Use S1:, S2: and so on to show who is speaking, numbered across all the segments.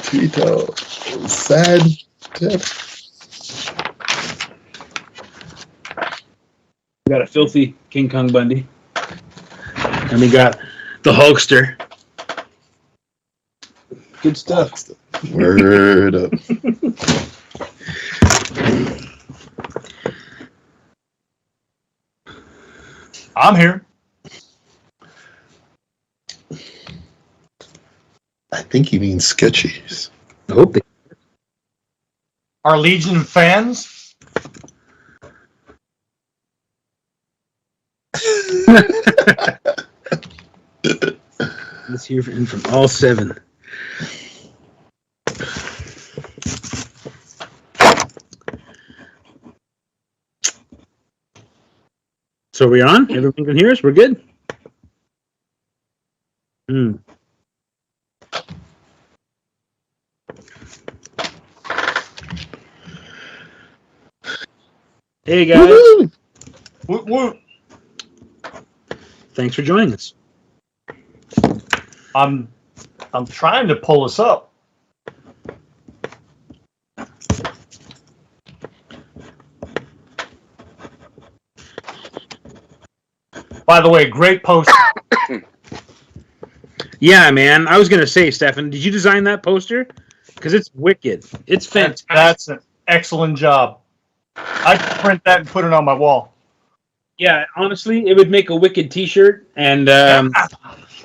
S1: Tito. Sad tip.
S2: We got a filthy King Kong Bundy. And we got the Hulkster. Good stuff.
S1: Word up.
S3: I'm here.
S1: I think he means Sketchies.
S2: I hope they.
S3: Our Legion fans.
S2: Let's hear from all 7. So we're on? Everyone can hear us? We're good? Hey guys.
S1: Woo-hoo!
S3: Woot woot.
S2: Thanks for joining us.
S3: I'm trying to pull us up. By the way, great post.
S2: Yeah, man. I was going to say, Stefan, did you design that poster? Because it's wicked. It's fantastic.
S3: That's an excellent job. I could print that and put it on my wall.
S2: Yeah, honestly, it would make a wicked t-shirt. And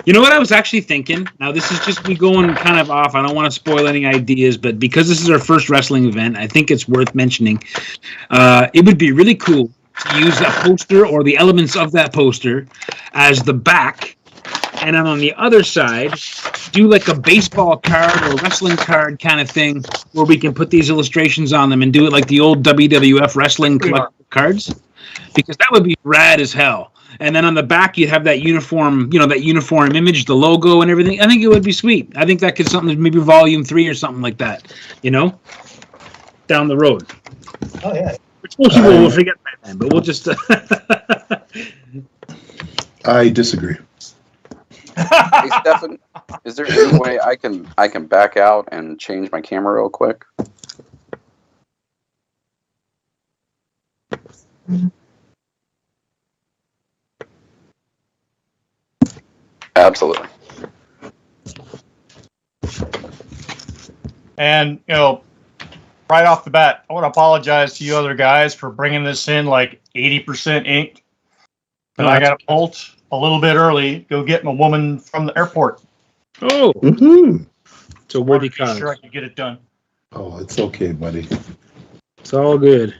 S2: you know what I was actually thinking? Now, this is just me going kind of off. I don't want to spoil any ideas, but because this is our first wrestling event, I think it's worth mentioning. It would be really cool to use that poster or the elements of that poster as the back. And then on the other side, do like a baseball card or wrestling card kind of thing where we can put these illustrations on them and do it like the old WWF wrestling collectible cards. Because that would be rad as hell. And then on the back, you'd have that uniform, that uniform image, the logo and everything. I think it would be sweet. I think that could something, maybe volume 3 or something like that, down the road.
S3: Oh, yeah.
S2: Which most people will forget by then, but we'll just...
S1: I disagree.
S4: Hey, Stefan, is there any way I can back out and change my camera real quick? Absolutely.
S3: And, right off the bat, I want to apologize to you other guys for bringing this in like 80% inked. But I got to bolt a little bit early, go get my woman from the airport.
S2: Oh, it's a worthy cause.
S3: Sure I can get it done.
S1: Oh, it's okay, buddy.
S2: It's all good.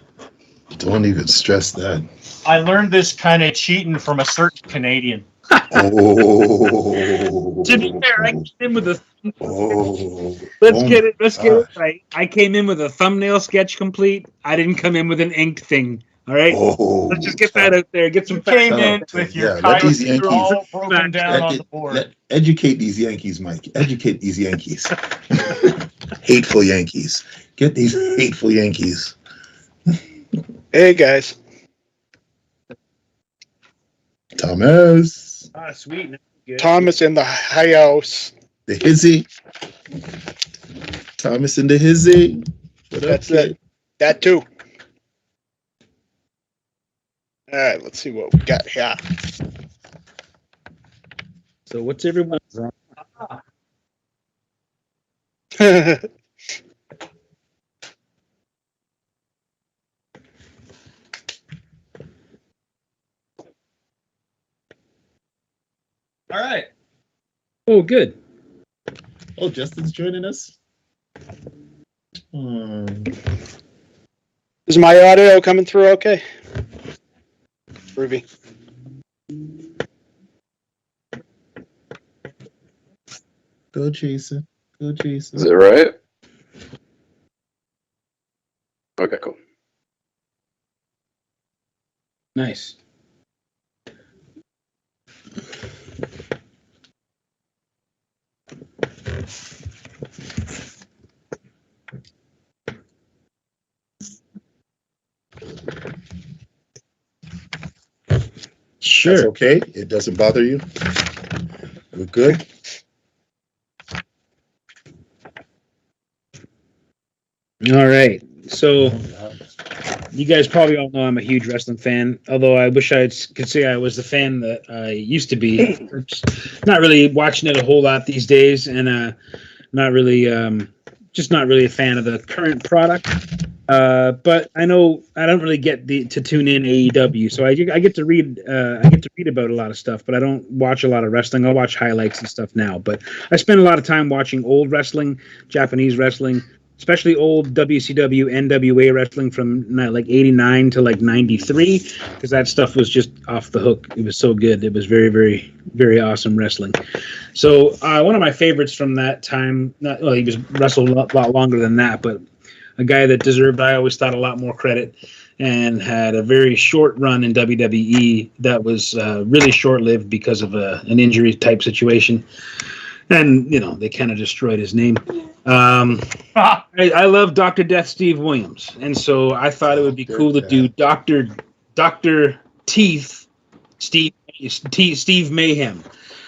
S1: Don't even stress that.
S3: I learned this kind of cheating from a certain Canadian.
S1: Oh.
S2: To be fair, I came in with a.
S1: Let's
S2: get it right. I came in with a thumbnail sketch complete. I didn't come in with an ink thing. All right.
S1: Let's
S2: just get that out there. Get some.
S3: You came in with your coyotes all broken down on the board.
S1: Educate these Yankees, Mike. Educate these Yankees. Hateful Yankees. Get these hateful Yankees.
S5: Hey guys.
S1: Thomas.
S2: Ah, sweet. Good.
S5: Thomas in the house.
S1: The hizzy. Thomas in the hizzy.
S5: That's it. That too. All right, let's see what we got here.
S2: So what's everyone's?
S3: All right.
S2: Oh, good.
S1: Oh, Justin's joining us.
S5: Is my audio coming through okay? Ruby.
S1: Go, Jason. Go, Jason.
S4: Is it right? Okay, cool.
S2: Nice. Sure.
S1: That's okay. It doesn't bother you. We're good.
S2: All right. So you guys probably all know I'm a huge wrestling fan, although I wish could say I was the fan that I used to be. Just not really watching it a whole lot these days, and not really, just not really a fan of the current product. But I know I don't really get to tune in AEW, so I get to read about a lot of stuff, but I don't watch a lot of wrestling. I'll watch highlights and stuff now, but I spend a lot of time watching old wrestling, Japanese wrestling, especially old WCW, NWA wrestling from like '89 to like '93, because that stuff was just off the hook. It was so good. It was very, very, very awesome wrestling. So one of my favorites from that time, he was wrestled a lot longer than that, but a guy that deserved, I always thought, a lot more credit, and had a very short run in WWE that was really short-lived because of an injury type situation. And, they kind of destroyed his name. I love Dr. Death Steve Williams, and so I thought it would be cool to do Dr. Teeth Steve Mayhem.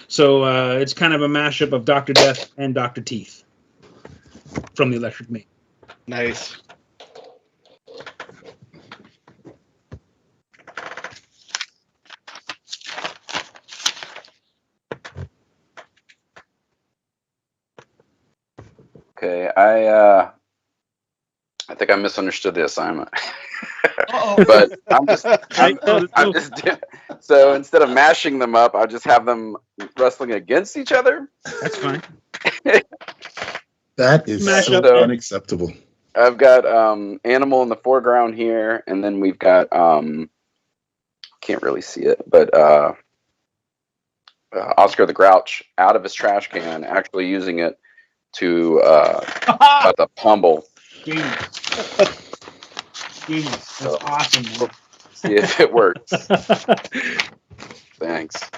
S2: So it's kind of a mashup of Dr. Death and Dr. Teeth from the Electric Mayhem.
S5: Nice.
S4: Okay, I think I misunderstood the assignment. But I'm just so instead of mashing them up, I'll just have them wrestling against each other.
S2: That's fine.
S1: That is so unacceptable.
S4: I've got Animal in the foreground here, and then we've got can't really see it, but Oscar the Grouch out of his trash can, actually using it to cut the pummel.
S2: Genius. That's awesome, man.
S4: See if it works. Thanks.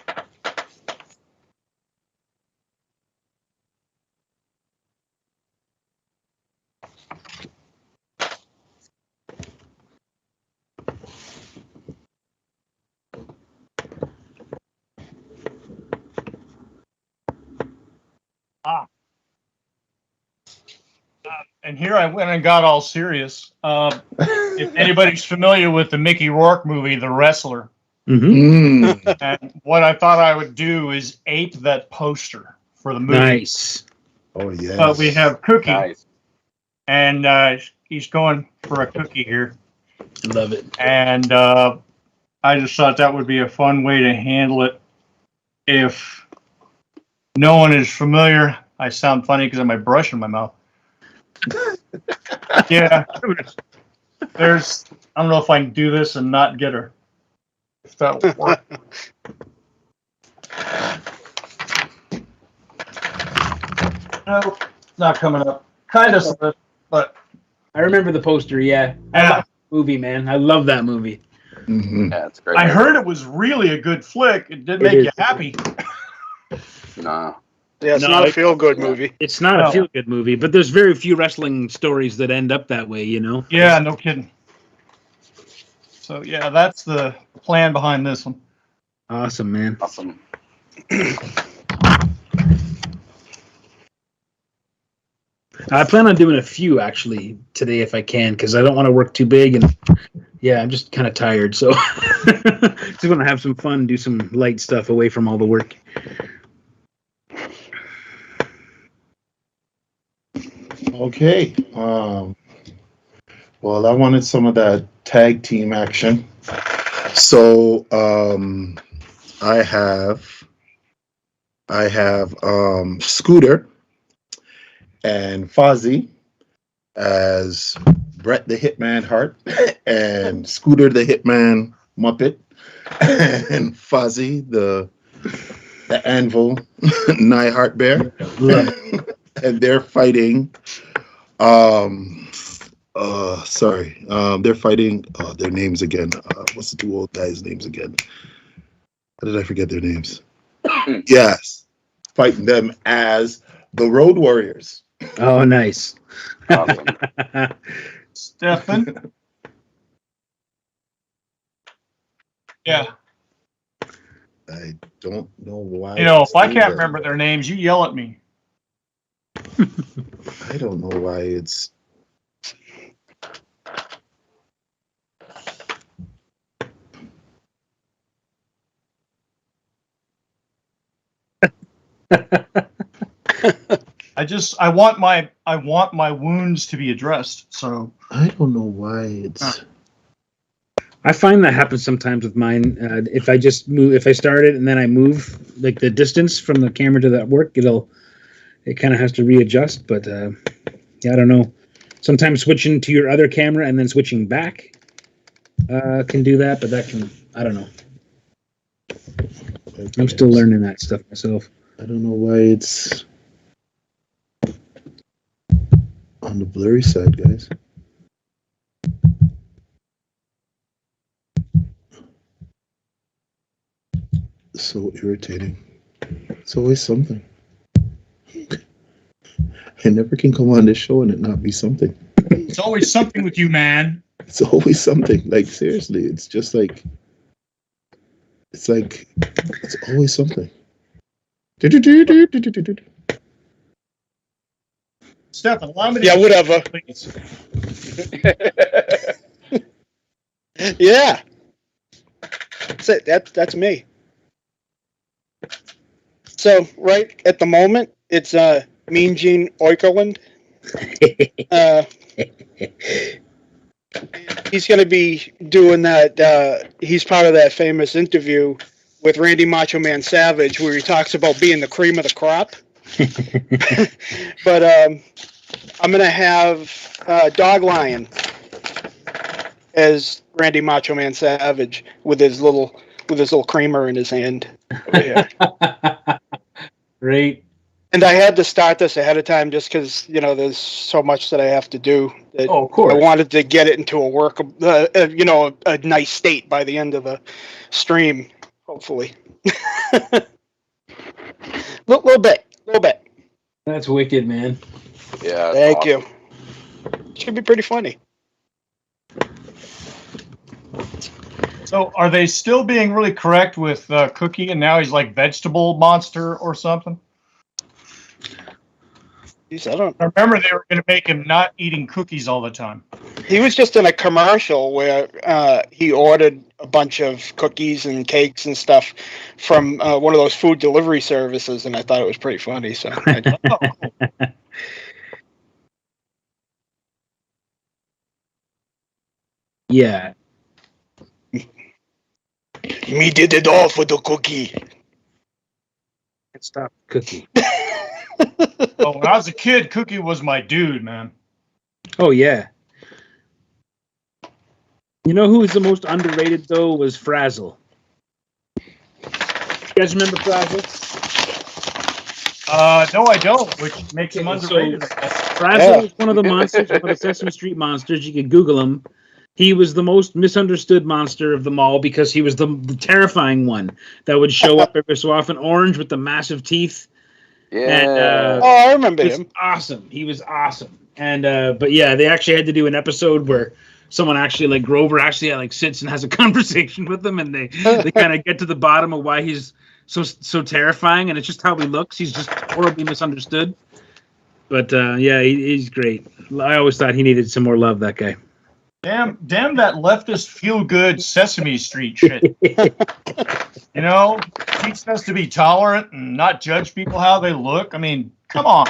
S3: And here I went and got all serious. If anybody's familiar with the Mickey Rourke movie, The Wrestler, and what I thought I would do is ape that poster for the movie.
S2: Nice.
S1: Oh, yeah.
S3: But we have Cookie,
S4: Nice.
S3: and he's going for a cookie here.
S2: Love it.
S3: And I just thought that would be a fun way to handle it. If no one is familiar, I sound funny because I have my brush in my mouth. Yeah, I don't know if I can do this and not get her. If that will work. No, not coming up. Kind of, but
S2: I remember the poster, yeah. Movie, man. I love that movie.
S1: Mm-hmm.
S4: Yeah, it's great.
S3: I heard it was really a good flick. It did make you happy.
S4: No.
S5: Yeah, it's not a feel-good movie.
S2: It's not a feel-good movie, but there's very few wrestling stories that end up that way,
S3: Yeah, no kidding. So, yeah, that's the plan behind this one.
S2: Awesome, man.
S4: Awesome.
S2: I plan on doing a few, actually, today if I can, because I don't want to work too big, and, yeah, I'm just kind of tired, so just want to have some fun, do some light stuff away from all the work.
S1: Okay. Well, I wanted some of that tag team action. So I have Scooter and Fozzy as Bret the Hitman Hart and Scooter the Hitman Muppet and Fozzy the Anvil Neihart Bear. And they're fighting they're fighting their names again. What's the two old guys' names again? How did I forget their names? Yes. Fighting them as the Road Warriors.
S2: Oh, nice.
S4: Awesome.
S3: Stefan? Yeah.
S1: I don't know why.
S3: If I can't remember their names, you yell at me.
S1: I don't know why it's
S3: I want my wounds to be addressed. So
S1: I don't know why it's.
S2: I find that happens sometimes with mine. If I just move, if I start it and then I move like the distance from the camera to that work, it kind of has to readjust. But yeah, I don't know. Sometimes switching to your other camera and then switching back can do that, but I don't know. I'm still learning that stuff myself.
S1: I don't know why it's on the blurry side, guys. So irritating. It's always something. I never can come on this show and it not be something.
S3: it's always something with you, man.
S1: It's always something. Like, seriously, it's just like, it's always something.
S3: Stefan, allow me to.
S5: Yeah, whatever.
S3: Please.
S5: Yeah. That's it. That's me. So right at the moment, it's Mean Gene Oikerland. He's going to be doing that. He's part of that famous interview with Randy Macho Man Savage, where he talks about being the cream of the crop. But I'm going to have Dog Lion as Randy Macho Man Savage with his little creamer in his hand. Yeah.
S2: Great.
S5: And I had to start this ahead of time just because, there's so much that I have to do. That
S2: Oh, of course.
S5: I wanted to get it into a nice state by the end of the stream, hopefully. little bit.
S2: That's wicked, man.
S4: Yeah. it's
S5: Thank
S4: awesome.
S5: you. Should be pretty funny.
S3: So, are they still being really correct with Cookie, and now he's like vegetable monster or something?
S5: Jeez, I don't.
S3: I remember they were going to make him not eating cookies all the time.
S5: He was just in a commercial where he ordered a bunch of cookies and cakes and stuff from one of those food delivery services, and I thought it was pretty funny. So,
S2: Yeah.
S5: me did it all for the cookie.
S2: Can't stop Cookie.
S3: Oh, when I was a kid, Cookie was my dude, man.
S2: Oh yeah. You know who was the most underrated though was Frazzle. You guys remember Frazzle?
S3: No, I don't, which makes him underrated.
S2: Frazzle was one of the monsters, one of the Sesame Street monsters. You could Google him. He was the most misunderstood monster of them all because he was the terrifying one that would show up every so often, orange with the massive teeth.
S4: Yeah.
S5: Oh, I remember
S2: He was
S5: him.
S2: awesome. He was awesome. And but yeah, they actually had to do an episode where someone actually like Grover actually sits and has a conversation with him, and they kind of get to the bottom of why he's so terrifying, and it's just how he looks. He's just horribly misunderstood. But yeah, he's great. I always thought he needed some more love. That guy.
S3: Damn that leftist feel-good Sesame Street shit. Teaching us to be tolerant and not judge people how they look. I mean, come on.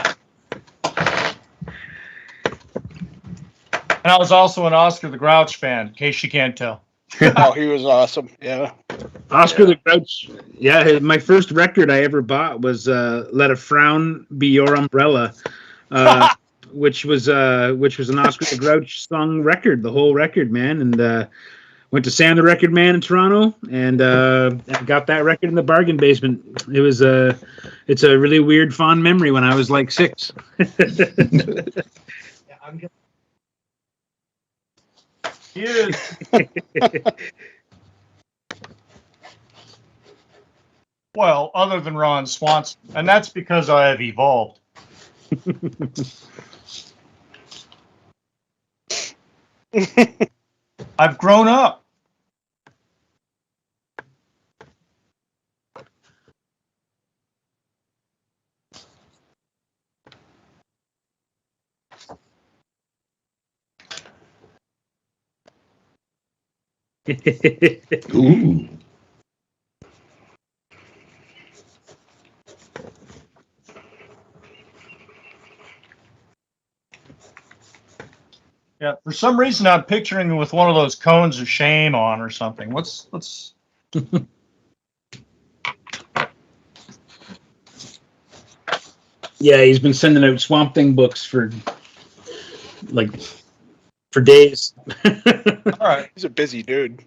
S3: And I was also an Oscar the Grouch fan, in case you can't tell.
S5: Oh, he was awesome. Yeah.
S2: Oscar the Grouch. Yeah, my first record I ever bought was "Let a Frown Be Your Umbrella," which was an Oscar the Grouch sung record, the whole record, man. And went to Sam the Record Man in Toronto, and got that record in the bargain basement. It was it's a really weird, fond memory when I was like 6.
S3: He is. Well, other than Ron Swanson, and that's because I have evolved. I've grown up.
S1: Ooh.
S3: Yeah, for some reason I'm picturing him with one of those cones of shame on or something. What's
S2: Yeah, he's been sending out Swamp Thing books for days.
S3: all right?
S5: He's a busy dude.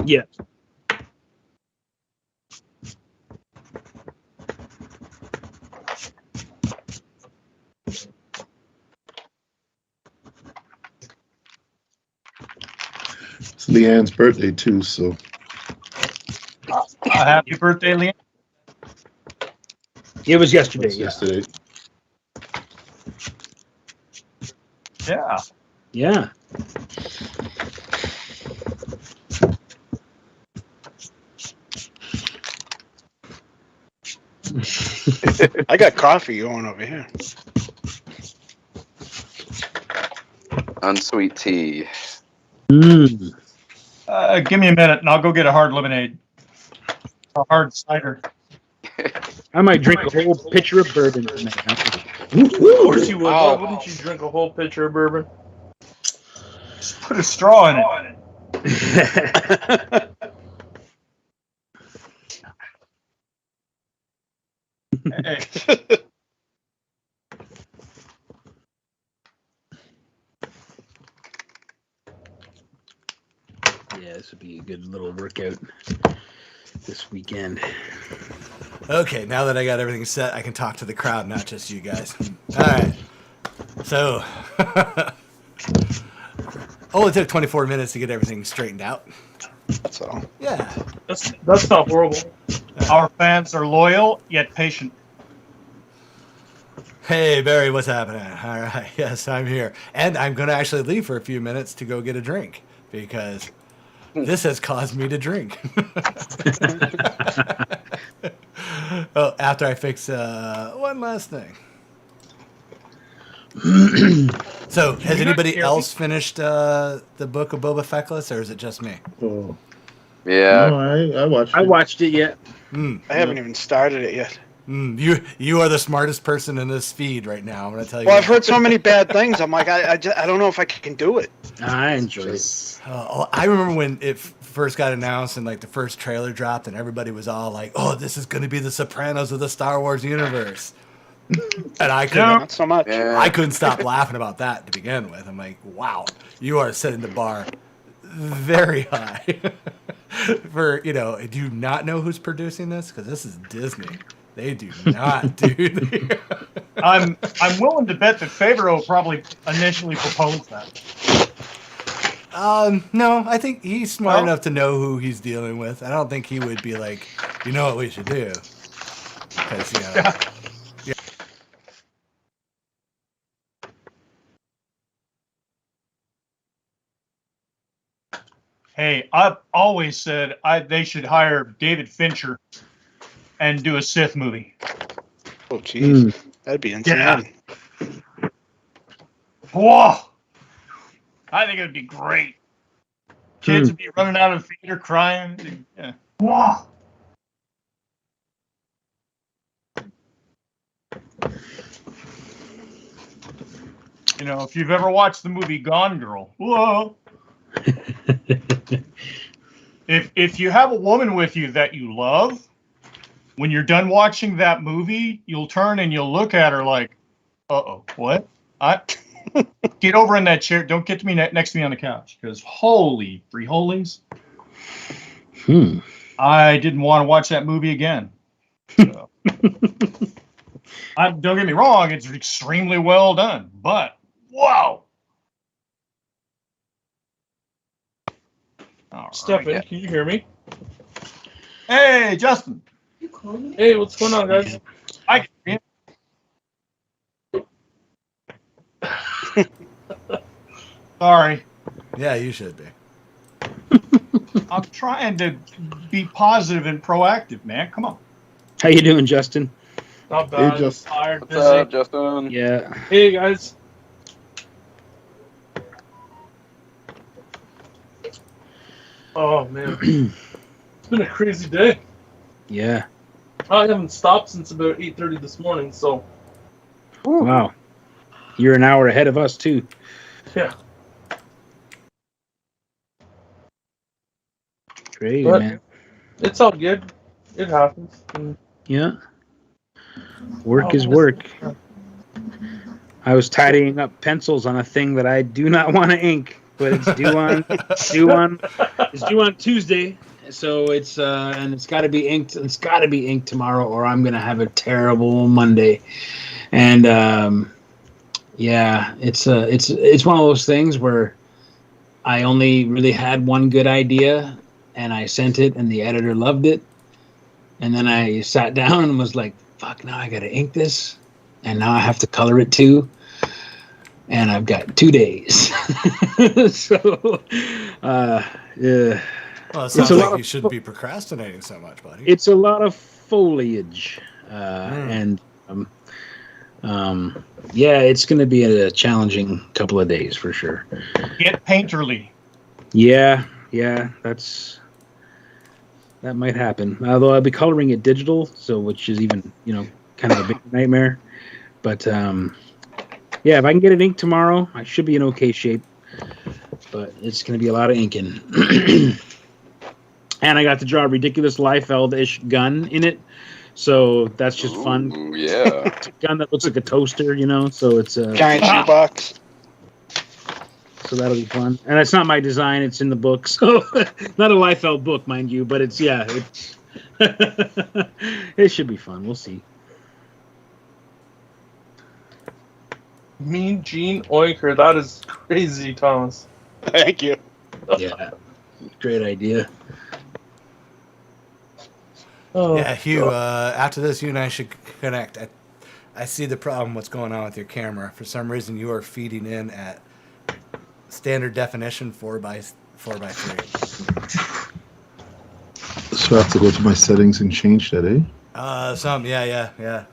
S2: Yeah.
S1: It's Leanne's birthday too, so
S3: Happy birthday, Leanne.
S2: It was yesterday.
S1: that's
S2: Yeah.
S1: yesterday.
S3: Yeah.
S2: Yeah.
S5: I got coffee going over here.
S4: Unsweet tea.
S2: Mm.
S3: Give me a minute, and I'll go get a hard lemonade. A hard cider.
S2: I might drink a whole pitcher of bourbon tonight.
S6: Of course you would.
S5: Wow.
S6: Why wouldn't you drink a whole pitcher of bourbon?
S3: Just put a straw in it. Hey,
S2: Yeah, this would be a good little workout this weekend.
S7: Okay, now that I got everything set, I can talk to the crowd, not just you guys. All right. So, only took 24 minutes to get everything straightened out.
S5: That's all.
S7: Yeah.
S6: That's not horrible.
S3: our fans are loyal yet patient.
S7: Hey, Barry, what's happening? All right. Yes, I'm here. And I'm going to actually leave for a few minutes to go get a drink because this has caused me to drink. Oh, after I fix one last thing. So, has anybody else finished the book of Boba Feckless, or is it just me?
S1: Oh,
S4: Yeah.
S1: no, I watched.
S2: I
S1: it.
S2: watched it yet.
S5: I haven't even started it yet.
S7: You are the smartest person in this feed right now. I'm going to tell you.
S5: Well, I've heard so many bad things. I'm like, I don't know if I can do it.
S2: I enjoyed it.
S1: Just-
S7: I remember when it first got announced and like the first trailer dropped, and everybody was all like, "Oh, this is going to be the Sopranos of the Star Wars universe," and I couldn't.
S5: Not so much.
S4: Yeah.
S7: I couldn't stop laughing about that to begin with. I'm like, wow, you are setting the bar very high. For, do you not know who's producing this? Because this is Disney. They do not, dude.
S3: I'm willing to bet that Favreau probably initially proposed that.
S7: No, I think he's smart
S3: Well-
S7: enough to know who he's dealing with. I don't think he would be like, you know what we should do? Because,
S3: Hey, I've always said they should hire David Fincher and do a Sith movie.
S5: Oh, jeez. That'd be insane.
S3: Yeah. Whoa! I think it would be great. Kids would be running out of the theater crying. Yeah. Whoa! If you've ever watched the movie Gone Girl, whoa! If you have a woman with you that you love, when you're done watching that movie, you'll turn and you'll look at her like, "Uh-oh, what? Get over in that chair. Don't get to me next to me on the couch." Because holy free holies, I didn't want to watch that movie again. So. Don't get me wrong; it's extremely well done, but wow. All
S6: Stefan,
S4: yeah.
S6: can you hear me?
S3: Hey, Justin.
S6: Hey, what's going on, guys?
S3: I can hear you. Sorry.
S7: yeah, you should be.
S3: I'm trying to be positive and proactive, man. Come on.
S2: How you doing, Justin?
S6: Not bad.
S1: Hey, Justin.
S6: Tired,
S4: What's
S6: busy.
S4: up, Justin?
S2: Yeah.
S6: Hey, guys. Oh man, it's been a crazy day.
S2: Yeah.
S6: I haven't stopped since about 8:30 this morning. So
S2: Wow. You're an hour ahead of us too.
S6: yeah,
S2: Crazy,
S6: But-
S2: man.
S6: it's all good. It happens. And-
S2: Yeah. Work
S6: Oh,
S2: is work. I was tidying up pencils on a thing that I do not want to ink, but it's due on it's due on Tuesday. So it's and it's got to be inked. It's got to be inked tomorrow, or I'm gonna have a terrible Monday. And yeah, it's one of those things where I only really had one good idea, and I sent it, and the editor loved it, and then I sat down and was like, "Fuck! Now I got to ink this, and now I have to color it too." And I've got 2 days. So, yeah.
S7: Well, it sounds
S2: a
S7: like
S2: lot
S7: you
S2: of
S7: shouldn't be procrastinating so much, buddy.
S2: It's a lot of foliage. And yeah, it's going to be a challenging couple of days for sure.
S3: Get painterly.
S2: Yeah, that might happen. Although I'll be coloring it digital, so which is even, kind of a big nightmare. But yeah, if I can get it inked tomorrow, I should be in okay shape. But it's going to be a lot of inking. And I got to draw a ridiculous Liefeld-ish gun in it. So that's just fun.
S4: Ooh, yeah.
S2: It's a gun that looks like a toaster, so it's a
S5: Giant shoebox.
S2: so that'll be fun. And it's not my design; it's in the book. So not a Liefeld book, mind you, but it's it should be fun. We'll see.
S6: Mean Gene Oinker. That is crazy, Thomas.
S5: Thank you.
S2: Yeah, great idea.
S6: Oh,
S7: Yeah, Hugh, after this, you and I should connect. I see the problem, what's going on with your camera. For some reason, you are feeding in at standard definition 4x3.
S1: So I have to go to my settings and change that, eh?
S7: Yeah.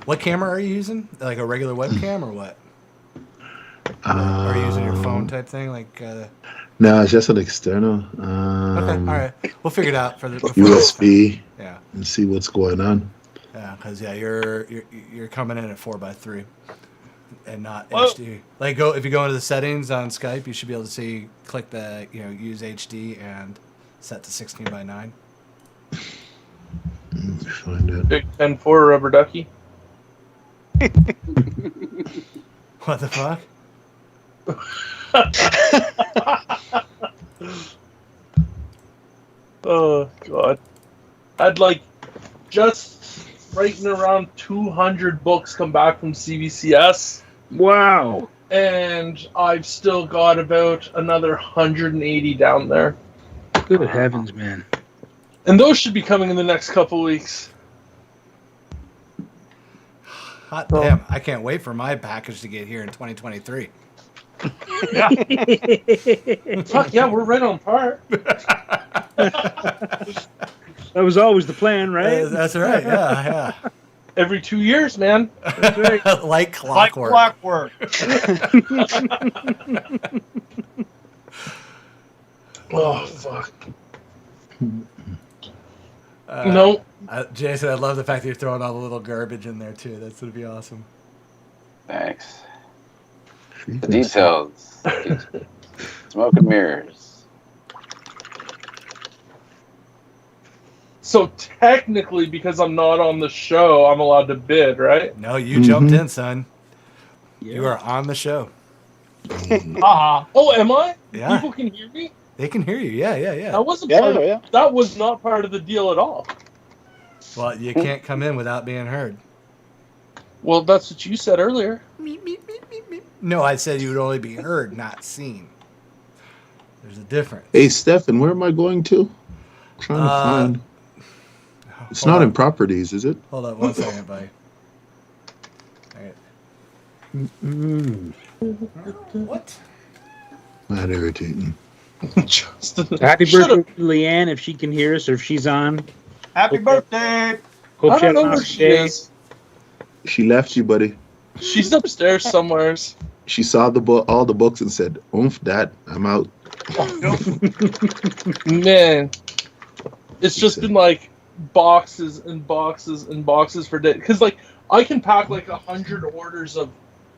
S7: What camera are you using? Like a regular webcam or what? Or are you using your phone type thing?
S1: No, it's just an external.
S7: Okay, all right. We'll figure it out for the
S1: USB.
S7: Yeah.
S1: And see what's going on.
S7: Yeah, because you're coming in at 4x3 and not
S6: Whoa.
S7: HD. If you go into the settings on Skype, you should be able to click the use HD and set to 16:9.
S1: Let's find it.
S6: Big 10-4 rubber ducky.
S7: What the fuck?
S6: Oh God, I'd just writing around 200 books come back from CBCS,
S2: Wow.
S6: and I've still got about another 180 down there,
S2: Good heavens, man.
S6: and those should be coming in the next couple weeks.
S7: Hot damn! I can't wait for my package to get here in 2023.
S6: Yeah, fuck yeah, we're right on par.
S2: That was always the plan, right?
S7: That's right. Yeah.
S6: Every 2 years, man.
S2: That's right.
S7: Like clockwork.
S3: Like clockwork.
S6: Oh fuck. No.
S7: Jason, I love the fact that you're throwing all the little garbage in there too. That's gonna be awesome.
S4: Thanks. The details. Smoke and mirrors.
S6: So technically, because I'm not on the show, I'm allowed to bid, right?
S7: No, you jumped in, son. You are on the show.
S6: Oh, am I?
S7: Yeah.
S6: People can hear me?
S7: They can hear you. Yeah.
S6: That wasn't
S5: Yeah,
S6: part of,
S5: yeah.
S6: that was not part of the deal at all.
S7: Well, you can't come in without being heard.
S6: Well, that's what you said earlier.
S7: No, I said you would only be heard, not seen. There's a difference.
S1: Hey, Stefan, where am I going to? I'm trying to find. It's
S7: hold
S1: not
S7: on.
S1: in properties, is it?
S7: Hold on 1 second, buddy. All right. What?
S1: Not irritating.
S6: Justin.
S2: Happy
S6: Shut
S2: birthday to Leanne if she can hear us or if she's on.
S3: Happy birthday.
S2: Hope
S6: I
S2: she had
S6: don't
S2: an
S6: know where
S2: awesome
S6: she
S2: day.
S6: is.
S1: She left you, buddy.
S6: She's upstairs somewhere.
S1: She saw all the books and said, "Oomph, that, I'm out."
S6: Man, it's just been like boxes and boxes and boxes for days. Because like I can pack like 100 orders of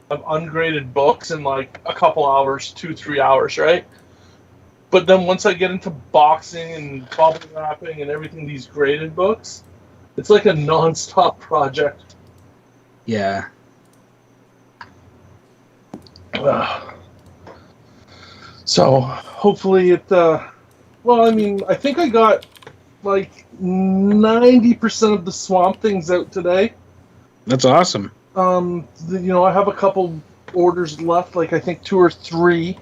S6: ungraded books in like a couple hours, 2-3 hours, right? But then once I get into boxing and bubble wrapping and everything, these graded books, it's like a non-stop project.
S2: Yeah.
S6: So hopefully it. Well, I mean, I think I got like 90% of the Swamp Things out today.
S2: That's awesome.
S6: You know, I have a couple orders left, like I think 2 or 3.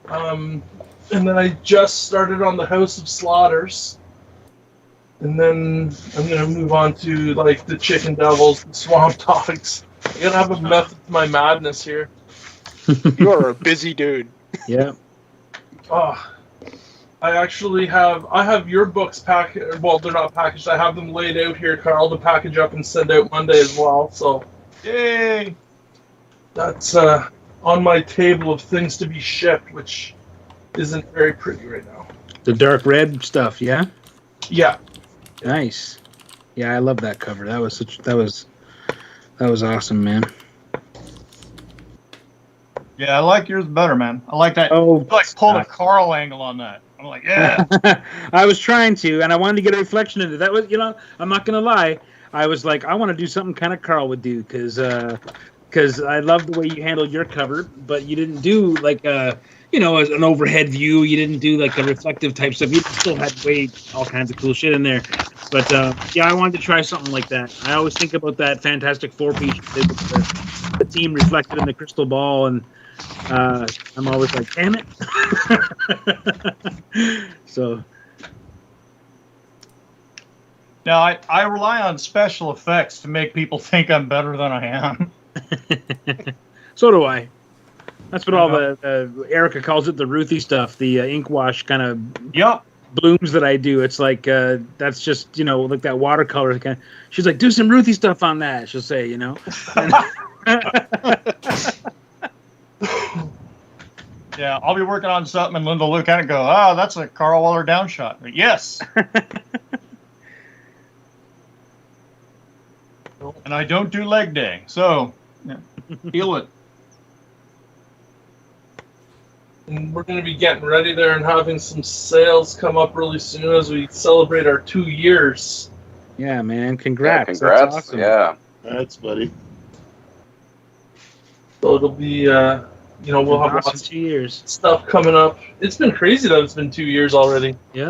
S6: And then I just started on the House of Slaughters. And then I'm going to move on to like the Chicken Devils, the Swamp Dogs. I'm going to have a method to my madness here.
S5: You are a busy dude.
S2: Yeah.
S6: Oh, I have your books packaged. Well, they're not packaged. I have them laid out here, Karl, to package up and send out Monday as well. So,
S3: Yay!
S6: that's on my table of things to be shipped, which isn't very pretty right now.
S2: The dark red stuff, yeah?
S6: Yeah.
S2: Nice. Yeah, I love that cover. That was awesome, man.
S3: Yeah, I like yours better, man. I like that.
S2: Oh,
S3: You like pull the Karl angle on that. I'm like, yeah.
S2: I was trying to, and I wanted to get a reflection into that. Was, you know, I'm not gonna lie. I was like, I want to do something kind of Karl would do, because I love the way you handled your cover, but you didn't do like you know, as an overhead view. You didn't do like the reflective type stuff. You still had all kinds of cool shit in there. But yeah, I wanted to try something like that. I always think about that Fantastic Four piece with the team reflected in the crystal ball, and I'm always like, damn it. So
S3: Now, I rely on special effects to make people think I'm better than I am.
S2: so do I. That's what all the Erica calls it, the Ruthie stuff, the ink wash kind of
S3: Yep.
S2: blooms that I do. It's like that's just, you know, like that watercolor kind of. She's like, do some Ruthie stuff on that. She'll say, you know.
S3: Yeah, I'll be working on something, and Linda will look at it and go, "Oh, that's a Karl Weller down shot." But yes. And I don't do leg day, so yeah, feel it.
S6: And we're going to be getting ready there and having some sales come up really soon as we celebrate our 2 years.
S2: Yeah, man. Congrats.
S4: Yeah, congrats.
S2: That's awesome.
S4: Yeah.
S1: That's buddy.
S6: So it'll be, you know, we'll have
S2: Awesome
S6: lots of
S2: 2 years.
S6: stuff coming up. It's been crazy that it's been 2 years already.
S2: Yeah.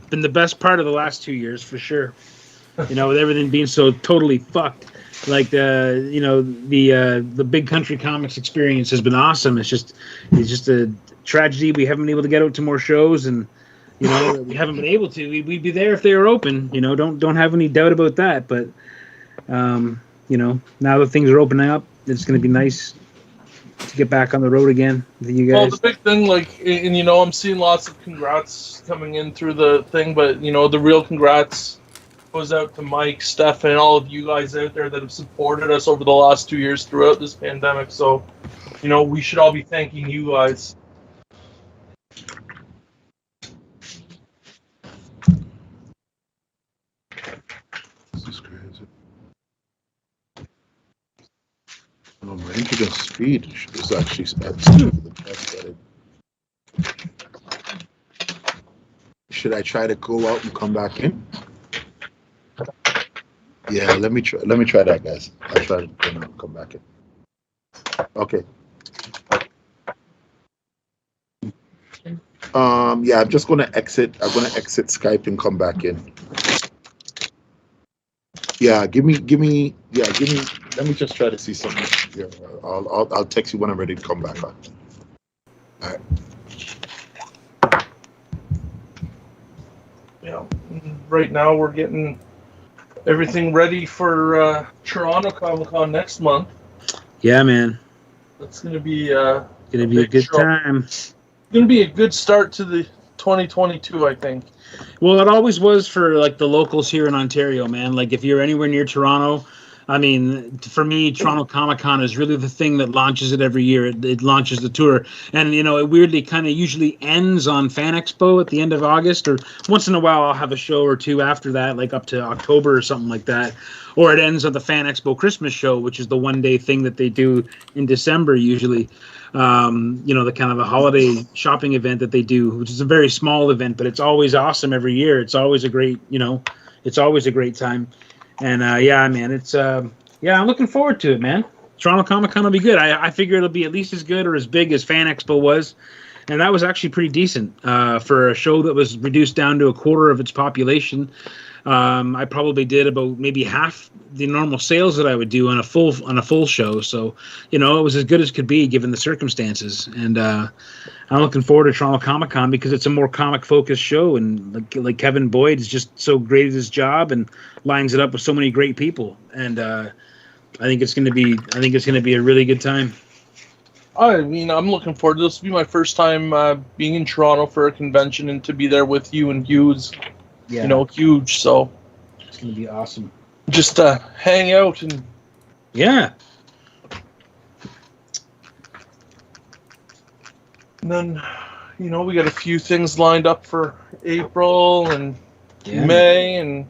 S2: Been the best part of the last 2 years for sure. You know, with everything being so totally fucked. Like you know, the big country comics experience has been awesome. It's just a tragedy we haven't been able to get out to more shows, and you know, we haven't been able to. We'd be there if they were open. You know, don't have any doubt about that. But you know, now that things are opening up, it's going to be nice to get back on the road again with you guys.
S6: Well, the big thing, like, and you know, I'm seeing lots of congrats coming in through the thing, but you know, the real congrats goes out to Mike, Steph, and all of you guys out there that have supported us over the last 2 years throughout this pandemic. So, you know, we should all be thanking you guys.
S1: This is crazy. Oh, my internet speed is actually at the best setting. Should I try to go out and come back in? Yeah, let me try that, guys. I'll try to come back in. Okay. Yeah, I'm just gonna exit. I'm gonna exit Skype and come back in. Yeah, give me. Let me just try to see something. Yeah, I'll text you when I'm ready to come back on. All right.
S6: Yeah, right now we're getting everything ready for Toronto Comic Con next month.
S2: Yeah, man.
S6: It's going to be
S2: Gonna be a good time.
S6: It's going to be a good start to the 2022, I think.
S2: Well, it always was for like the locals here in Ontario, man. Like if you're anywhere near Toronto, I mean, for me, Toronto Comic Con is really the thing that launches it every year. It launches the tour. And, you know, it weirdly kind of usually ends on Fan Expo at the end of August, or once in a while I'll have a show or two after that, like up to October or something like that. Or it ends at the Fan Expo Christmas show, which is the one-day thing that they do in December usually. You know, the kind of a holiday shopping event that they do, which is a very small event, but it's always awesome every year. It's always a great, you know, it's always a great time. And yeah, man, it's I'm looking forward to it, man. Toronto Comic Con will be good. I figure it'll be at least as good or as big as Fan Expo was, and that was actually pretty decent for a show that was reduced down to a quarter of its population. I probably did about maybe half the normal sales that I would do on a full show. So, you know, it was as good as could be given the circumstances. And I'm looking forward to Toronto Comic Con because it's a more comic focused show, and like Kevin Boyd is just so great at his job and lines it up with so many great people. And I think it's going to be a really good time.
S6: I mean, I'm looking forward to this. Will be my first time being in Toronto for a convention, and to be there with you and Hughes,
S2: Yeah,
S6: you know, huge. So
S2: it's going to be awesome.
S6: just hang out and
S2: Yeah.
S6: And then, you know, we got a few things lined up for April and
S2: Yeah.
S6: May, and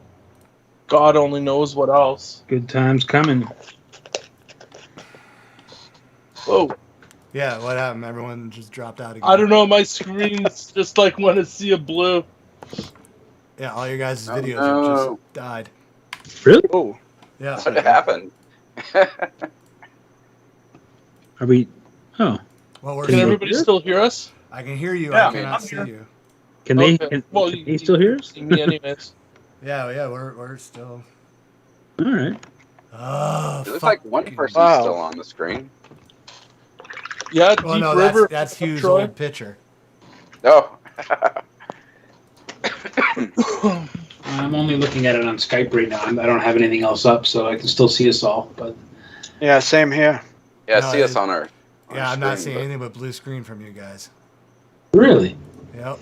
S6: God only knows what else.
S2: Good times coming.
S6: Oh,
S7: Yeah, what happened? Everyone just dropped out again.
S6: I don't know. My screen's just like when I see a blue.
S7: Yeah, all your guys'
S4: Oh,
S7: videos
S4: no.
S7: have just died.
S2: Really?
S5: Oh,
S7: Yeah.
S4: What happened?
S2: Are we? Oh,
S7: Well, we're
S6: Can everybody still hear us?
S7: I can hear you.
S3: Yeah,
S7: I cannot
S3: I'm
S7: see
S3: here.
S7: you.
S2: can they?
S6: Okay.
S2: Can,
S6: Well,
S2: can they still hear us?
S6: See me anyways.
S7: Yeah, we're still.
S2: All right.
S7: Oh,
S4: It looks like one person's
S5: Wow.
S4: still on the screen.
S6: Yeah,
S7: Well,
S6: Deep
S7: no,
S6: River.
S7: that's Hugh's
S6: Troy.
S7: old picture.
S4: Oh.
S2: I'm only looking at it on Skype right now. I don't have anything else up, so I can still see us all. But
S5: yeah, same here.
S4: Yeah,
S7: No,
S4: see us on our.
S7: Yeah, I'm not
S4: screen,
S7: seeing
S4: but-
S7: anything but blue screen from you guys.
S2: really,
S7: Yep.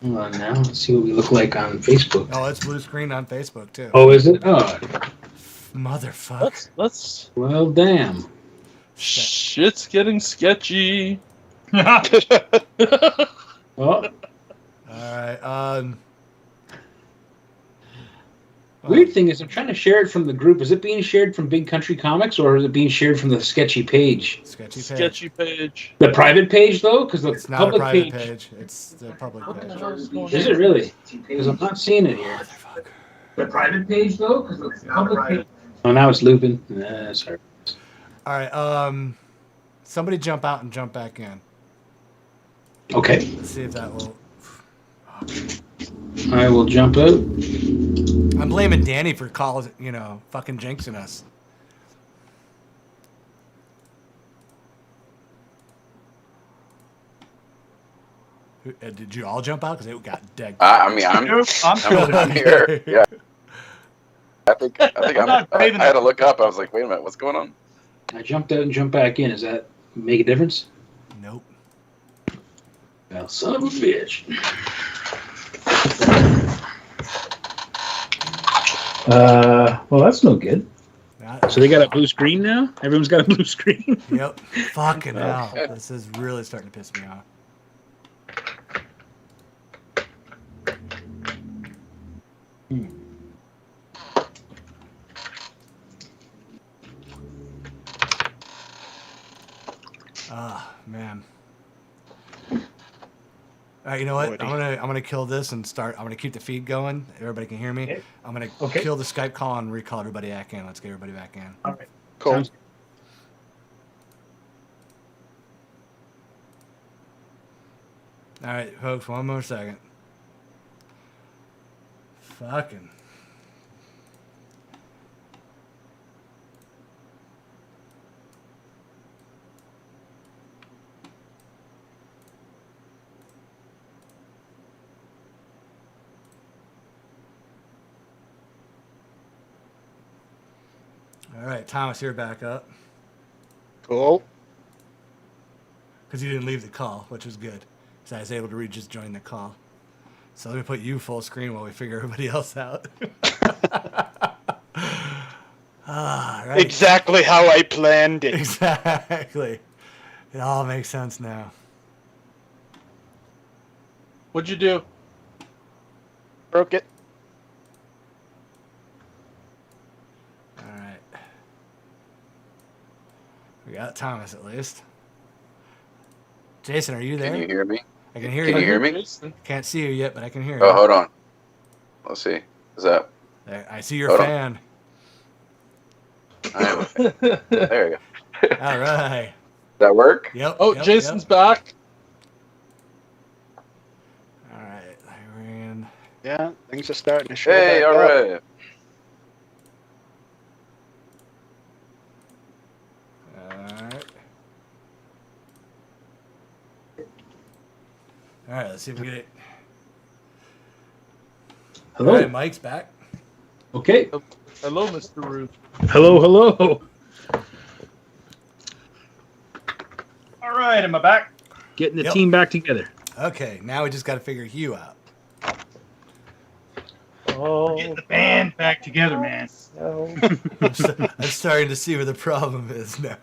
S2: hold on now. Let's see what we look like on Facebook.
S7: Oh, it's blue screen on Facebook too.
S2: Oh, is it? Oh,
S7: Motherfucker.
S6: Let's.
S2: well, damn.
S6: Shit's getting sketchy.
S2: Well,
S7: All right.
S2: weird thing is, I'm trying to share it from the group. Is it being shared from Big Country Comics, or is it being shared from the Sketchy page?
S7: Sketchy page.
S6: Sketchy page.
S2: The private page, though, because the
S7: It's not a
S2: public
S7: private
S2: page.
S7: page. It's the public
S6: What the
S7: page.
S6: hell is going
S2: Is
S6: on?
S2: it really? Because I'm not seeing it here.
S7: Motherfucker.
S2: The private page, though, because the public page. Oh, now it's looping. Sorry.
S7: All right. Somebody jump out and jump back in.
S2: Okay,
S7: Let's see if that will.
S2: I will jump out.
S7: I'm blaming Danny for fucking jinxing us. Did you all jump out? Because it got dead.
S4: I mean, I'm
S3: I'm still
S4: I'm
S3: here.
S4: here. Yeah. I think
S3: I'm not brave
S4: I had to
S3: enough.
S4: look up. I was like, wait a minute, what's going on?
S2: I jumped out and jumped back in. Does that make a difference?
S7: Nope.
S2: Well, son of a bitch. Well, that's no good. So they got a blue screen now? Everyone's got a blue screen?
S7: Yep. Fucking hell. This is really starting to piss me off. Ah, man. All right, you know what?
S5: Woody.
S7: I'm gonna kill this and start. I'm gonna keep the feed going. Everybody can hear me.
S2: Okay.
S7: I'm gonna
S2: Okay.
S7: kill the Skype call and recall everybody back in. Let's get everybody back in.
S2: All right.
S5: Cool.
S2: Sounds-
S7: All right, folks. One more second. Fucking. All right, Thomas, you're back up
S5: Cool.
S7: because you didn't leave the call, which was good. So I was able to just join the call. So let me put you full screen while we figure everybody else out. Ah, right.
S5: Exactly how I planned it.
S7: Exactly. It all makes sense now.
S6: What'd you do?
S5: Broke it.
S7: All right. We got Thomas at least. Jason, are you there?
S4: Can you hear me?
S7: I can hear
S4: Can
S7: you.
S4: you hear me?
S6: Jason.
S7: Can't see you yet, but I can hear
S4: Oh,
S7: you.
S4: hold on. Let's see. Is that?
S7: There, I see your
S4: Hold on.
S7: fan.
S4: I am. There you go.
S7: All right.
S4: That work?
S7: Yep.
S6: Oh,
S7: yep,
S6: Jason's
S7: yep.
S6: back.
S7: All right. We're in.
S5: Yeah, things are starting to show
S4: Hey,
S5: back
S4: all
S5: up.
S4: right.
S7: All right. All right. Let's see if we get it.
S2: Hello.
S7: All right, Mike's back.
S2: Okay.
S6: Hello, Mr. Rooth.
S2: Hello, hello.
S3: All right, am I back?
S2: Getting the
S7: Yep.
S2: team back together.
S7: Okay. Now we just got to figure Hugh out.
S6: Oh,
S3: Getting the band back together, man.
S6: no.
S7: I'm starting to see where the problem is now.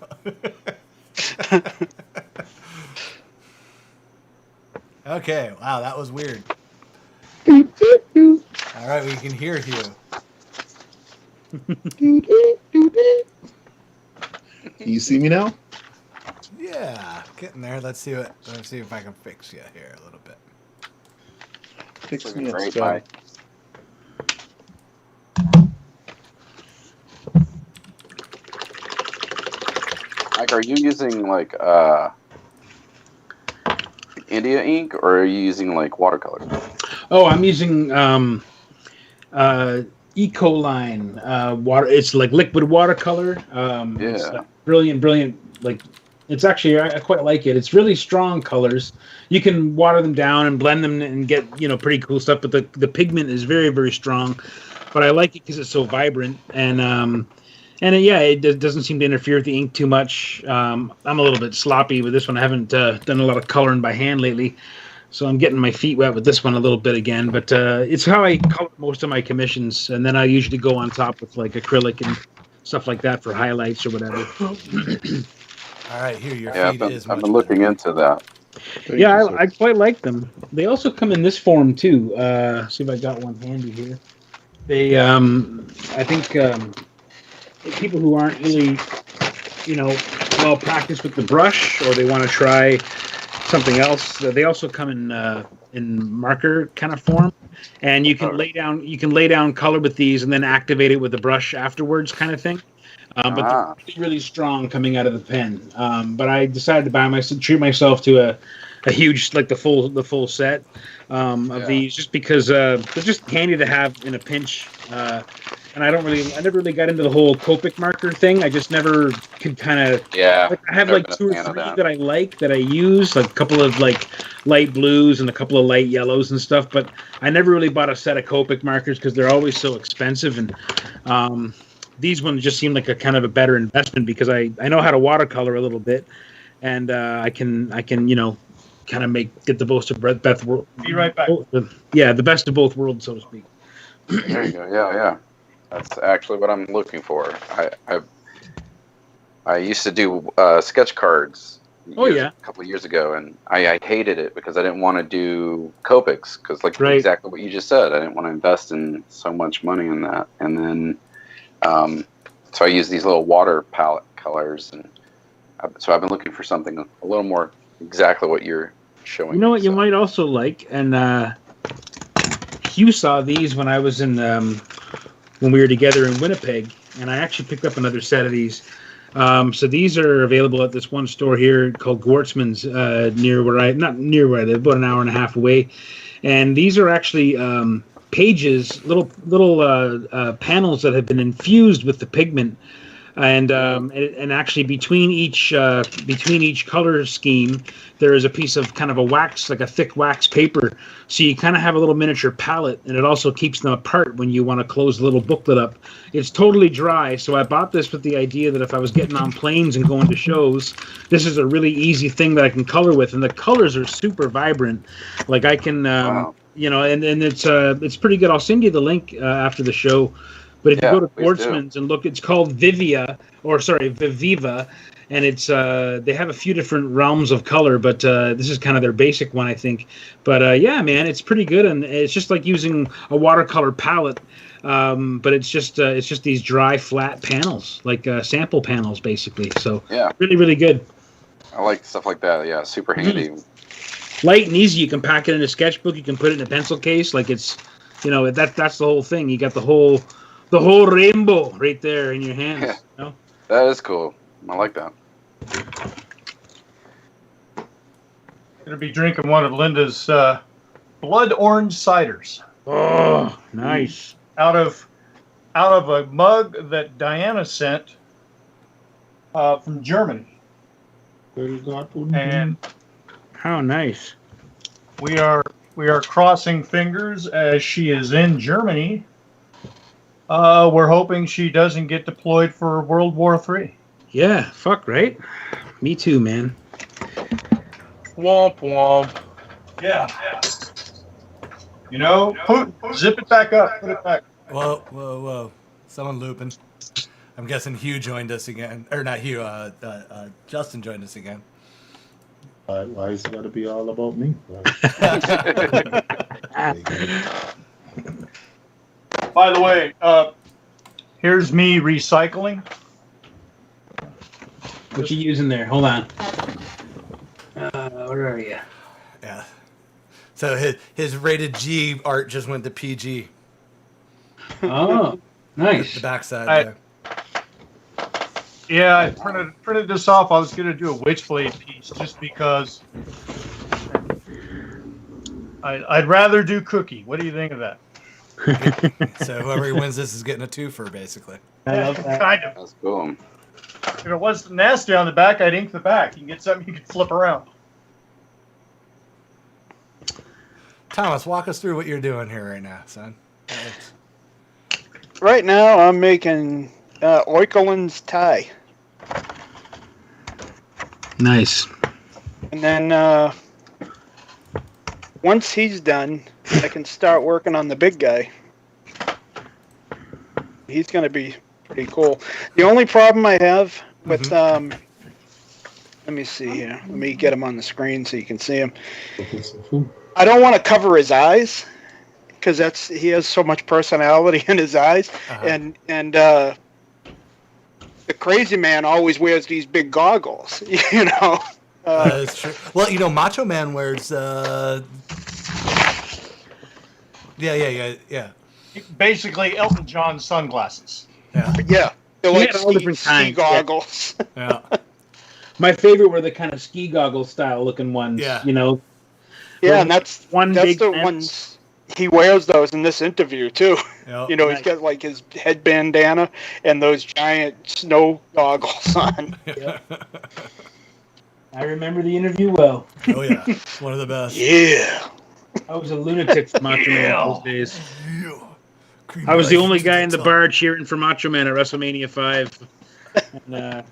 S7: Okay. Wow, that was weird. All right, we can hear Hugh.
S1: Can you see me now?
S7: Yeah, getting there. Let's see if I can fix you here a little bit.
S1: Fix
S4: Looking
S1: me up,
S4: great,
S1: Scott.
S4: Mike. Mike, are you using like India ink, or are you using like watercolor?
S2: Oh, I'm using Ecoline water. It's like liquid watercolor. It's
S4: Yeah.
S2: brilliant. Like, it's actually, I quite like it. It's really strong colors. You can water them down and blend them and get pretty cool stuff. But the pigment is very, very strong. But I like it because it's so vibrant it doesn't seem to interfere with the ink too much. I'm a little bit sloppy with this one. I haven't done a lot of coloring by hand lately. So I'm getting my feet wet with this one a little bit again, but it's how I color most of my commissions, and then I usually go on top with like acrylic and stuff like that for highlights or whatever.
S7: All right, here your
S4: Yeah,
S7: feed is
S4: I've
S7: much
S4: been looking
S7: better.
S4: into that.
S1: Thank you, sir.
S2: I quite like them. They also come in this form too. See if I got one handy here. They, I think people who aren't really, well practiced with the brush, or they want to try something else. They also come in marker kind of form, and you can lay down color with these, and then activate it with the brush afterwards, kind of thing. But they're really, really strong coming out of the pen. But I decided to treat myself to a huge, like the full set of these, just because they're just handy to have in a pinch. And I never really got into the whole Copic marker thing. I just never could kind of.
S4: Yeah.
S2: Like, I have
S4: never
S2: like
S4: been a
S2: 2 or
S4: fan of
S2: 3
S4: that.
S2: that I like that I use, like a couple of like light blues and a couple of light yellows and stuff. But I never really bought a set of Copic markers because they're always so expensive. And these ones just seem like a kind of a better investment because I know how to watercolor a little bit, and I can kind of get the most of both worlds.
S3: Be right back.
S2: The best of both worlds, so to speak.
S4: There you go. Yeah. That's actually what I'm looking for. I used to do sketch cards. A couple of years ago, and I hated it because I didn't want to do Copics because exactly what you just said. I didn't want to invest in so much money in that, and then so I use these little water palette colors, and so I've been looking for something a little more exactly what you're showing.
S2: You know what you might also like, and Hugh saw these when I was in when we were together in Winnipeg, and I actually picked up another set of these. So these are available at this one store here called Gwartzman's not near where I live, about an hour and a half away. And these are actually pages, little panels that have been infused with the pigment. And actually between each color scheme, there is a piece of kind of a wax, like a thick wax paper. So you kind of have a little miniature palette, and it also keeps them apart when you want to close the little booklet up. It's totally dry, so I bought this with the idea that if I was getting on planes and going to shows, this is a really easy thing that I can color with, and the colors are super vibrant. Like I can, and it's pretty good. I'll send you the link after the show. But if
S4: Yeah,
S2: you go to
S4: please do.
S2: Sportsman's and look, it's called Viviva, and it's they have a few different realms of color, but this is kind of their basic one, I think. But yeah, man, it's pretty good, and it's just like using a watercolor palette, but it's just these dry, flat panels, like sample panels, basically. So
S4: Yeah,
S2: really, really good.
S4: I like stuff like that. Yeah, super handy.
S2: Light and easy. You can pack it in a sketchbook. You can put it in a pencil case. Like it's, that's the whole thing. You got the whole rainbow right there in your hands.
S4: Yeah.
S2: You know?
S4: That is cool. I like that.
S3: Gonna be drinking one of Linda's blood orange ciders.
S2: Oh, nice.
S3: Out of a mug that Diana sent from Germany. And
S2: how nice.
S3: We are crossing fingers as she is in Germany. We're hoping she doesn't get deployed for World War III.
S2: Yeah, fuck, right? Me too, man.
S6: Womp womp.
S3: Yeah. Zip it back up. Put it back.
S7: Whoa. Someone looping. I'm guessing Hugh joined us again. Or not Hugh, Justin joined us again.
S1: Why is it got to be all about me?
S3: By the way, here's me recycling.
S2: What you using there? Hold on. Where are you?
S7: Yeah. So his rated G art just went to PG.
S2: Oh, nice.
S7: The backside there.
S3: Yeah, I printed this off. I was going to do a Witchblade piece just because I'd rather do Cookie. What do you think of that?
S7: So whoever wins this is getting a twofer, basically.
S2: I love that.
S3: Kind of.
S4: That's cool.
S3: If it wasn't nasty on the back, I'd ink the back. You can get something you can flip around.
S7: Thomas, walk us through what you're doing here right now, son.
S5: Right now, I'm making Oikolin's tie.
S2: Nice.
S5: And then once he's done, I can start working on the big guy. He's going to be pretty cool. The only problem I have with, let me see here. Let me get him on the screen so you can see him. I don't want to cover his eyes because he has so much personality in his eyes, and the crazy man always wears these big goggles,
S7: That's true. Well, Macho Man wears. Yeah.
S3: Basically, Elton John sunglasses.
S5: Yeah, they're
S2: He
S5: like
S2: had all different
S5: ski
S2: kinds,
S5: goggles.
S7: Yeah.
S2: My favorite were the kind of ski goggle style looking ones.
S7: Yeah.
S5: Yeah, and that's
S2: big
S5: the
S2: fence.
S5: ones he wears those in this interview too.
S7: Yep.
S5: He's got like his head bandana and those giant snow goggles on.
S2: I remember the interview well.
S7: Oh yeah, one of the best.
S5: Yeah.
S2: I was a lunatic for Macho Man those days.
S7: Yeah.
S2: I was the only guy in the bar cheering for Macho Man at WrestleMania 5. And,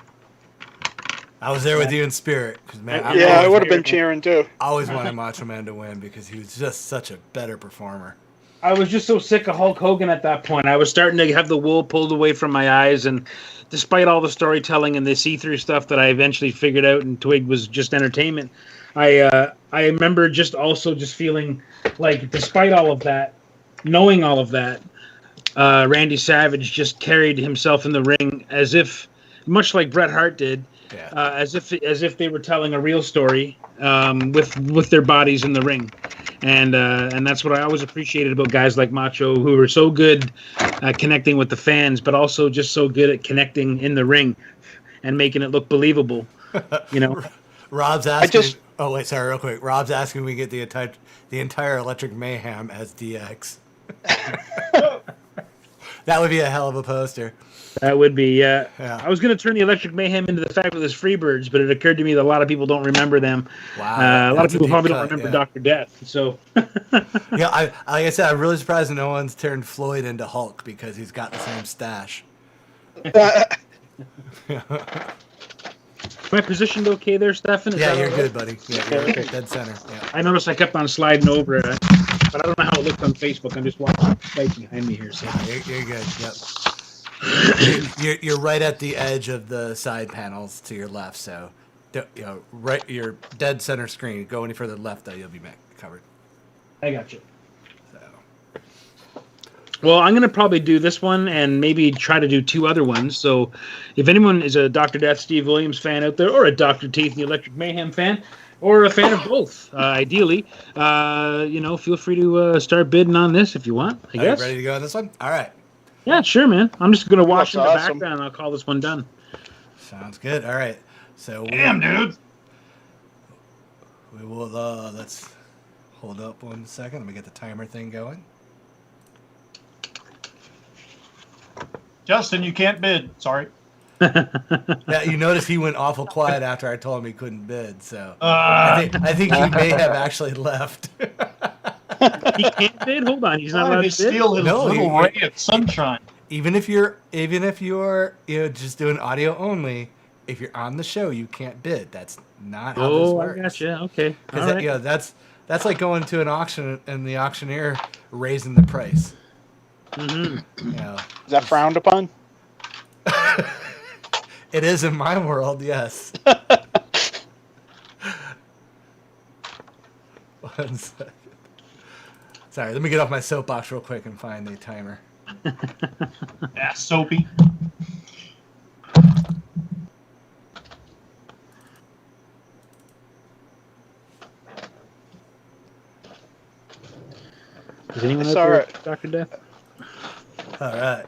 S7: I was there with you in spirit, because man,
S5: I would have been cheering too.
S7: I always wanted Macho Man to win because he was just such a better performer.
S2: I was just so sick of Hulk Hogan at that point. I was starting to have the wool pulled away from my eyes, and despite all the storytelling and the see-through stuff that I eventually figured out and twigged was just entertainment, I remember just feeling like, despite all of that, knowing all of that, Randy Savage just carried himself in the ring as if, much like Bret Hart did, as if they were telling a real story with their bodies in the ring, and that's what I always appreciated about guys like Macho, who were so good at connecting with the fans, but also just so good at connecting in the ring and making it look believable.
S7: Rob's asking. Oh wait, sorry, real quick. Rob's asking we get the entire Electric Mayhem as DX. That would be a hell of a poster.
S2: That would be, yeah. I was going to turn the Electric Mayhem into the Fabulous Freebirds, but it occurred to me that a lot of people don't remember them.
S7: Wow.
S2: A lot of people probably don't remember Dr. Death. So,
S7: yeah, like I said, I'm really surprised no one's turned Floyd into Hulk because he's got the same stash.
S2: Am I positioned okay there, Stefan?
S7: Yeah, you're good, buddy. Yeah, you're dead center. Yeah.
S2: I noticed I kept on sliding over it, but I don't know how it looked on Facebook. I'm just watching the fight behind me here. So
S7: you're good. Yep. You're right at the edge of the side panels to your left, so right, you're dead center screen. Go any further left, though, you'll be covered.
S2: I got you.
S7: So.
S2: Well, I'm going to probably do this one and maybe try to do 2 other ones. So if anyone is a Dr. Death Steve Williams fan out there, or a Dr. Teeth and the Electric Mayhem fan, or a fan of both, ideally, feel free to start bidding on this if you want, I guess.
S7: Are you ready to go on this one? All right.
S2: Yeah, sure, man. I'm just going to watch in the
S5: awesome.
S2: background and I'll call this one done.
S7: Sounds good. All right. So
S3: Damn, dude.
S7: We will, let's hold up 1 second. Let me get the timer thing going.
S3: Justin, you can't bid. Sorry.
S7: Yeah, you notice he went awful quiet after I told him he couldn't bid. So I think he may have actually left.
S2: He can't bid? Hold on. He's not allowed to bid?
S3: Steal his little ray of sunshine.
S7: Even if you're just doing audio only, if you're on the show, you can't bid. That's not how this works.
S2: I gotcha. Okay.
S7: Because
S2: All right.
S7: that's like going to an auction and the auctioneer raising the price.
S2: Mm-hmm.
S5: Is that frowned upon?
S7: It is in my world, yes. 1 second. Sorry, let me get off my soapbox real quick and find the timer.
S3: Yeah, soapy.
S2: Is anyone
S5: It's
S2: out there,
S5: alright.
S2: Dr. Death?
S7: All right.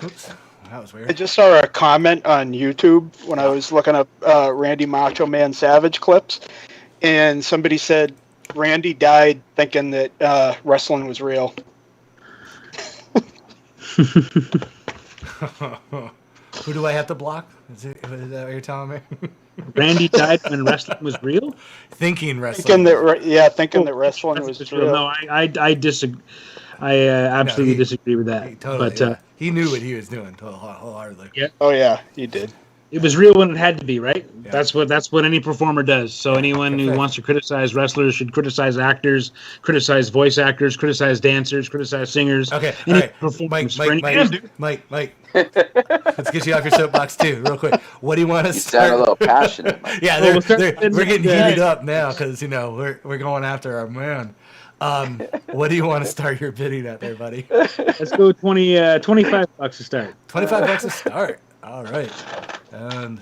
S7: Oops, that was
S5: I
S7: weird.
S5: just saw a comment on YouTube when I was looking up Randy Macho Man Savage clips, and somebody said Randy died thinking that wrestling was real.
S7: Who do I have to block? Is that what you're telling me?
S2: Randy died when wrestling was real?
S7: Thinking wrestling.
S5: Thinking that wrestling was real.
S2: No, I disagree. I absolutely disagree with that.
S7: Totally, he knew what he was doing wholeheartedly.
S2: Yeah.
S5: Oh yeah, he did.
S2: It was real when it had to be, right?
S7: Yeah.
S2: That's what any performer does. So anyone who wants to criticize wrestlers should criticize actors, criticize voice actors, criticize dancers, criticize singers.
S7: Okay,
S2: Any
S7: all right.
S2: performance
S7: Mike, let's get you off your soapbox too, real quick. What do you want to start?
S4: Sound a little passionate.
S7: Yeah, we're getting heated up now because we're going after our man. What do you want to start your bidding at there, buddy?
S2: Let's go $25 to start.
S7: $25 to start. All right. And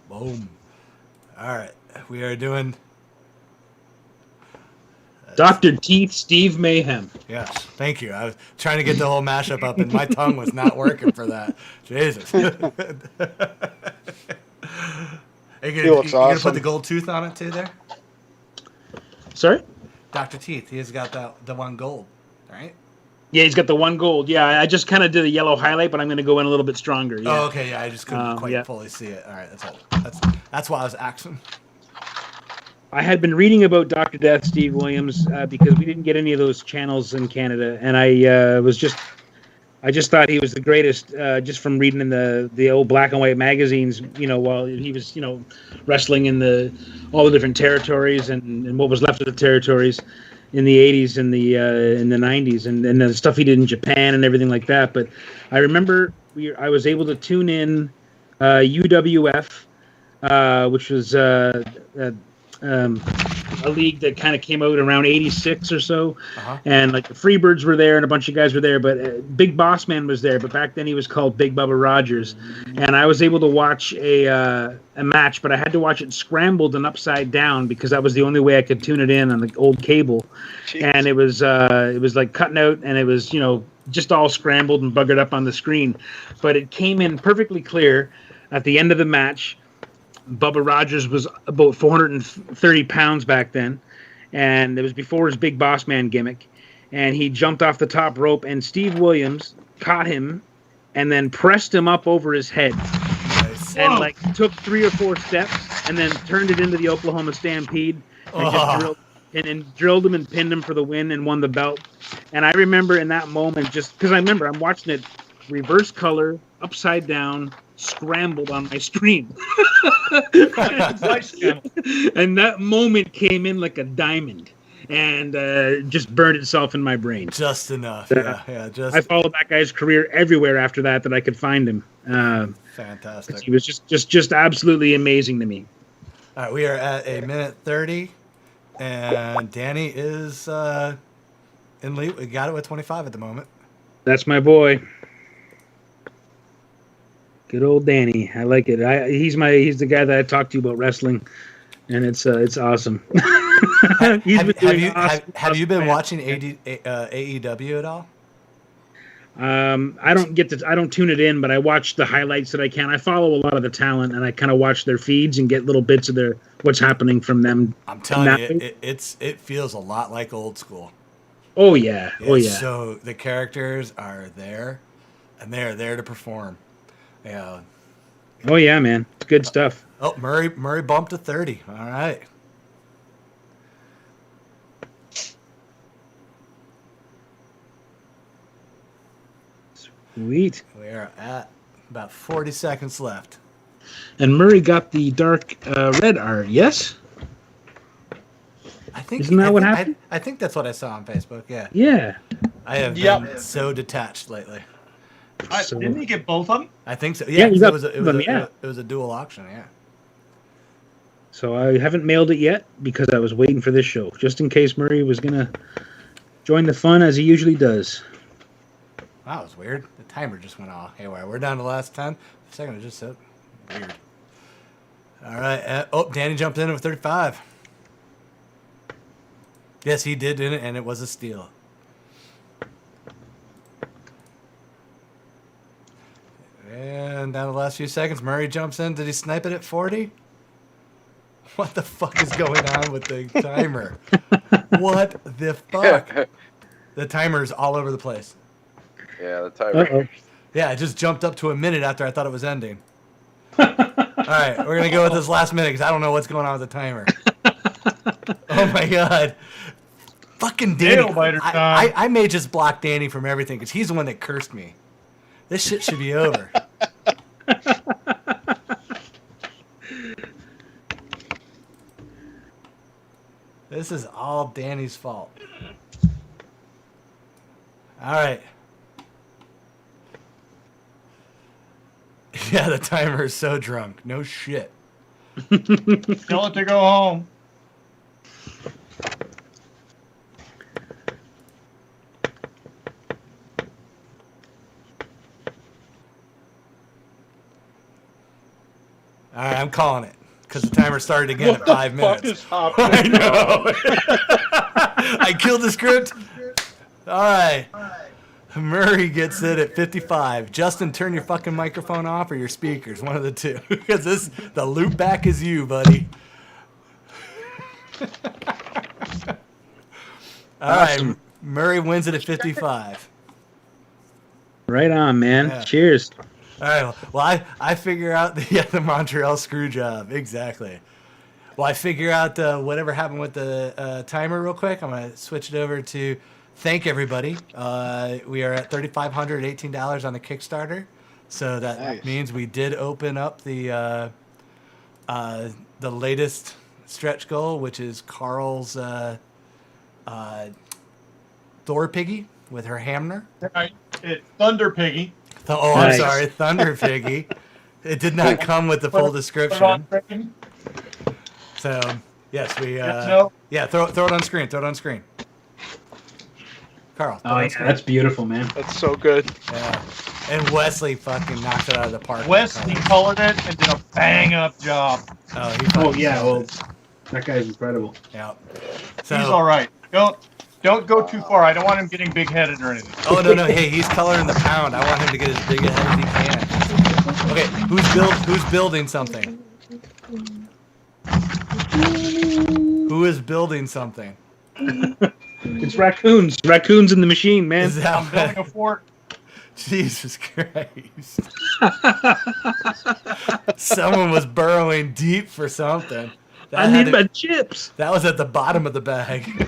S7: boom. All right. We are doing
S2: Dr. Teeth Steve Mayhem.
S7: Yes. Thank you. I was trying to get the whole mashup up and my tongue was not working for that. Jesus. Are you gonna put the gold tooth on it too there?
S2: Sorry?
S7: Dr. Teeth, he's got the one gold, right?
S2: Yeah, he's got the one gold. Yeah, I just kind of did a yellow highlight, but I'm going to go in a little bit stronger. Yeah.
S7: Oh, okay. Yeah, I just couldn't quite fully see it. All right, that's why I was asking.
S2: I had been reading about Dr. Death Steve Williams because we didn't get any of those channels in Canada, and I just thought he was the greatest just from reading in the old black and white magazines, while he was, wrestling in all the different territories and what was left of the territories in the 80s and in the 90s and the stuff he did in Japan and everything like that. But I remember I was able to tune in UWF, which was a league that kind of came out around 86 or so. Uh-huh. And like the Freebirds were there and a bunch of guys were there, but Big Boss Man was there, but back then he was called Big Bubba Rogers. And I was able to watch a match, but I had to watch it scrambled and upside down because that was the only way I could tune it in on the old cable. Jeez. And it was like cutting out, and it was just all scrambled and buggered up on the screen, but it came in perfectly clear at the end of the match. Bubba Rogers was about 430 pounds back then, and it was before his Big Boss Man gimmick, and he jumped off the top rope, and Steve Williams caught him and then pressed him up over his head. Nice. And like took 3 or 4 steps and then turned it into the Oklahoma Stampede and just drilled him and pinned him for the win and won the belt. And I remember in that moment, just because I'm watching it reverse color, upside down, scrambled on my screen. And that moment came in like a diamond. and just burned itself in my brain.
S7: Just enough. Just.
S2: I followed that guy's career everywhere after that I could find him.
S7: Fantastic.
S2: He was just absolutely amazing to me.
S7: All right, we are at 1:30, and Danny is in lead. We got it with 25 at the moment.
S2: That's my boy. Good old Danny. I like it. He's the guy that I talked to you about wrestling, and it's awesome.
S7: Have you been watching AEW at all?
S2: I don't tune it in, but I watch the highlights that I can. I follow a lot of the talent, and I kind of watch their feeds and get little bits of what's happening from them.
S7: I'm telling you, it feels a lot like old school.
S2: Oh yeah.
S7: So the characters are there, and they are there to perform. Yeah.
S2: Oh yeah, man, it's good stuff.
S7: Oh, Murray bumped to 30. All right.
S2: Sweet.
S7: We are at about 40 seconds left.
S2: And Murray got the dark red art. Yes. Isn't that what happened?
S7: I think that's what I saw on Facebook. Yeah.
S2: Yeah.
S7: I have been so detached lately.
S3: Didn't he get both of them?
S7: I think so. Yeah,
S2: it
S7: was a dual auction. Yeah.
S2: So I haven't mailed it yet because I was waiting for this show, just in case Murray was gonna join the fun as he usually does.
S7: Wow, that was weird. The timer just went off haywire. We're down to the last 10. The second was just so weird. All right. Danny jumped in with 35. Yes, he did, and it was a steal. And down to the last few seconds, Murray jumps in. Did he snipe it at 40? What the fuck is going on with the timer? What the fuck? The timer's all over the place.
S4: Yeah, the timer.
S2: Uh-oh.
S7: Yeah, it just jumped up to a minute after I thought it was ending. All right, we're going to go with this last minute because I don't know what's going on with the timer. Oh, my God. Fucking Danny.
S3: Nail biter time.
S7: I may just block Danny from everything because he's the one that cursed me. This shit should be over. This is all Danny's fault. All right. Yeah, the timer is so drunk. No shit.
S3: Tell it to go home.
S7: All right, I'm calling it because the timer started again at 5 minutes.
S3: What the fuck is
S7: I
S3: happening?
S7: know. I killed the script. All right. Murray gets it at 55. Justin, turn your fucking microphone off or your speakers, one of the two, because the loop back is you, buddy. All right, Murray wins it at 55.
S2: Right on, man.
S7: Yeah.
S2: Cheers.
S7: All right. Well, I figure out the Montreal screw job. Exactly. Well, I figure out whatever happened with the timer real quick. I'm going to switch it over to thank everybody. We are at $3,518 on the Kickstarter. So that means we did open up the latest stretch goal, which is Karl's Thor Piggy with her Hamner.
S3: It's Thunder Piggy.
S7: Oh, I'm sorry, Thunder Piggy. It did not come with the full description. So, yes, we. Yeah, throw it on screen. Throw it on screen. Karl.
S2: Oh, yeah, that's beautiful, man.
S5: That's so good.
S7: Yeah. And Wesley fucking knocked it out of the park.
S3: Wesley colored it and did a bang-up job.
S2: Oh, yeah, well, that guy's incredible.
S7: Yeah.
S3: He's all right. Don't go too far. I don't want him getting big-headed or anything.
S7: Oh, no. Hey, he's coloring the pound. I want him to get as big a head as he can. Okay, who's building something? Who is building something?
S2: It's raccoons. Raccoons in the machine, man.
S7: Is that
S3: I'm building a fort.
S7: Jesus Christ. Someone was burrowing deep for something.
S2: I need my chips.
S7: That was at the bottom of the bag.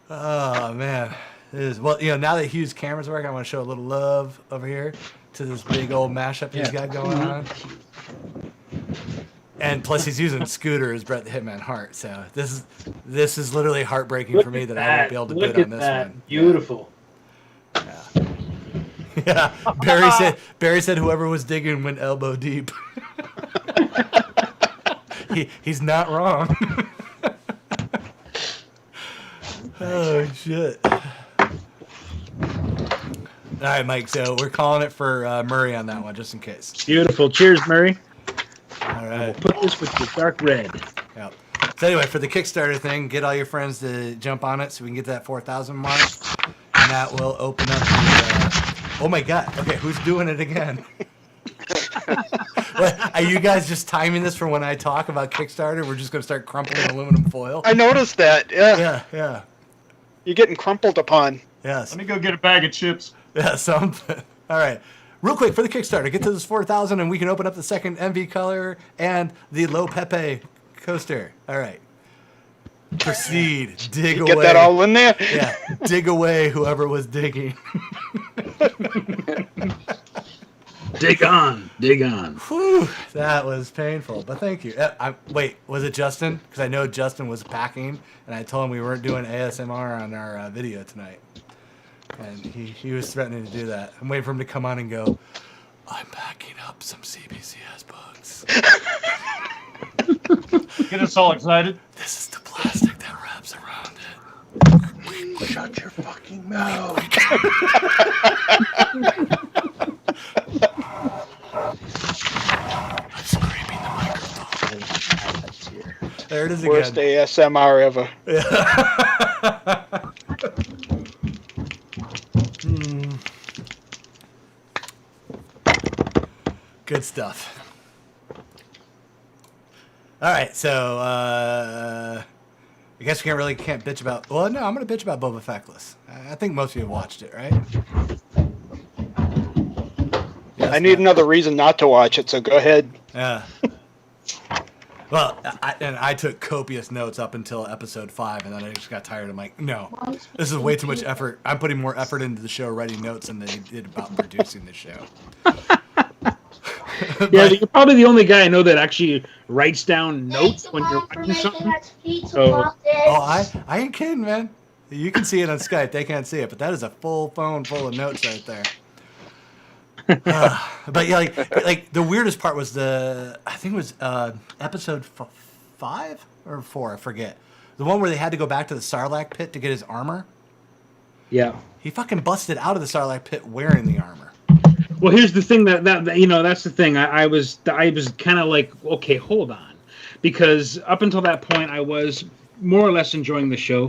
S7: Oh, man. Well, now that Hugh's camera's working, I want to show a little love over here to this big old mashup he's got going on. And plus, he's using Scooter as Bret the Hitman Hart. So this is literally heartbreaking for me that I won't be able to bid on this one.
S2: Beautiful.
S7: Yeah. Yeah. Barry said whoever was digging went elbow deep. He's not wrong. Oh shit. All right, Mike. So we're calling it for Murray on that one, just in case.
S2: Beautiful. Cheers, Murray.
S7: All right.
S2: We'll put this with the dark red.
S7: Yep. So anyway, for the Kickstarter thing, get all your friends to jump on it so we can get that 4,000 mark, and that will open up the. Oh my God. Okay, who's doing it again? What, are you guys just timing this for when I talk about Kickstarter? We're just going to start crumpling aluminum foil.
S5: I noticed that. Yeah.
S7: Yeah.
S5: You're getting crumpled upon.
S7: Yes.
S3: Let me go get a bag of chips.
S7: Yeah, something. All right. Real quick, for the Kickstarter, get to this 4,000 and we can open up the second MV color and the Low Pepe coaster. All right. Proceed. Dig away.
S5: Get that all in there?
S7: Yeah. Dig away, whoever was digging.
S2: Dig on.
S7: Whew, that was painful, but thank you. Wait, was it Justin? Because I know Justin was packing, and I told him we weren't doing ASMR on our video tonight. And he was threatening to do that. I'm waiting for him to come on and go, I'm packing up some CBCS books.
S3: Get us all excited.
S7: This is the plastic that wraps around it.
S1: Shut your fucking mouth.
S7: I'm scraping the microphone. There it is again.
S5: Worst ASMR ever.
S7: Good stuff. All right, so I guess we can't bitch about. Well, no, I'm gonna bitch about Boba Fettless. I think most of you have watched it, right? Yes,
S5: I need another reason not to watch it, so go ahead.
S7: Yeah. Well, I took copious notes up until episode 5, and then I just got tired. I'm like, no, this is way too much effort. I'm putting more effort into the show writing notes than they did about producing the show.
S2: Yeah, you're probably the only guy I know that actually writes down notes when you're watching something. So,
S7: I ain't kidding, man. You can see it on Skype. They can't see it, but that is a full phone full of notes right there. But yeah, like the weirdest part was I think it was episode 5 or 4, I forget. The one where they had to go back to the Sarlacc pit to get his armor.
S2: Yeah.
S7: He fucking busted out of the Sarlacc pit wearing the armor.
S2: Well, here's the thing that that's the thing. I was kind of like, okay, hold on, because up until that point, I was more or less enjoying the show,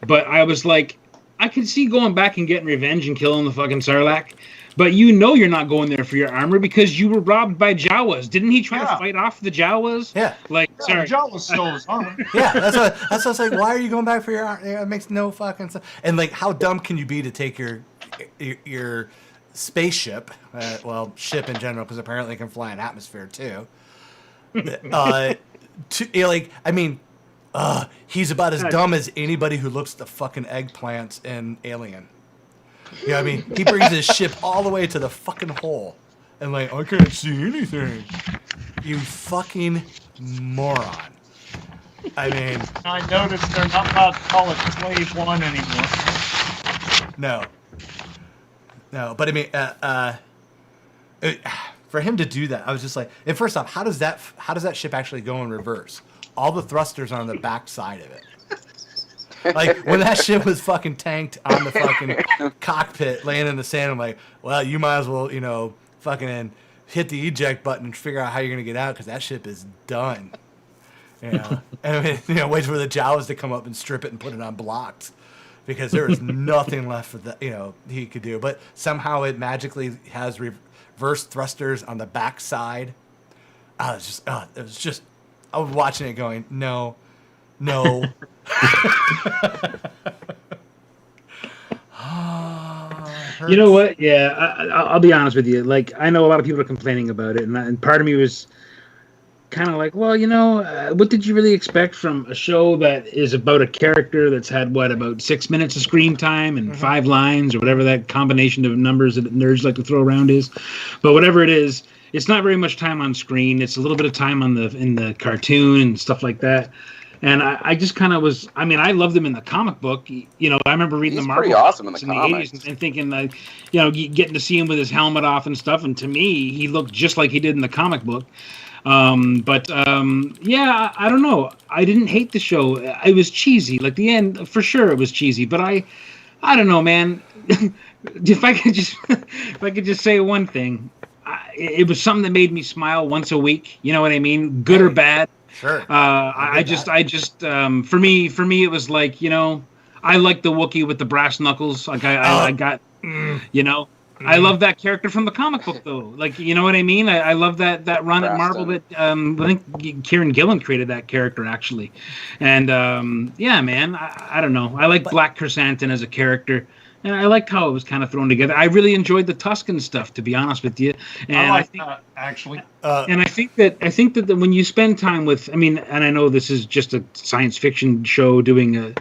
S2: but I was like, I could see going back and getting revenge and killing the fucking Sarlacc, but you're not going there for your armor because you were robbed by Jawas. Didn't he try to fight off the Jawas?
S7: Yeah.
S2: Sorry.
S3: Jawas stole his armor.
S7: Yeah, that's what I was like. Why are you going back for your armor? It makes no fucking sense. And like, how dumb can you be to take your spaceship, ship in general, because apparently it can fly in atmosphere too. He's about as dumb as anybody who looks at the fucking eggplants in Alien. You know what I mean? He brings his ship all the way to the fucking hole, and like, I can't see anything. You fucking moron. I mean,
S3: I noticed they're not allowed to call it Slave 1 anymore.
S7: No, but I mean, for him to do that, I was just like, and first off, how does that ship actually go in reverse? All the thrusters are on the back side of it. Like, when that ship was fucking tanked on the fucking cockpit, laying in the sand, I'm like, well, you might as well, fucking hit the eject button and figure out how you're gonna get out, because that ship is done. Yeah, and wait for the Jawas to come up and strip it and put it on blocks, because there is nothing left for that he could do. But somehow it magically has reverse thrusters on the back side. I was watching it going, no.
S2: You know what? Yeah, I'll be honest with you. Like, I know a lot of people are complaining about it, and part of me was kind of like, well, what did you really expect from a show that is about a character that's had about 6 minutes of screen time and 5 lines, or whatever that combination of numbers that nerds like to throw around is. But whatever it is, it's not very much time on screen. It's a little bit of time in the cartoon and stuff like that. And I just kind of was. I mean, I loved him in the comic book. You know, I remember reading
S4: He's
S2: the Marvel
S4: pretty awesome in the
S2: in
S4: comics.
S2: the 80s and thinking, you know, getting to see him with his helmet off and stuff. And to me, he looked just like he did in the comic book. Yeah, I don't know. I didn't hate the show. It was cheesy. Like the end, for sure, it was cheesy. But I don't know, man. If I could just say one thing, it was something that made me smile once a week. You know what I mean? Good or bad.
S7: Sure.
S2: I just for me it was like, you know, I like the Wookiee with the brass knuckles. Like I got, you know, I love that character from the comic book though. Like, you know what I mean? I love that run at Marvel that I think Kieran Gillen created that character actually. And yeah, man, I don't know. I like Black Chrysanthemum as a character. And I liked how it was kind of thrown together. I really enjoyed the Tusken stuff, to be honest with you. And
S3: I like that, actually.
S2: And I think that when you spend time with, I mean, and I know this is just a science fiction show doing an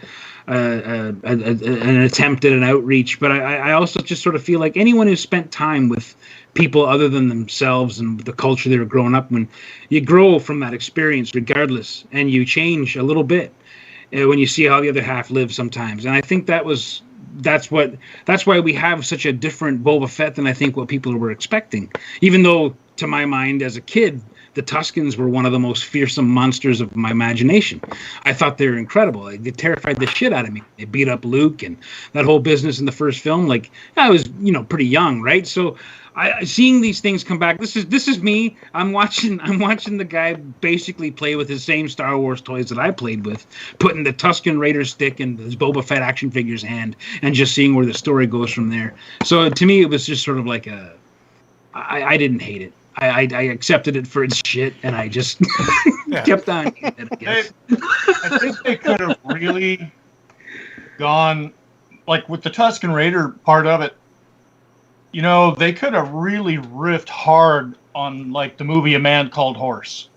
S2: attempt at an outreach, but I also just sort of feel like anyone who's spent time with people other than themselves and the culture they were growing up, when you grow from that experience regardless, and you change a little bit when you see how the other half lives sometimes. And I think that's why we have such a different Boba Fett than I think what people were expecting. Even though, to my mind, as a kid, the Tuskens were one of the most fearsome monsters of my imagination. I thought they were incredible. They terrified the shit out of me. They beat up Luke and that whole business in the first film. Like, I was, you know, pretty young, right? So seeing these things come back, this is me. I'm watching the guy basically play with his same Star Wars toys that I played with, putting the Tusken Raider stick in his Boba Fett action figure's hand, and just seeing where the story goes from there. So to me, it was just sort of like I didn't hate it. I accepted it for its shit, and I just kept on eating it, I guess.
S3: I think they could have really gone, like with the Tusken Raider part of it, you know, they could have really riffed hard on like the movie A Man Called Horse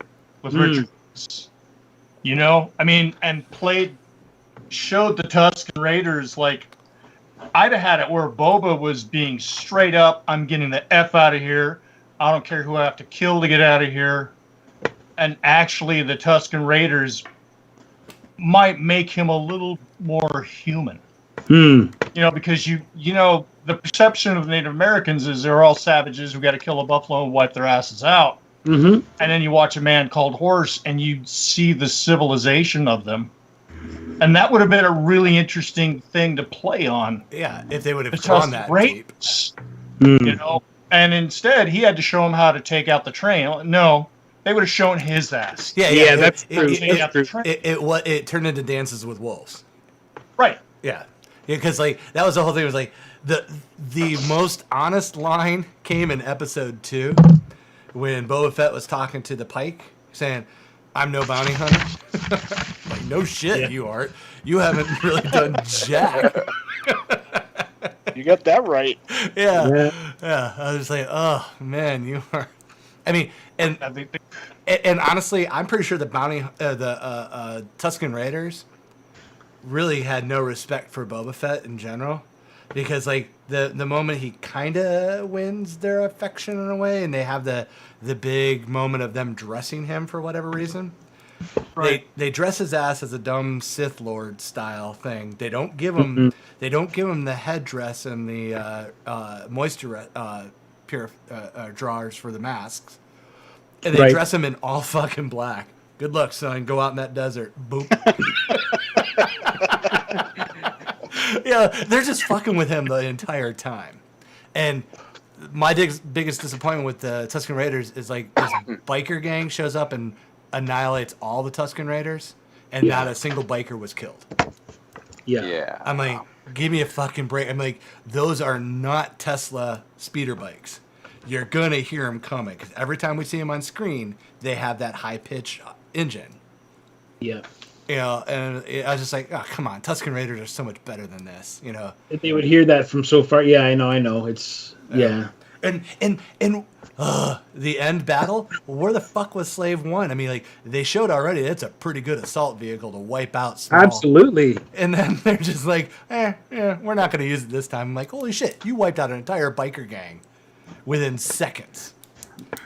S3: with Richard. You know, I mean, and showed the Tusken Raiders, like, I'd have had it where Boba was being straight up, I'm getting the F out of here. I don't care who I have to kill to get out of here. And actually the Tusken Raiders might make him a little more human. You know, because you know, the perception of Native Americans is they're all savages who got to kill a buffalo and wipe their asses out. And then you watch A Man Called Horse and you see the civilization of them. And that would have been a really interesting thing to play on.
S7: Yeah, if they would have gone that deep.
S3: You know, and instead he had to show him how to take out the train. No, they would have shown his ass.
S2: Yeah, that's true.
S7: It turned into Dances with Wolves.
S3: Right.
S7: Yeah, because like that was the whole thing. It was like the most honest line came in episode 2 when Boba Fett was talking to the Pike, saying, "I'm no bounty hunter." Like, no shit, you aren't. You haven't really done jack.
S5: You got that right.
S7: Yeah. I was like, oh man, you are. I mean, and honestly, I'm pretty sure the Tusken Raiders really had no respect for Boba Fett in general, because like the moment he kind of wins their affection in a way, and they have the big moment of them dressing him for whatever reason. Right. They dress his ass as a dumb Sith Lord style thing. They don't give him the headdress and the moisture drawers for the masks, and they dress him in all fucking black. Good luck, son. Go out in that desert. Boop. Yeah, they're just fucking with him the entire time. And my biggest disappointment with the Tusken Raiders is like this biker gang shows up and annihilates all the Tusken Raiders, and not a single biker was killed.
S2: Yeah.
S7: I'm like, give me a fucking break. I'm like, those are not Tesla speeder bikes. You're gonna hear them coming, because every time we see them on screen, they have that high pitch engine.
S2: Yeah.
S7: You know, and I was just like, oh, come on, Tusken Raiders are so much better than this. You know,
S2: if they would hear that from so far. Yeah, I know. It's
S7: And the end battle, where the fuck was Slave 1? I mean, like, they showed already it's a pretty good assault vehicle to wipe out small.
S2: Absolutely.
S7: And then they're just like, we're not going to use it this time. I'm like, holy shit, you wiped out an entire biker gang within seconds.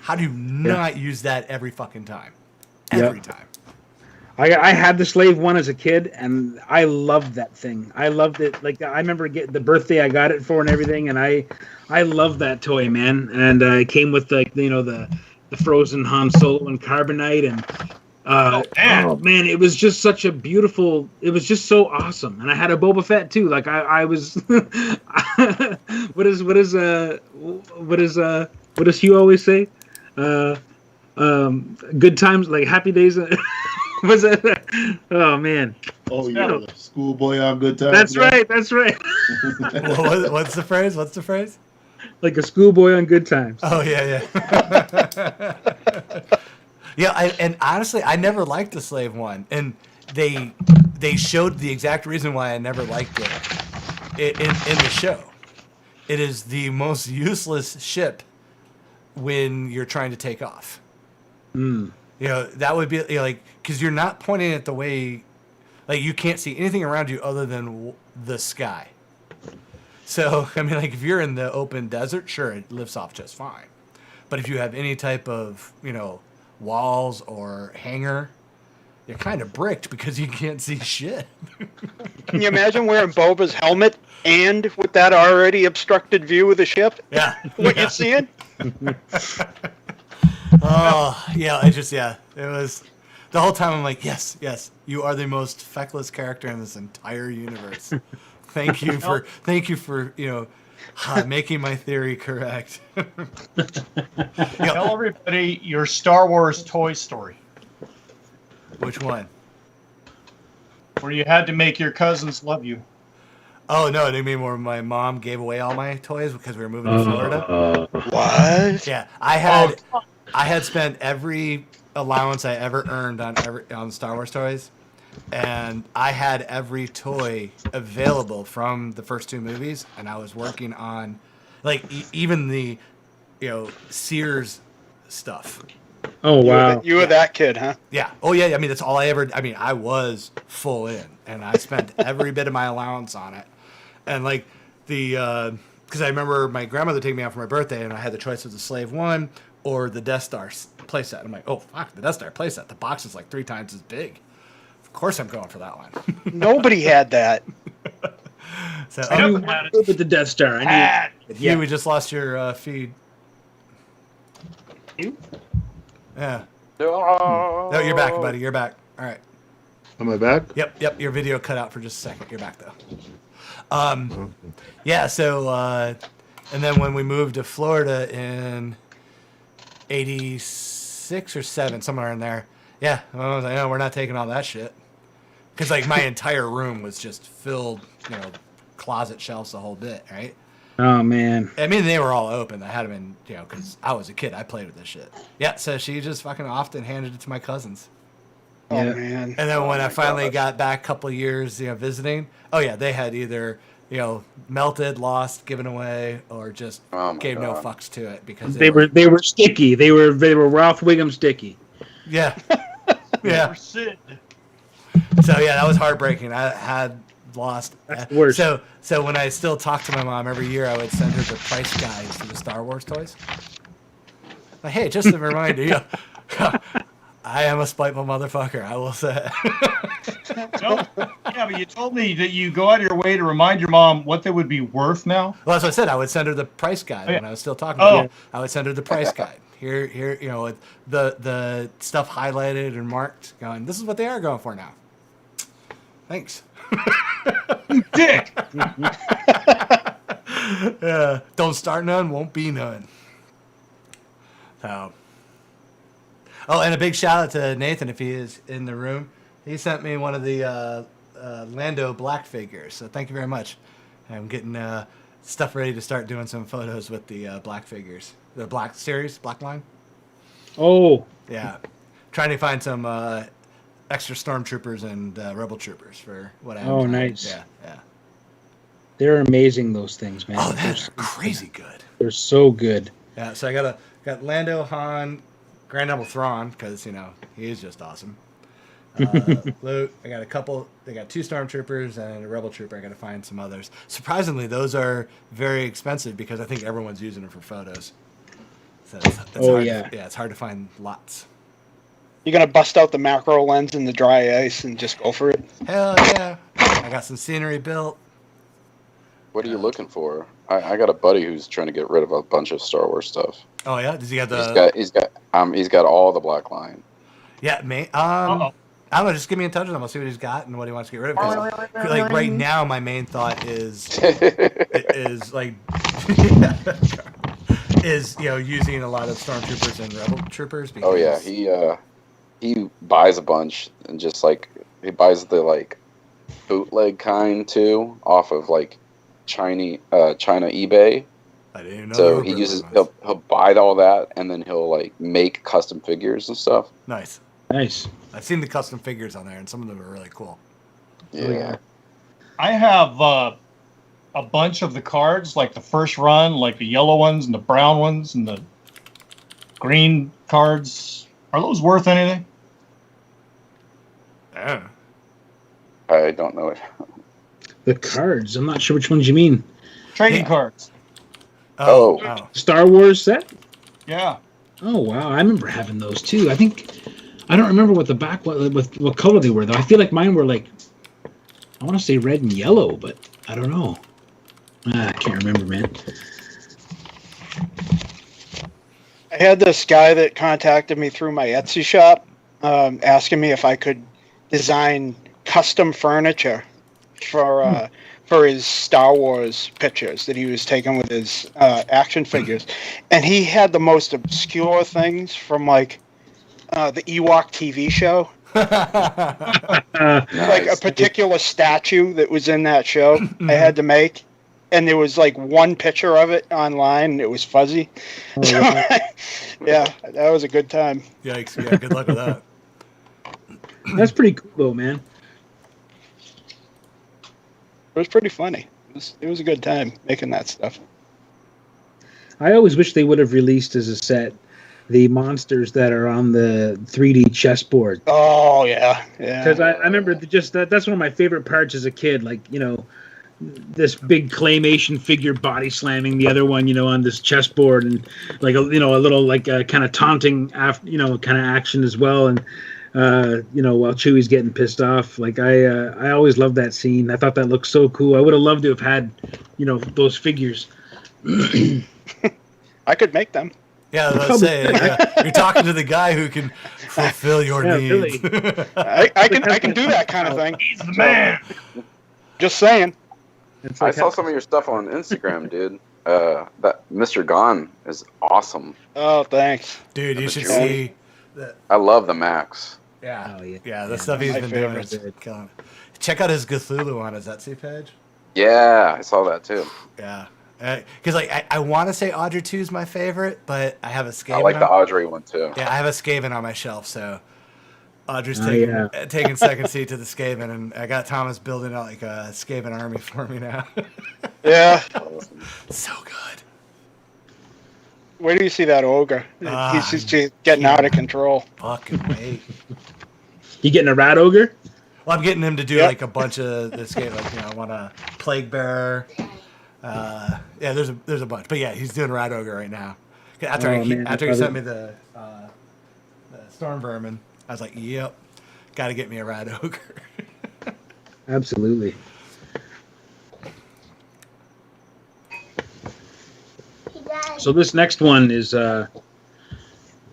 S7: How do you not use that every fucking time? Every time.
S2: I had the slave one as a kid, and I loved that thing. I loved it. Like, I remember getting the birthday I got it for and everything, and I loved that toy, man. And it came with the frozen Han Solo and Carbonite, and oh man, it was just such a beautiful. It was just so awesome, and I had a Boba Fett too. Like I was. What does Hugh always say? Good times, like happy days. Was it? Oh man!
S1: Oh, yeah, the schoolboy on good times.
S2: That's right. That's right.
S7: What's the phrase?
S2: Like a schoolboy on good times.
S7: Oh yeah. Yeah, and honestly, I never liked the slave one, and they showed the exact reason why I never liked it in the show. It is the most useless ship when you're trying to take off. That would be like, because you're not pointing it the way, like you can't see anything around you other than the sky. So, I mean, like if you're in the open desert, sure, it lifts off just fine. But if you have any type of, walls or hangar, you're kind of bricked because you can't see shit.
S5: Can you imagine wearing Boba's helmet and with that already obstructed view of the ship?
S7: Yeah.
S5: What you're seeing?
S7: Oh, yeah, it was the whole time I'm like, yes, you are the most feckless character in this entire universe. Thank you for making my theory correct.
S3: Tell everybody your Star Wars toy story.
S7: Which one?
S3: Where you had to make your cousins love you.
S7: Oh no, I mean where my mom gave away all my toys because we were moving to Florida.
S5: What?
S7: Yeah, I had spent every allowance I ever earned on Star Wars toys, and I had every toy available from the first two movies, and I was working on even the Sears stuff.
S2: Oh wow!
S5: You were that kid, huh?
S7: Yeah. Oh yeah. I mean, that's all I ever. I mean, I was full in, and I spent every bit of my allowance on it, and because I remember my grandmother taking me out for my birthday, and I had the choice of the Slave One or the Death Star playset. I'm like, oh fuck, the Death Star playset. The box is like 3 times as big. Of course, I'm going for that one.
S5: Nobody had that.
S7: So
S2: I knew with the Death Star.
S7: Yeah, we just lost your feed.
S2: You?
S7: Yeah. No, you're back, buddy. You're back. All right.
S1: Am I back?
S7: Yep. Your video cut out for just a second. You're back though. Yeah. So, and then when we moved to Florida in '86 or '7, somewhere in there. Yeah, I was like, no, we're not taking all that shit. Because my entire room was just filled, closet shelves, the whole bit, right?
S2: Oh man.
S7: I mean, they were all open. I had them in, because I was a kid. I played with this shit. Yeah, so she just fucking often handed it to my cousins.
S5: Oh man.
S7: And then when I finally got back a couple of years, visiting, oh yeah, they had either, melted, lost, given away, or just gave no fucks to it because
S2: they were sticky. They were Ralph Wiggum sticky.
S7: Yeah. Yeah. So yeah, that was heartbreaking. I had lost.
S2: That's the worst.
S7: So when I still talk to my mom every year, I would send her the price guides for the Star Wars toys. Like, hey, just a reminder, I am a spiteful motherfucker, I will say.
S3: Yeah, but you told me that you go out of your way to remind your mom what they would be worth now.
S7: Well, that's what I said. I would send her the price guide when I was still talking to her. I would send her the price guide. Here, with the stuff highlighted and marked, going, this is what they are going for now. Thanks.
S3: Dick!
S7: Yeah, don't start none, won't be none. So. Oh, and a big shout out to Nathan if he is in the room. He sent me one of the Lando Black figures, so thank you very much. I'm getting stuff ready to start doing some photos with the Black figures. The Black series, Black line.
S2: Oh.
S7: Yeah. Trying to find some extra stormtroopers and rebel troopers for what I have.
S2: Oh, nice.
S7: Yeah.
S2: They're amazing, those things, man.
S7: Oh, they're crazy good.
S2: They're so good.
S7: Yeah, so I got Lando, Han, Grand Admiral Thrawn, because, he is just awesome. Luke, I got a couple. They got 2 stormtroopers and a rebel trooper. I got to find some others. Surprisingly, those are very expensive because I think everyone's using them for photos. So it's hard it's hard to find lots.
S5: You're gonna bust out the macro lens and the dry ice and just go for it?
S7: Hell yeah! I got some scenery built.
S4: What are you looking for? I got a buddy who's trying to get rid of a bunch of Star Wars stuff.
S7: Oh yeah, does he have the?
S4: He's got all the black line.
S7: Yeah, I don't know. Just get me in touch with him. I'll see what he's got and what he wants to get rid of. Like right now, my main thought is like is using a lot of stormtroopers and rebel troopers. Because...
S4: Oh yeah, he buys a bunch and just like he buys the like bootleg kind too off of like China eBay.
S7: I didn't know.
S4: So he'll buy all that and then he'll like make custom figures and stuff.
S7: Nice.
S2: I've
S7: seen the custom figures on there, and some of them are really cool.
S4: Yeah.
S3: I have a bunch of the cards, like the first run, like the yellow ones and the brown ones and the green cards. Are those worth anything?
S7: Yeah.
S4: I don't know it.
S2: The cards. I'm not sure which ones you mean.
S3: Trading cards.
S4: Oh.
S2: Star Wars set?
S3: Yeah.
S2: Oh wow, I remember having those too. I don't remember what the back with what color they were though. I feel like mine were like, I want to say red and yellow, but I don't know. I can't remember, man.
S5: I had this guy that contacted me through my Etsy shop, asking me if I could design custom furniture for his Star Wars pictures that he was taking with his action figures, and he had the most obscure things from like the Ewok TV show. Like a particular statue that was in that show I had to make, and there was like one picture of it online and it was fuzzy. Yeah, that was a good time.
S7: Yikes. Yeah, good luck with that.
S2: That's pretty cool though, man.
S5: It was pretty funny. It was a good time making that stuff.
S2: I always wish they would have released as a set the monsters that are on the 3D chessboard.
S5: Oh yeah.
S2: Because I remember that's one of my favorite parts as a kid. Like this big claymation figure body slamming the other one, on this chessboard, and like a little like kind of taunting kind of action as well, and while Chewie's getting pissed off. Like I always loved that scene. I thought that looked so cool. I would have loved to have had those figures.
S5: I could make them.
S7: Yeah, let's say you're talking to the guy who can fulfill your needs.
S2: Really.
S5: I can do that kind of thing.
S3: He's the man.
S5: Just saying.
S4: I saw some of your stuff on Instagram, dude. That Mr. Gone is awesome.
S5: Oh, thanks.
S7: Dude, you should see that.
S4: I love the Max.
S7: Yeah.
S2: Oh, yeah.
S7: Yeah, the stuff he's been doing is killing. Check out his Cthulhu on his Etsy page.
S4: Yeah, I saw that too.
S7: Yeah. Because I want to say Audrey 2 is my favorite, but I have a Skaven.
S4: I like the Audrey one too.
S7: Yeah, I have a Skaven on my shelf, so Audrey's taking second seat to the Skaven, and I got Thomas building out like a Skaven army for me now.
S5: Yeah.
S7: So good.
S5: Where do you see that ogre? He's just getting out of control.
S7: Fucking wait.
S2: You getting a rat ogre?
S7: Well, I'm getting him to do like a bunch of the Skaven. Like, I want a Plague Bearer. Yeah, there's a bunch, but yeah, he's doing Rat Ogre right now. After he sent me the Storm Vermin, I was like, "Yep, got to get me a Rat Ogre."
S2: Absolutely. So this next one is, if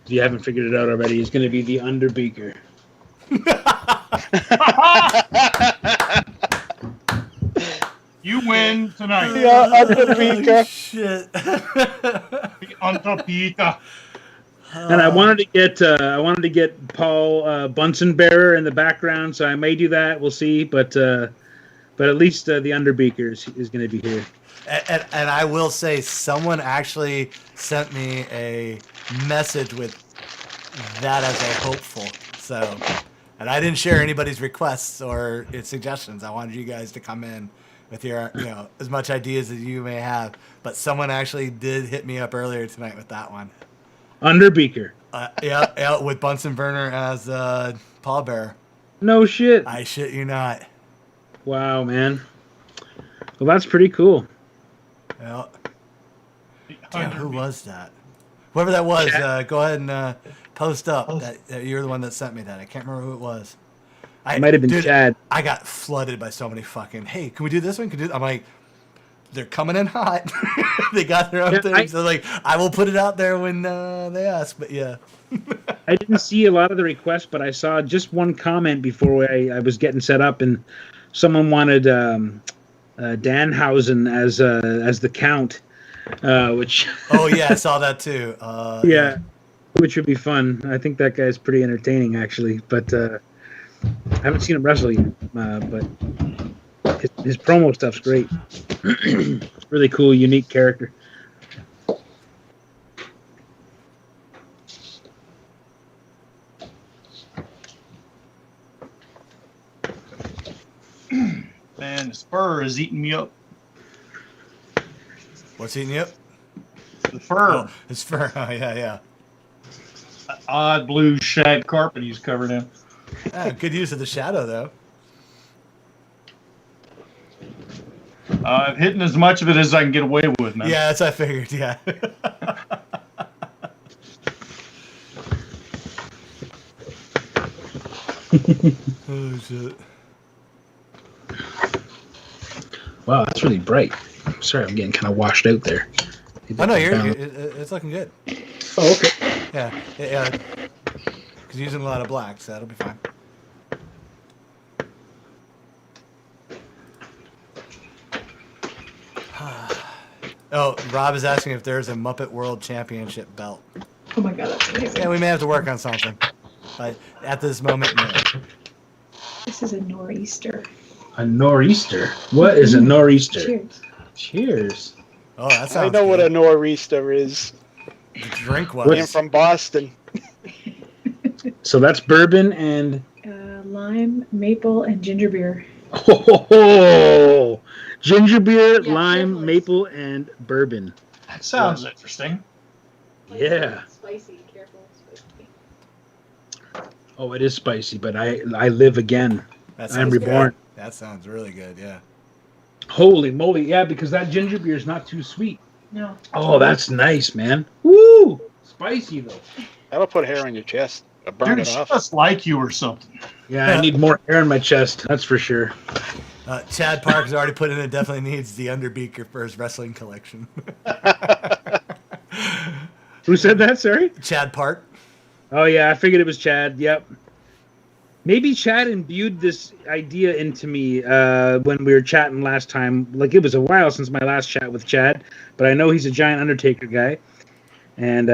S2: you haven't figured it out already, is going to be the Underbeaker.
S3: You win tonight.
S5: Yeah, Underbeaker.
S7: Shit.
S3: Underbeaker.
S2: And I wanted to get Paul Bunsen Bearer in the background, so I may do that. We'll see, but at least the Underbeaker is going to be here.
S7: And I will say, someone actually sent me a message with that as a hopeful. So, and I didn't share anybody's requests or suggestions. I wanted you guys to come in with your, as much ideas as you may have. But someone actually did hit me up earlier tonight with that one.
S2: Underbeaker.
S7: Yeah, with Bunsen Burner as pallbearer.
S2: No shit.
S7: I shit you not.
S2: Wow, man. Well, that's pretty cool.
S7: Yeah. Damn, who was that? Whoever that was, go ahead and post up. That you're the one that sent me that. I can't remember who it was.
S2: It might have been Chad.
S7: I got flooded by so many fucking, hey, can we do this one? I'm like, they're coming in hot. They got their own thing. So like, I will put it out there when they ask. But yeah.
S2: I didn't see a lot of the requests, but I saw just one comment before I was getting set up, and someone wanted Danhausen as the Count, which.
S7: Oh yeah, I saw that too.
S2: Yeah, which would be fun. I think that guy's pretty entertaining, actually. But I haven't seen him wrestle yet. But his promo stuff's great. It's really cool, unique character.
S3: Man, this fur is eating me up.
S7: What's eating you up?
S3: The fur.
S7: Oh, his fur. Oh, yeah.
S3: That odd blue shag carpet he's covered in.
S7: Good use of the shadow, though.
S3: I've hidden as much of it as I can get away with, man.
S7: Yeah, that's what I figured, yeah. Oh, shit.
S2: Wow, that's really bright. Sorry, I'm getting kind of washed out there.
S7: Oh, no, it's looking good.
S2: Oh, okay.
S7: Yeah, because using a lot of black, so that'll be fine. Oh, Rob is asking if there's a Muppet World Championship belt.
S8: Oh my god, that's amazing.
S7: Yeah, we may have to work on something. But at this moment, no.
S8: This is a nor'easter.
S2: A nor'easter? What is a nor'easter?
S8: Cheers.
S2: Cheers.
S7: Oh, that sounds
S5: I know what a
S7: good.
S5: nor'easter is.
S7: The drink
S5: I'm
S7: was.
S5: from Boston.
S2: So that's bourbon and...
S8: Lime, maple, and ginger beer.
S2: Oh, ginger beer,
S8: Yeah,
S2: lime,
S8: definitely.
S2: maple, and bourbon.
S3: That sounds interesting.
S2: Yeah.
S8: Spicy, careful, spicy.
S2: Oh, it is spicy, but I live again.
S7: That
S2: I'm
S7: sounds
S2: reborn.
S7: good. That sounds really good, yeah.
S2: Holy moly, yeah, because that ginger beer is not too sweet.
S8: No.
S2: Oh, that's nice, man. Woo! Spicy, though.
S5: That'll put hair on your chest. Or burn
S3: Dude,
S5: it
S3: she
S5: off.
S3: must like you or something.
S2: Yeah, I need more hair in my chest, that's for sure.
S7: Chad Park has already put in it definitely needs the Underbeaker for his wrestling collection.
S2: Who said that, sorry?
S7: Chad Park.
S2: Oh, yeah, I figured it was Chad, yep. Maybe Chad imbued this idea into me when we were chatting last time. Like, it was a while since my last chat with Chad, but I know he's a giant Undertaker guy. And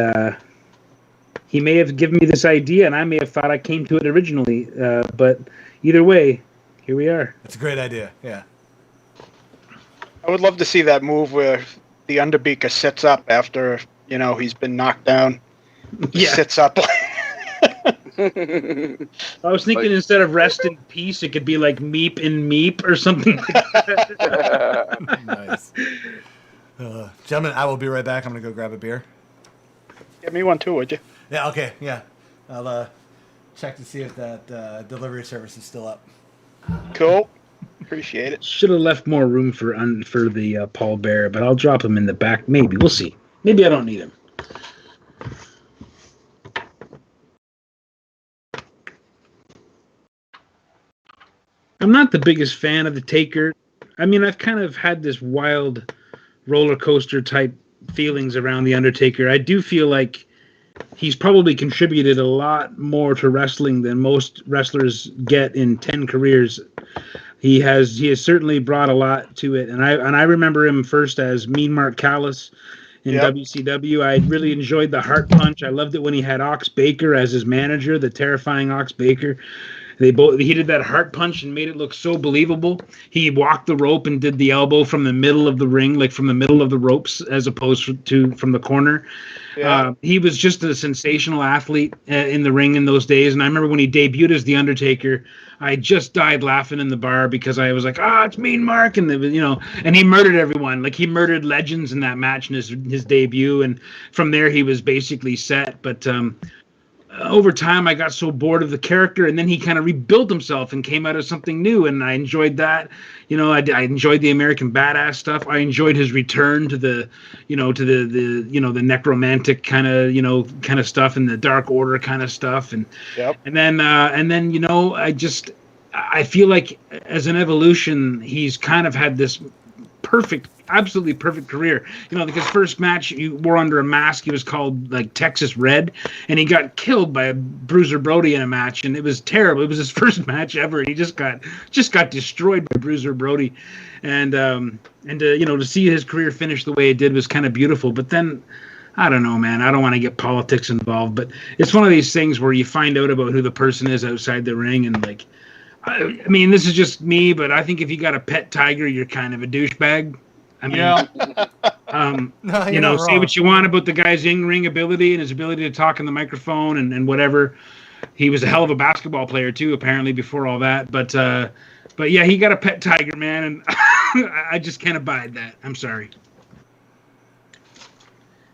S2: he may have given me this idea, and I may have thought I came to it originally. But either way, here we are.
S7: That's a great idea, yeah.
S5: I would love to see that move where the Underbeaker sits up after, he's been knocked down.
S2: Yeah.
S5: Sits up.
S2: I was thinking instead of rest in peace, it could be like meep in meep or something like that.
S7: Nice. Gentlemen, I will be right back. I'm going to go grab a beer.
S5: Get me one too, would you?
S7: Yeah, okay, yeah. I'll check to see if that delivery service is still up.
S5: Cool. Appreciate it.
S2: Should have left more room for the Paul Bear, but I'll drop him in the back. Maybe. We'll see. Maybe I don't need him. I'm not the biggest fan of the Taker. I mean, I've kind of had this wild roller coaster type feelings around the Undertaker. I do feel like he's probably contributed a lot more to wrestling than most wrestlers get in 10 careers. He has certainly brought a lot to it, and I remember him first as Mean Mark Callis in WCW. I really enjoyed the Heart Punch. I loved it when he had Ox Baker as his manager, the terrifying Ox Baker. He did that heart punch and made it look so believable. He walked the rope and did the elbow from the middle of the ring, like from the middle of the ropes, as opposed to from the corner. Yeah. He was just a sensational athlete in the ring in those days. And I remember when he debuted as The Undertaker, I just died laughing in the bar because I was like, it's Mean Mark. And, and he murdered everyone. Like, he murdered legends in that match in his debut. And from there, he was basically set. But over time, I got so bored of the character, and then he kind of rebuilt himself and came out as something new, and I enjoyed that. You know, I enjoyed the American Badass stuff. I enjoyed his return to the, you know, to the necromantic kind of stuff and the Dark Order kind of stuff, and then you know, I feel like as an evolution, he's kind of had this absolutely perfect career. You know, like his first match, he wore under a mask. He was called like Texas Red, and he got killed by a Bruiser Brody in a match, and it was terrible. It was his first match ever, and he just got destroyed by Bruiser Brody, and to see his career finish the way it did was kind of beautiful. But then, I don't know, man. I don't want to get politics involved, but it's one of these things where you find out about who the person is outside the ring, and like, I mean, this is just me, but I think if you got a pet tiger, you're kind of a douchebag. I mean,
S7: no,
S2: say what you want about the guy's in-ring ability and his ability to talk in the microphone and whatever. He was a hell of a basketball player too, apparently, before all that. But yeah, he got a pet tiger, man, and I just can't abide that. I'm sorry.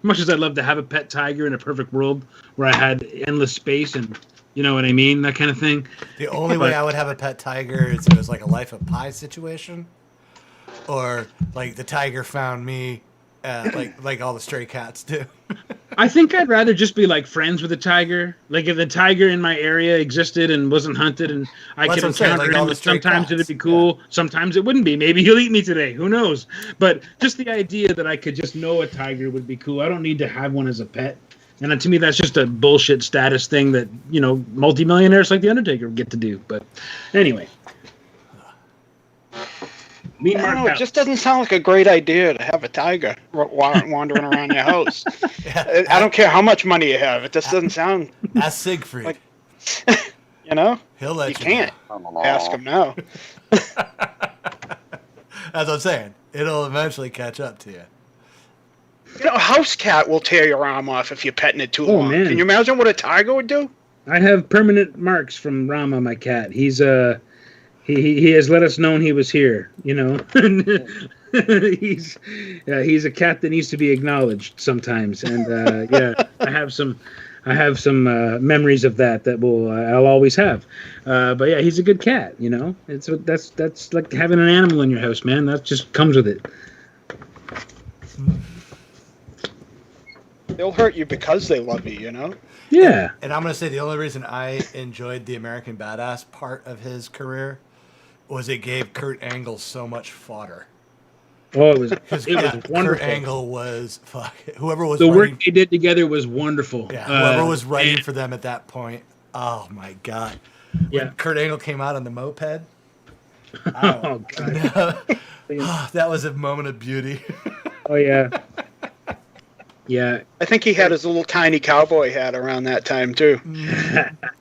S2: Much as I'd love to have a pet tiger in a perfect world where I had endless space and, you know what I mean, that kind of thing.
S7: The only way I would have a pet tiger is if it was like a Life of Pi situation. Or like the tiger found me, like all the stray cats do.
S2: I think I'd rather just be like friends with a tiger. Like if the tiger in my area existed and wasn't hunted, and I could encounter him. Sometimes it'd be cool. Yeah. Sometimes it wouldn't be. Maybe he'll eat me today. Who knows? But just the idea that I could just know a tiger would be cool. I don't need to have one as a pet. And to me, that's just a bullshit status thing that, you know, multimillionaires like the Undertaker get to do. But anyway.
S5: It just doesn't sound like a great idea to have a tiger wandering around your house. Yeah, I don't care how much money you have. It just doesn't sound.
S7: Ask Siegfried.
S5: Like, you know?
S7: He'll let you
S5: can't ask him now.
S7: As I'm saying, it'll eventually catch up to you.
S5: You know, a house cat will tear your arm off if you're petting it too long. Man. Can you imagine what a tiger would do?
S2: I have permanent marks from Rama, my cat. He's He has let us know he was here, you know. He's a cat that needs to be acknowledged sometimes, and I have some memories of that I'll always have. But yeah, he's a good cat, you know. That's like having an animal in your house, man. That just comes with it.
S5: They'll hurt you because they love you, you know.
S2: Yeah.
S7: And I'm gonna say the only reason I enjoyed the American Badass part of his career was it gave Kurt Angle so much fodder.
S2: Oh, it was wonderful.
S7: Kurt Angle was whoever was
S2: the work they did together was wonderful.
S7: Yeah, whoever was writing for them at that point. Oh my God! When Kurt Angle came out on the moped.
S2: Oh God!
S7: That was a moment of beauty.
S2: Oh yeah. Yeah.
S5: I think he had his little tiny cowboy hat around that time too.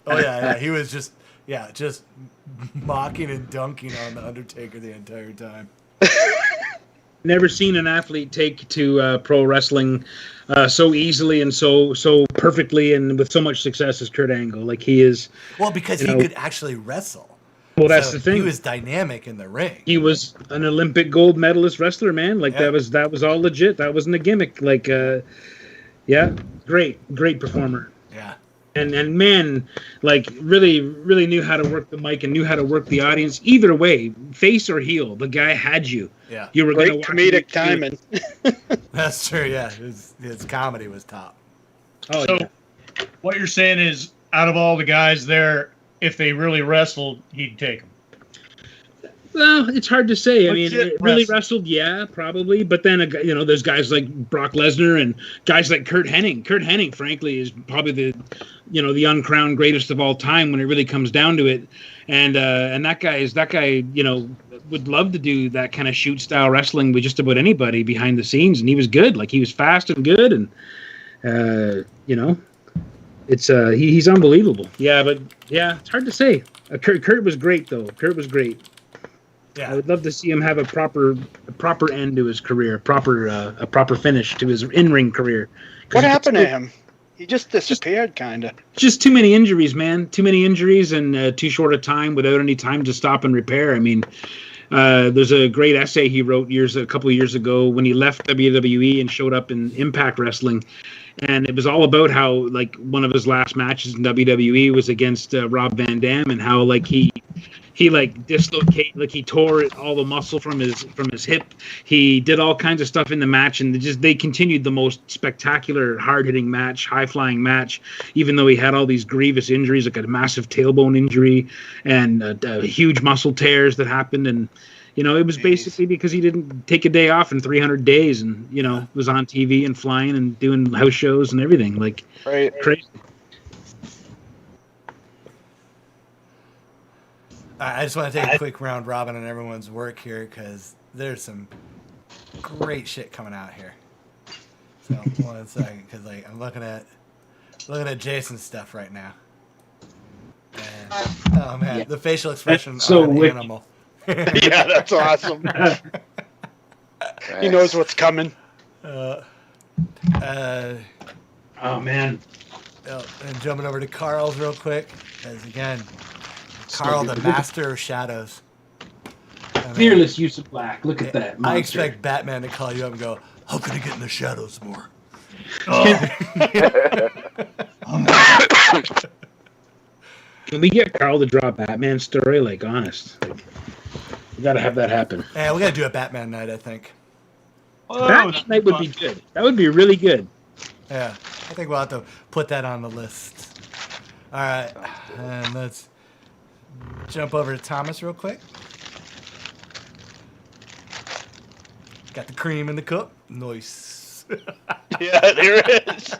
S7: Oh yeah. He was just mocking and dunking on the Undertaker the entire time.
S2: Never seen an athlete take to pro wrestling so easily and so perfectly and with so much success as Kurt Angle. Like he is.
S7: Well, because he could actually wrestle.
S2: Well, that's the thing.
S7: He was dynamic in the ring.
S2: He was an Olympic gold medalist wrestler, man. Like that was all legit. That wasn't a gimmick. Like, great performer.
S7: Yeah.
S2: And man, like really knew how to work the mic and knew how to work the audience. Either way, face or heel, the guy had you.
S7: Yeah.
S2: You were
S5: great comedic timing.
S7: That's true. Yeah, his comedy was top.
S2: Oh,
S3: so, what you're saying is, out of all the guys there, if they really wrestled, he'd take them.
S2: Well, it's hard to say. I mean, really wrestled, yeah, probably. But then, there's guys like Brock Lesnar and guys like Curt Hennig. Curt Hennig, frankly, is probably the uncrowned greatest of all time when it really comes down to it. And that guy, would love to do that kind of shoot style wrestling with just about anybody behind the scenes. And he was good. Like he was fast and good, and it's he's unbelievable. Yeah, but yeah, it's hard to say. Kurt was great though. Kurt was great. Yeah. I would love to see him have a proper end to his career, a proper finish to his in-ring career.
S5: What happened to him? He just disappeared, kind of.
S2: Just too many injuries, man. Too many injuries and too short a time without any time to stop and repair. I mean, There's a great essay he wrote a couple of years ago when he left WWE and showed up in Impact Wrestling, and it was all about how like one of his last matches in WWE was against Rob Van Dam, and how like he like dislocated, like he tore all the muscle from his hip. He did all kinds of stuff in the match, and they continued the most spectacular, hard-hitting match, high-flying match, even though he had all these grievous injuries, like a massive tailbone injury and huge muscle tears that happened. And it was basically because he didn't take a day off in 300 days, and was on TV and flying and doing house shows and everything, like crazy.
S7: I just want to take a quick round robin on everyone's work here because there's some great shit coming out here. So 1 second, because like I'm looking at Jason's stuff right now. And, oh man, the facial expression on the animal.
S5: Yeah, that's awesome. He knows what's coming.
S2: Oh man.
S7: And jumping over to Karl's real quick, because again, Karl, the master of shadows.
S2: Fearless use of black. Look at that monster.
S7: I expect Batman to call you up and go, how can I get in the shadows more?
S2: Can we get Karl to draw a Batman story? Like, honest. Like, we got to have that happen.
S7: Yeah, we got to do a Batman night, I think.
S2: Batman night would be good. That would be really good.
S7: Yeah, I think we'll have to put that on the list. All right, and let's jump over to Thomas real quick. Got the cream in the cup. Nice.
S5: Yeah, there it is.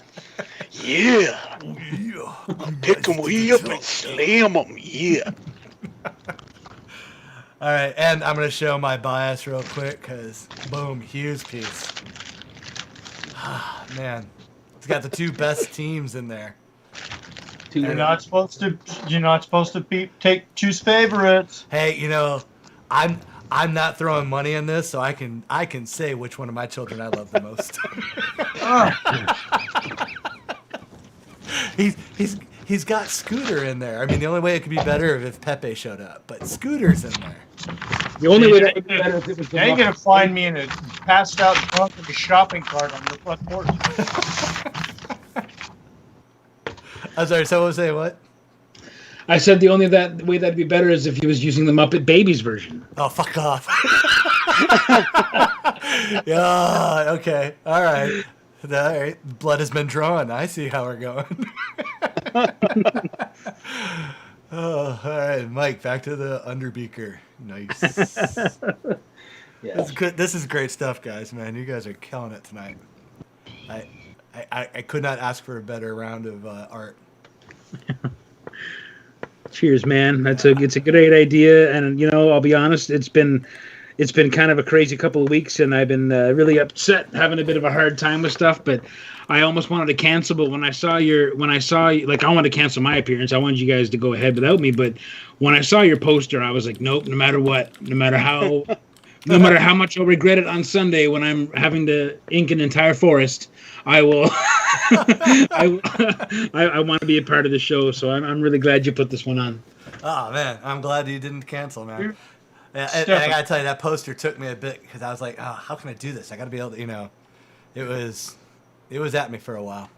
S5: Yeah. Pick them way up and slam them. Yeah.
S7: All right, and I'm going to show my bias real quick because, boom, Hugh's piece. Man, it's got the two best teams in there.
S3: You're not supposed to choose favorites.
S7: Hey, I'm not throwing money in this, so I can say which one of my children I love the most. He's got Scooter in there. I mean, the only way it could be better if Pepe showed up, but Scooter's in there.
S2: The only way that would be better if it was the
S3: Now you're gonna find me in a passed out drunk with a shopping cart on your front porch.
S7: I'm sorry, someone say what?
S2: I said the only way that'd be better is if he was using the Muppet Babies version.
S7: Oh, fuck off. Yeah, okay. All right. Blood has been drawn. I see how we're going. Oh, all right, Mike, back to the Underbeaker. Nice.
S2: Yeah.
S7: This is good. This is great stuff, guys, man. You guys are killing it tonight. I could not ask for a better round of art.
S2: Cheers, man. It's a great idea, and I'll be honest, it's been kind of a crazy couple of weeks, and I've been really upset, having a bit of a hard time with stuff. But I almost wanted to cancel. But when I saw I wanted to cancel my appearance. I wanted you guys to go ahead without me. But when I saw your poster, I was like, nope. No matter what, no matter how much I'll regret it on Sunday when I'm having to ink an entire forest, I will. I want to be a part of the show, so I'm really glad you put this one on.
S7: Oh man, I'm glad you didn't cancel, man. And I gotta tell you, that poster took me a bit because I was like, oh, how can I do this? I gotta be able to, it was at me for a while.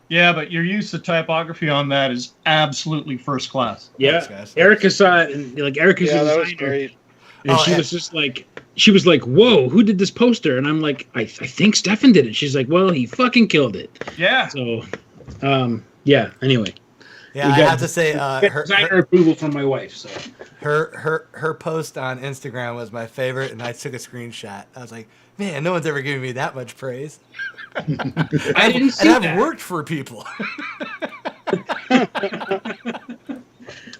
S3: Yeah, but your use of typography on that is absolutely first class.
S2: Yeah,
S7: Thanks, guys.
S2: Erica saw it, and Erica's a designer,
S5: that was great.
S2: and she was just like, whoa, who did this poster? And I'm like, I think Stefan did it. She's like, well, he fucking killed it.
S3: Yeah.
S2: So, yeah. Anyway.
S7: Yeah, I have to say, her
S2: approval from my wife. So
S7: her post on Instagram was my favorite, and I took a screenshot. I was like, man, no one's ever given me that much praise.
S2: I didn't see
S7: and
S2: that.
S7: I've worked for people.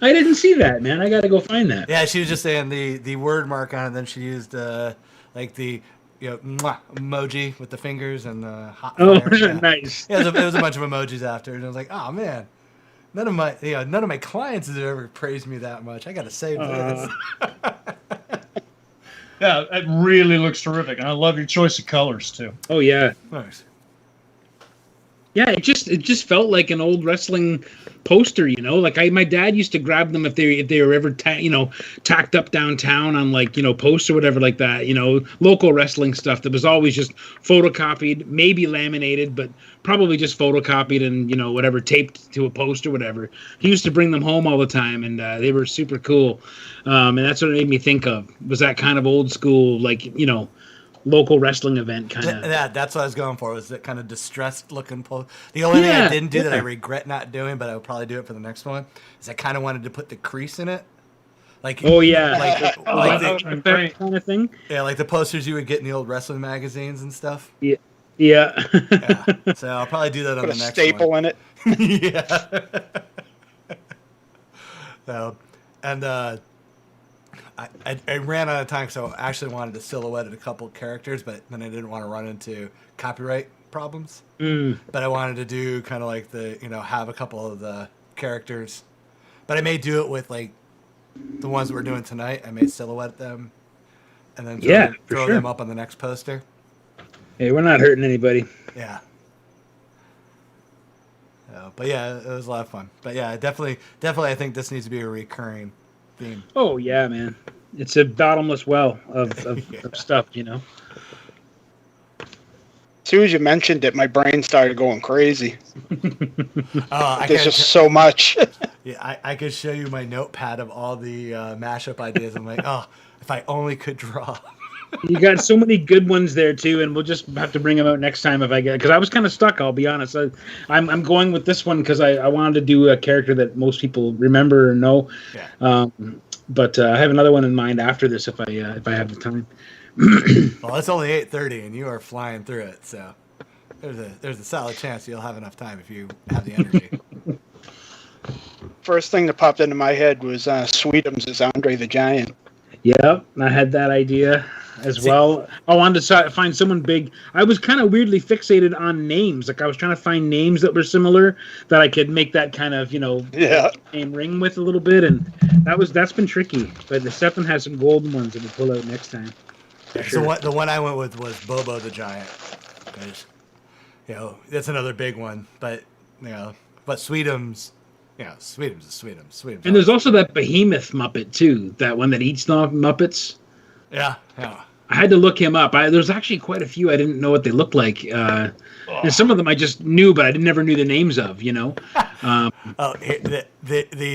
S2: I didn't see that, man. I got to go find that.
S7: Yeah, she was just saying the word mark on it. Then she used like the mwah emoji with the fingers and the hot fire. Yeah.
S2: Nice.
S7: Yeah, it was a bunch of emojis after, and I was like, oh man. None of my clients have ever praised me that much. I got to save this.
S3: Yeah, it really looks terrific, and I love your choice of colors too.
S2: Oh yeah.
S7: Nice.
S2: Yeah, it just felt like an old wrestling poster, you know. Like my dad used to grab them if they were ever tacked up downtown on like posts or whatever like that. Local wrestling stuff that was always just photocopied, maybe laminated, but probably just photocopied and whatever taped to a post or whatever. He used to bring them home all the time, and they were super cool. And that's what it made me think of, was that kind of old school local wrestling event kind of.
S7: Yeah, that's what I was going for. Was that kind of distressed looking post? The only thing I didn't do that I regret not doing, but I would probably do it for the next one, is I kind of wanted to put the crease in it. Like
S2: like
S3: great.
S2: kind of thing.
S7: Yeah, like the posters you would get in the old wrestling magazines and stuff.
S2: Yeah.
S7: Yeah. So I'll probably do that on the next
S5: staple
S7: one.
S5: in it.
S7: Yeah. So, and I ran out of time, so I actually wanted to silhouette a couple characters, but then I didn't want to run into copyright problems. But I wanted to do kind of like have a couple of the characters. But I may do it with like the ones we're doing tonight. I may silhouette them and then throw them up on the next poster.
S2: Hey, we're not hurting anybody.
S7: Yeah. But yeah, it was a lot of fun. But yeah, definitely, I think this needs to be a recurring theme.
S2: Oh yeah, man! It's a bottomless well of stuff,
S5: As soon as you mentioned it, my brain started going crazy. There's just so much.
S7: Yeah, I could show you my notepad of all the mashup ideas. I'm like, oh, if I only could draw.
S2: You got so many good ones there too, and we'll just have to bring them out next time if I get. Because I was kind of stuck. I'll be honest. I'm going with this one because I wanted to do a character that most people remember or know.
S7: Yeah.
S2: But I have another one in mind after this if I have the time.
S7: Well, it's only 8:30, and you are flying through it, so there's a solid chance you'll have enough time if you have the energy.
S5: First thing that popped into my head was Sweetums as Andre the Giant.
S2: Yep, I had that idea as well. I wanted to find someone big. I was kind of weirdly fixated on names. Like I was trying to find names that were similar that I could make that kind of name ring with a little bit, and that's been tricky. But the Stefan has some golden ones that we'll pull out next time.
S7: So the one I went with was Bobo the Giant. Because, that's another big one. But Sweetums. Yeah, Sweetums is Sweetums.
S2: And there's also that Behemoth Muppet too. That one that eats the Muppets.
S7: Yeah.
S2: I had to look him up. There's actually quite a few I didn't know what they looked like. And some of them I just knew, but I never knew the names of.
S7: The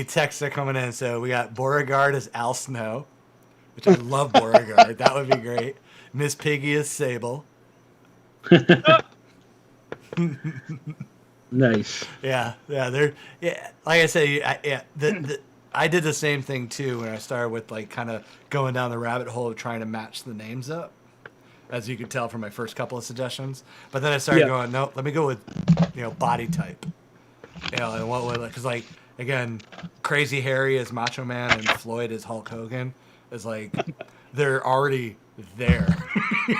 S7: texts are coming in. So we got Beauregard as Al Snow, which I love Beauregard. That would be great. Miss Piggy as Sable.
S2: Nice.
S7: Yeah. Like I say, I did the same thing too when I started with like kind of going down the rabbit hole of trying to match the names up, as you could tell from my first couple of suggestions. But then I started going, no, let me go with body type. And what would, because like again, Crazy Harry as Macho Man and Floyd as Hulk Hogan is like they're already there.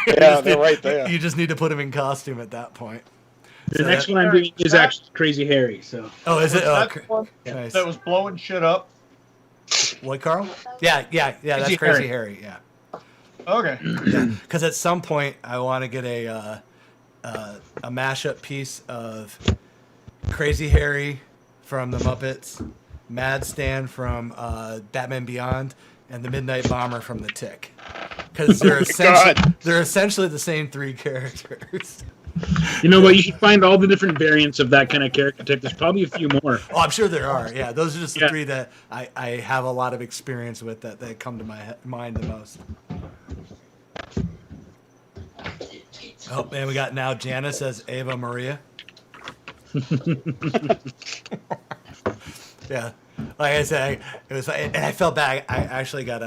S5: Yeah, they're right there.
S7: You just need to put them in costume at that point.
S2: The next one I'm doing is actually Crazy Harry. So.
S7: Oh, is it? Oh,
S3: nice. That was blowing shit up.
S7: What, Carl? Yeah. That's Crazy Harry. Yeah.
S3: Okay.
S7: Yeah, because at some point I want to get a mashup piece of Crazy Harry from the Muppets, Mad Stan from Batman Beyond, and the Midnight Bomber from The Tick. Because they're essentially the same three characters.
S2: You know what? You should find all the different variants of that kind of character type. There's probably a few more.
S7: Oh, I'm sure there are. Yeah, those are just the three that I have a lot of experience with that come to my mind the most. Oh, man, we got now Janice as Ava Maria. Yeah, like I said, it was, and I felt bad. I actually got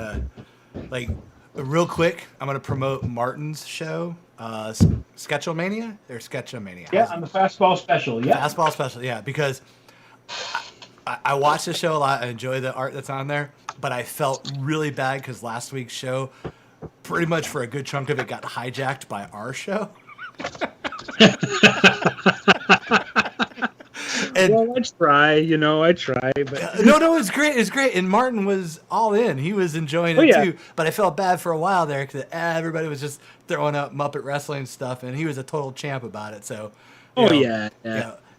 S7: real quick. I'm gonna promote Martin's show, Sketchomania or Sketchomania.
S2: Yeah, on the Fastball Special. Yeah,
S7: Fastball Special. Yeah, because I watch the show a lot. I enjoy the art that's on there, but I felt really bad because last week's show, pretty much for a good chunk of it, got hijacked by our show. And,
S2: well, I try, but
S7: no, it's great. It's great. And Martin was all in. He was enjoying it too. But I felt bad for a while there because everybody was just throwing up Muppet Wrestling stuff, and he was a total champ about it. So,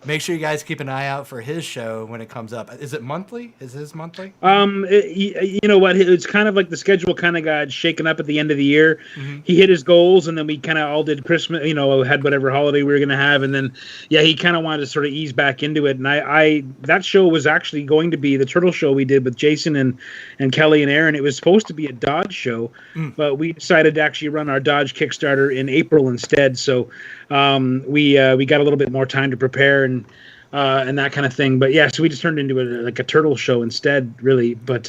S7: make sure you guys keep an eye out for his show when it comes up. Is it monthly? Is his monthly?
S2: You know what? It's kind of like the schedule kind of got shaken up at the end of the year.
S7: Mm-hmm.
S2: He hit his goals, and then we kind of all did Christmas. You know, had whatever holiday we were going to have, and then he kind of wanted to sort of ease back into it. And I that show was actually going to be the Turtle show we did with Jason and Kelly and Aaron. It was supposed to be a Dodge show, but we decided to actually run our Dodge Kickstarter in April instead. So we got a little bit more time to prepare and that kind of thing. But so we just turned into a Turtle show instead, really. But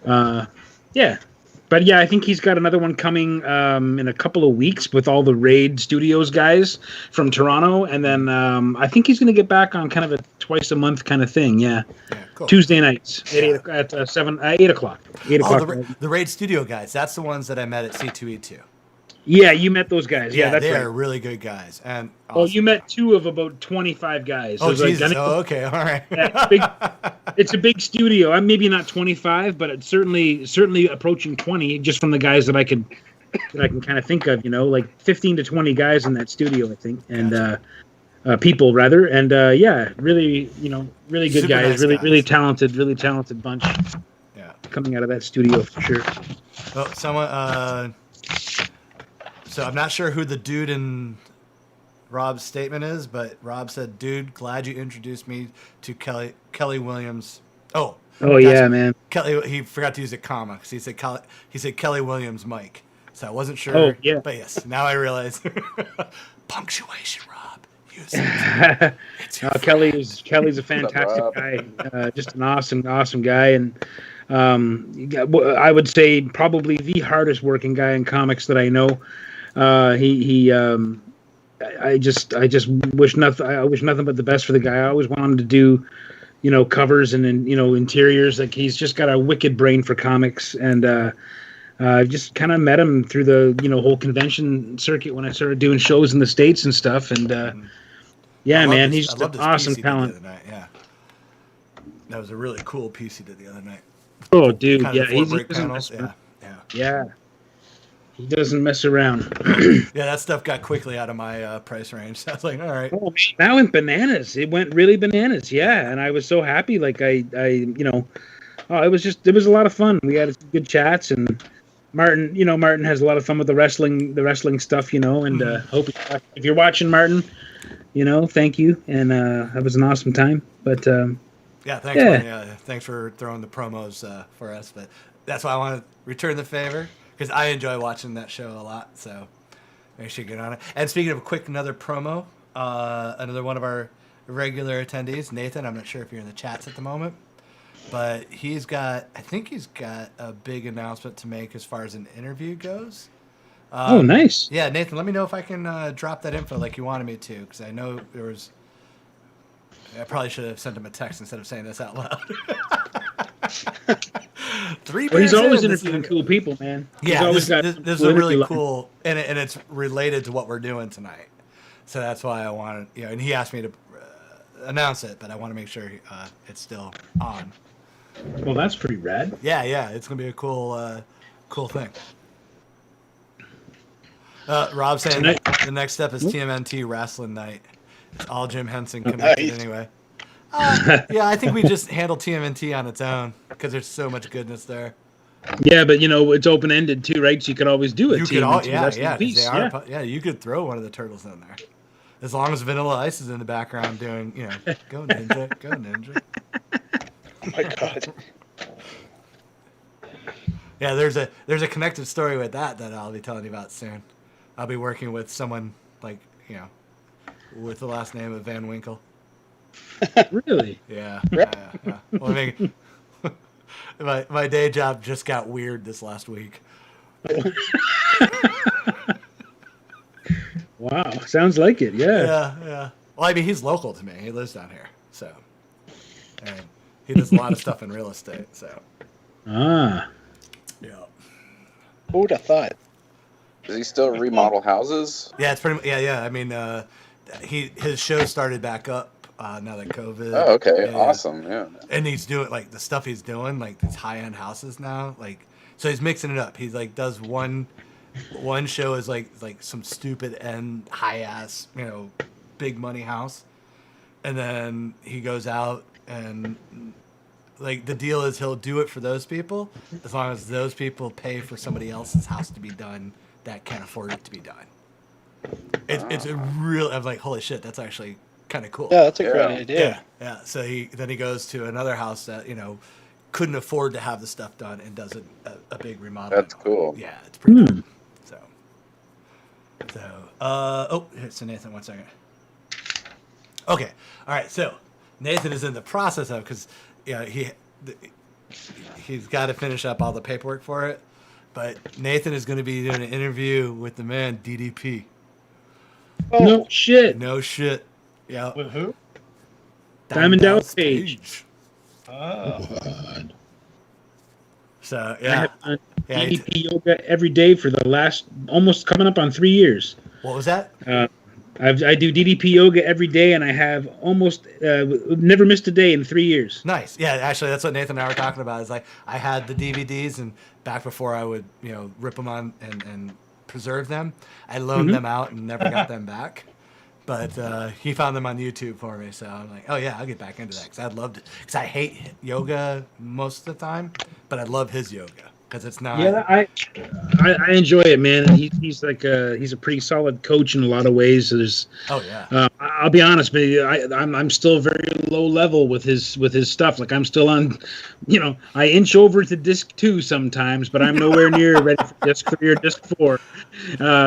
S2: I think he's got another one coming in a couple of weeks with all the Raid Studios guys from Toronto, and then I think he's going to get back on kind of a twice a month kind of thing. Yeah, cool. Tuesday nights at 8 o'clock. 8 o'clock.
S7: The Raid Studio guys. That's the ones that I met at C2E2.
S2: Yeah, you met those guys. Yeah, that's
S7: they
S2: right.
S7: are really good guys. And
S2: awesome. You met two of about 25 guys.
S7: Oh, Jesus. Okay, all right.
S2: It's a big studio. I'm maybe not 25, but it's certainly approaching 20, just from the guys that I can kind of think of. You know, like 15 to 20 guys in that studio, I think, and people rather. And really good
S7: Super
S2: guys.
S7: Nice
S2: Really
S7: guys.
S2: really talented bunch.
S7: Yeah,
S2: coming out of that studio for sure.
S7: Oh, someone. So I'm not sure who the dude in Rob's statement is, but Rob said, "Dude, glad you introduced me to Kelly Williams." Oh yeah, man. Kelly, he forgot to use a comma because he said Kelly Williams Mike. So I wasn't sure.
S2: Oh yeah.
S7: But yes, now I realize. Punctuation, Rob. Use it.
S2: Kelly's a fantastic guy. Just an awesome guy, and I would say probably the hardest working guy in comics that I know. I just wish nothing but the best for the guy. I always want him to do, covers and interiors. Like, he's just got a wicked brain for comics, and I just kind of met him through the whole convention circuit when I started doing shows in the States and stuff. And man, he's just an awesome talent.
S7: Yeah, that was a really cool piece he did the other night.
S2: Oh, dude,
S7: yeah.
S2: He doesn't mess around.
S7: Yeah, that stuff got quickly out of my price range. So I was like, all right.
S2: Oh, that went bananas. It went really bananas. Yeah, and I was so happy. Like it was a lot of fun. We had good chats, and Martin has a lot of fun with the wrestling stuff. And hope if you're watching, Martin, thank you, and that was an awesome time. But
S7: thanks. Yeah, thanks for throwing the promos for us. But that's why I want to return the favor. Because I enjoy watching that show a lot, so make sure you get on it. And speaking of another promo, another one of our regular attendees, Nathan. I'm not sure if you're in the chats at the moment, but I think he's got a big announcement to make as far as an interview goes.
S2: Oh, nice.
S7: Yeah, Nathan, let me know if I can drop that info like you wanted me to, because I know there was. I probably should have sent him a text instead of saying this out loud.
S2: He's always interviewing cool people, man.
S7: Yeah, this is a really cool, and it's related to what we're doing tonight. So that's why I wanted, and he asked me to announce it, but I want to make sure it's still on.
S2: Well, that's pretty rad.
S7: Yeah, it's gonna be a cool thing. Rob saying the next step is TMNT Rasslin night. It's all Jim Henson connected anyway. Yeah, I think we just handle TMNT on its own because there's so much goodness there.
S2: Yeah, but it's open ended too, right? So you could always do it. You could
S7: you could throw one of the turtles in there, as long as Vanilla Ice is in the background doing, go ninja, go ninja.
S5: Oh my god.
S7: Yeah, there's a connected story with that I'll be telling you about soon. I'll be working with someone with the last name of Van Winkle.
S2: Really?
S7: Yeah. Well, I mean, my day job just got weird this last week.
S2: Wow, sounds like it. Yeah.
S7: Yeah. Well, I mean, he's local to me. He lives down here, so, and he does a lot of stuff in real estate. So.
S2: Ah.
S7: Yeah.
S5: Who would have thought?
S4: Does he still remodel houses?
S7: Yeah, it's pretty much. Yeah. I mean, his show started back up now that COVID.
S4: Oh, okay, awesome, yeah.
S7: And he's doing the stuff he's doing, these high-end houses now, so he's mixing it up. He's does one show is like some stupid end high-ass big money house, and then he goes out and like the deal is he'll do it for those people as long as those people pay for somebody else's house to be done that can't afford it to be done. It's a real. I'm like, holy shit, that's actually kind of cool.
S5: Yeah, that's a great idea.
S7: Yeah. So he goes to another house that couldn't afford to have the stuff done and does a big remodel.
S4: That's cool.
S7: Yeah, it's pretty cool. So Nathan, 1 second. Okay, all right. So Nathan is in the process of because he's got to finish up all the paperwork for it, but Nathan is going to be doing an interview with the man DDP.
S5: Oh,
S2: No shit.
S7: No shit. Yeah.
S3: With who?
S2: Diamond Dallas Page.
S3: Oh.
S7: So
S2: I
S7: yeah.
S2: have done DDP yoga every day for the last almost coming up on 3 years.
S7: What was that?
S2: I do DDP yoga every day, and I have almost never missed a day in 3 years.
S7: Nice. Yeah, actually, that's what Nathan and I were talking about. Is like I had the DVDs, and back before I would rip them on and preserve them, I loaned them out and never got them back. But he found them on YouTube for me, so I'm like, oh yeah, I'll get back into that because I'd love to. Because I hate yoga most of the time, but I love his yoga because it's not.
S2: Yeah, I enjoy it, man. He's like he's a pretty solid coach in a lot of ways. So there's.
S7: Oh yeah.
S2: I'll be honest, but I'm still very low level with his stuff. Like I'm still on, I inch over to disc 2 sometimes, but I'm nowhere near ready for disc 3 or disc 4,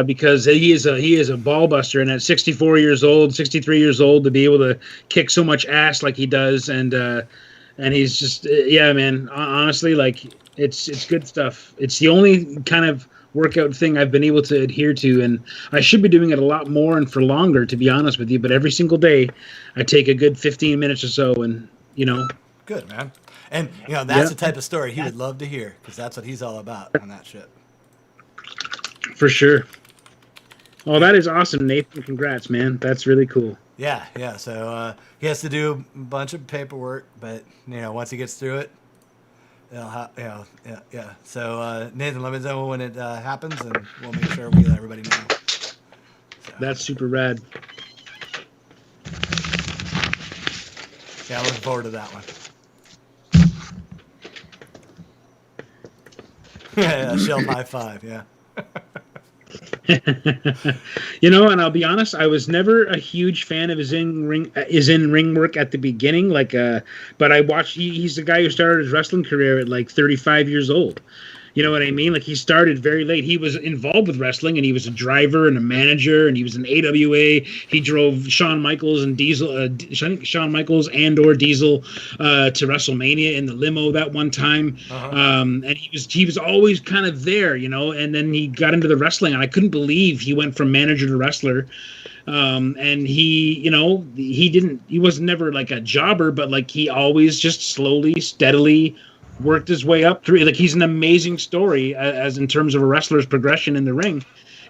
S2: because he is a ball buster, and at 64 years old, 63 years old, to be able to kick so much ass like he does, and he's just man. Honestly, like it's good stuff. It's the only kind of workout thing I've been able to adhere to, and I should be doing it a lot more and for longer, to be honest with you, but every single day I take a good 15 minutes or so, and
S7: Good, man. And that's the type of story he would love to hear, because that's what he's all about on that shit.
S2: For sure. Oh, that is awesome, Nathan. Congrats, man. That's really cool.
S7: Yeah. So he has to do a bunch of paperwork, but once he gets through it, yeah. So Nathan, let me know when it happens, and we'll make sure we let everybody know. So.
S2: That's super rad.
S7: Yeah, looking forward to that one. Yeah, shelf high five. Yeah.
S2: And I'll be honest, I was never a huge fan of his in ring work at the beginning. But I watched. He's the guy who started his wrestling career at like 35 years old. You know what I mean? Like he started very late. He was involved with wrestling, and he was a driver and a manager, and he was an AWA. He drove Shawn Michaels and Diesel, Shawn Michaels and/or Diesel to WrestleMania in the limo that one time. And he was always kind of there, And then he got into the wrestling, and I couldn't believe he went from manager to wrestler. And he was never like a jobber, but like he always just slowly, steadily worked his way up through. Like he's an amazing story as in terms of a wrestler's progression in the ring,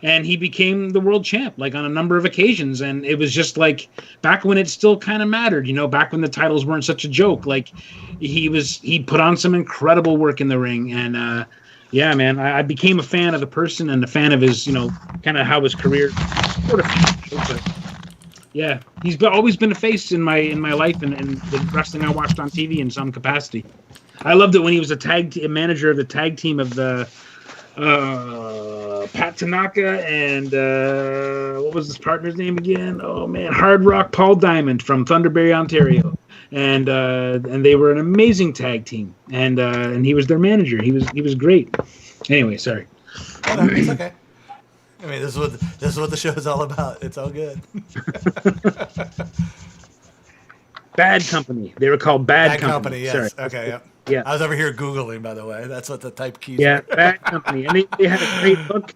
S2: and he became the world champ like on a number of occasions. And it was just like back when it still kind of mattered, back when the titles weren't such a joke. Like he put on some incredible work in the ring, and yeah, man, I became a fan of the person and a fan of his, kind of how his career sort of. Yeah, he's always been a face in my life and the wrestling I watched on TV in some capacity. I loved it when he was a manager of the tag team of the Pat Tanaka and what was his partner's name again? Oh man, Hard Rock Paul Diamond from Thunderberry, Ontario, and they were an amazing tag team, and he was their manager. He was great. Anyway, sorry.
S7: Oh, it's okay. I mean, this is what the show is all about. It's all good.
S2: Bad Company. They were called Bad
S7: Company. Yes.
S2: Sorry.
S7: Okay. Yep.
S2: Yeah.
S7: I was over here Googling, by the way. That's what the type keys
S2: Yeah,
S7: were.
S2: Bad Company. And they had a great book.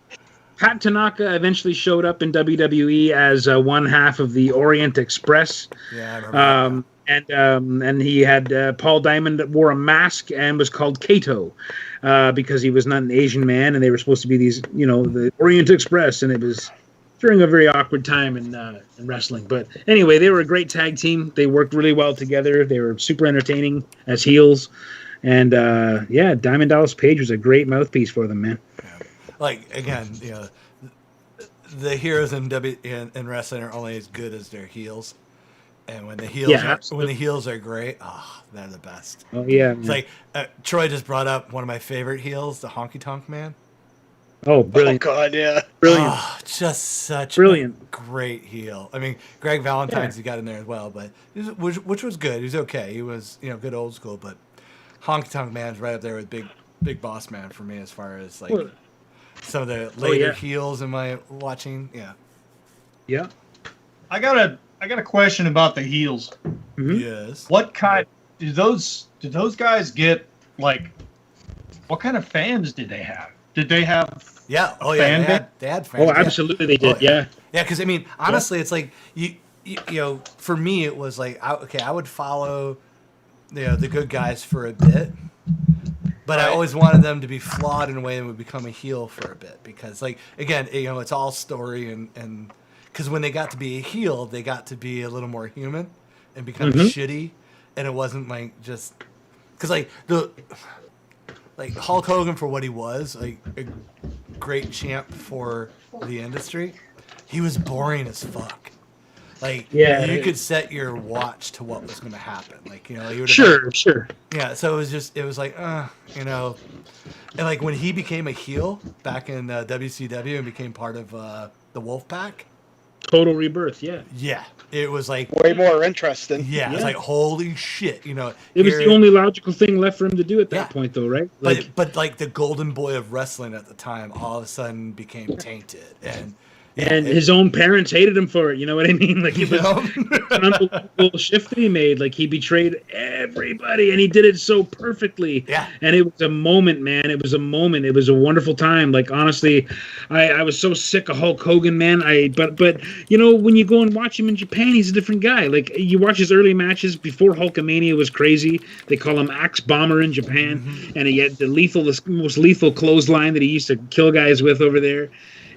S2: Pat Tanaka eventually showed up in WWE as one half of the Orient Express.
S7: Yeah, I remember
S2: and he had Paul Diamond that wore a mask and was called Kato because he was not an Asian man, and they were supposed to be these, the Orient Express, and it was during a very awkward time in wrestling. But anyway, they were a great tag team. They worked really well together. They were super entertaining as heels. And, Diamond Dallas Page was a great mouthpiece for them, man.
S7: Yeah. Like, again, the heroes in wrestling are only as good as their heels. And when the heels are great, they're the best.
S2: Oh yeah,
S7: it's like Troy just brought up one of my favorite heels, the Honky Tonk Man.
S2: Oh, brilliant!
S5: Oh God, yeah,
S2: brilliant!
S7: Just such
S2: brilliant,
S7: a great heel. I mean, Greg Valentine's he got in there as well, but which was good. He was okay. He was good old school, but Honky Tonk Man's right up there with Big Boss Man for me as far as like some of the later heels in my watching.
S2: Yeah.
S3: I got a question about the heels.
S2: Mm-hmm.
S7: Yes.
S3: What kind did those guys get? Like, what kind of fans did they have? Did they have?
S7: Yeah. Oh
S3: yeah.
S7: They had fans.
S2: Oh, absolutely, they did. Yeah.
S7: Yeah, because I mean, honestly, it's like you know, for me, it was like I would follow, the good guys for a bit, but I always wanted them to be flawed in a way and would become a heel for a bit because, like, again, it's all story and because when they got to be a heel, they got to be a little more human and become shitty, and it wasn't like just because like Hulk Hogan for what he was, like a great champ for the industry, he was boring as fuck. Like, you could set your watch to what was going to happen. Like, he would
S2: sure.
S7: Yeah, so it was like, and like when he became a heel back in WCW and became part of the Wolfpack.
S2: Total rebirth, yeah.
S7: Yeah, it was like
S5: way more interesting.
S7: Yeah, it's like holy shit,
S2: It was the only logical thing left for him to do at that point, though, right?
S7: Like, but like the golden boy of wrestling at the time, all of a sudden became tainted, and
S2: his own parents hated him for it. You know what I mean? Like, it was an unbelievable shift that he made. Like, he betrayed everybody, and he did it so perfectly.
S7: Yeah.
S2: And it was a moment, man. It was a moment. It was a wonderful time. Like, honestly, I was so sick of Hulk Hogan, man. But when you go and watch him in Japan, he's a different guy. Like, you watch his early matches before Hulkamania was crazy. They call him Axe Bomber in Japan, and he had the most lethal clothesline that he used to kill guys with over there.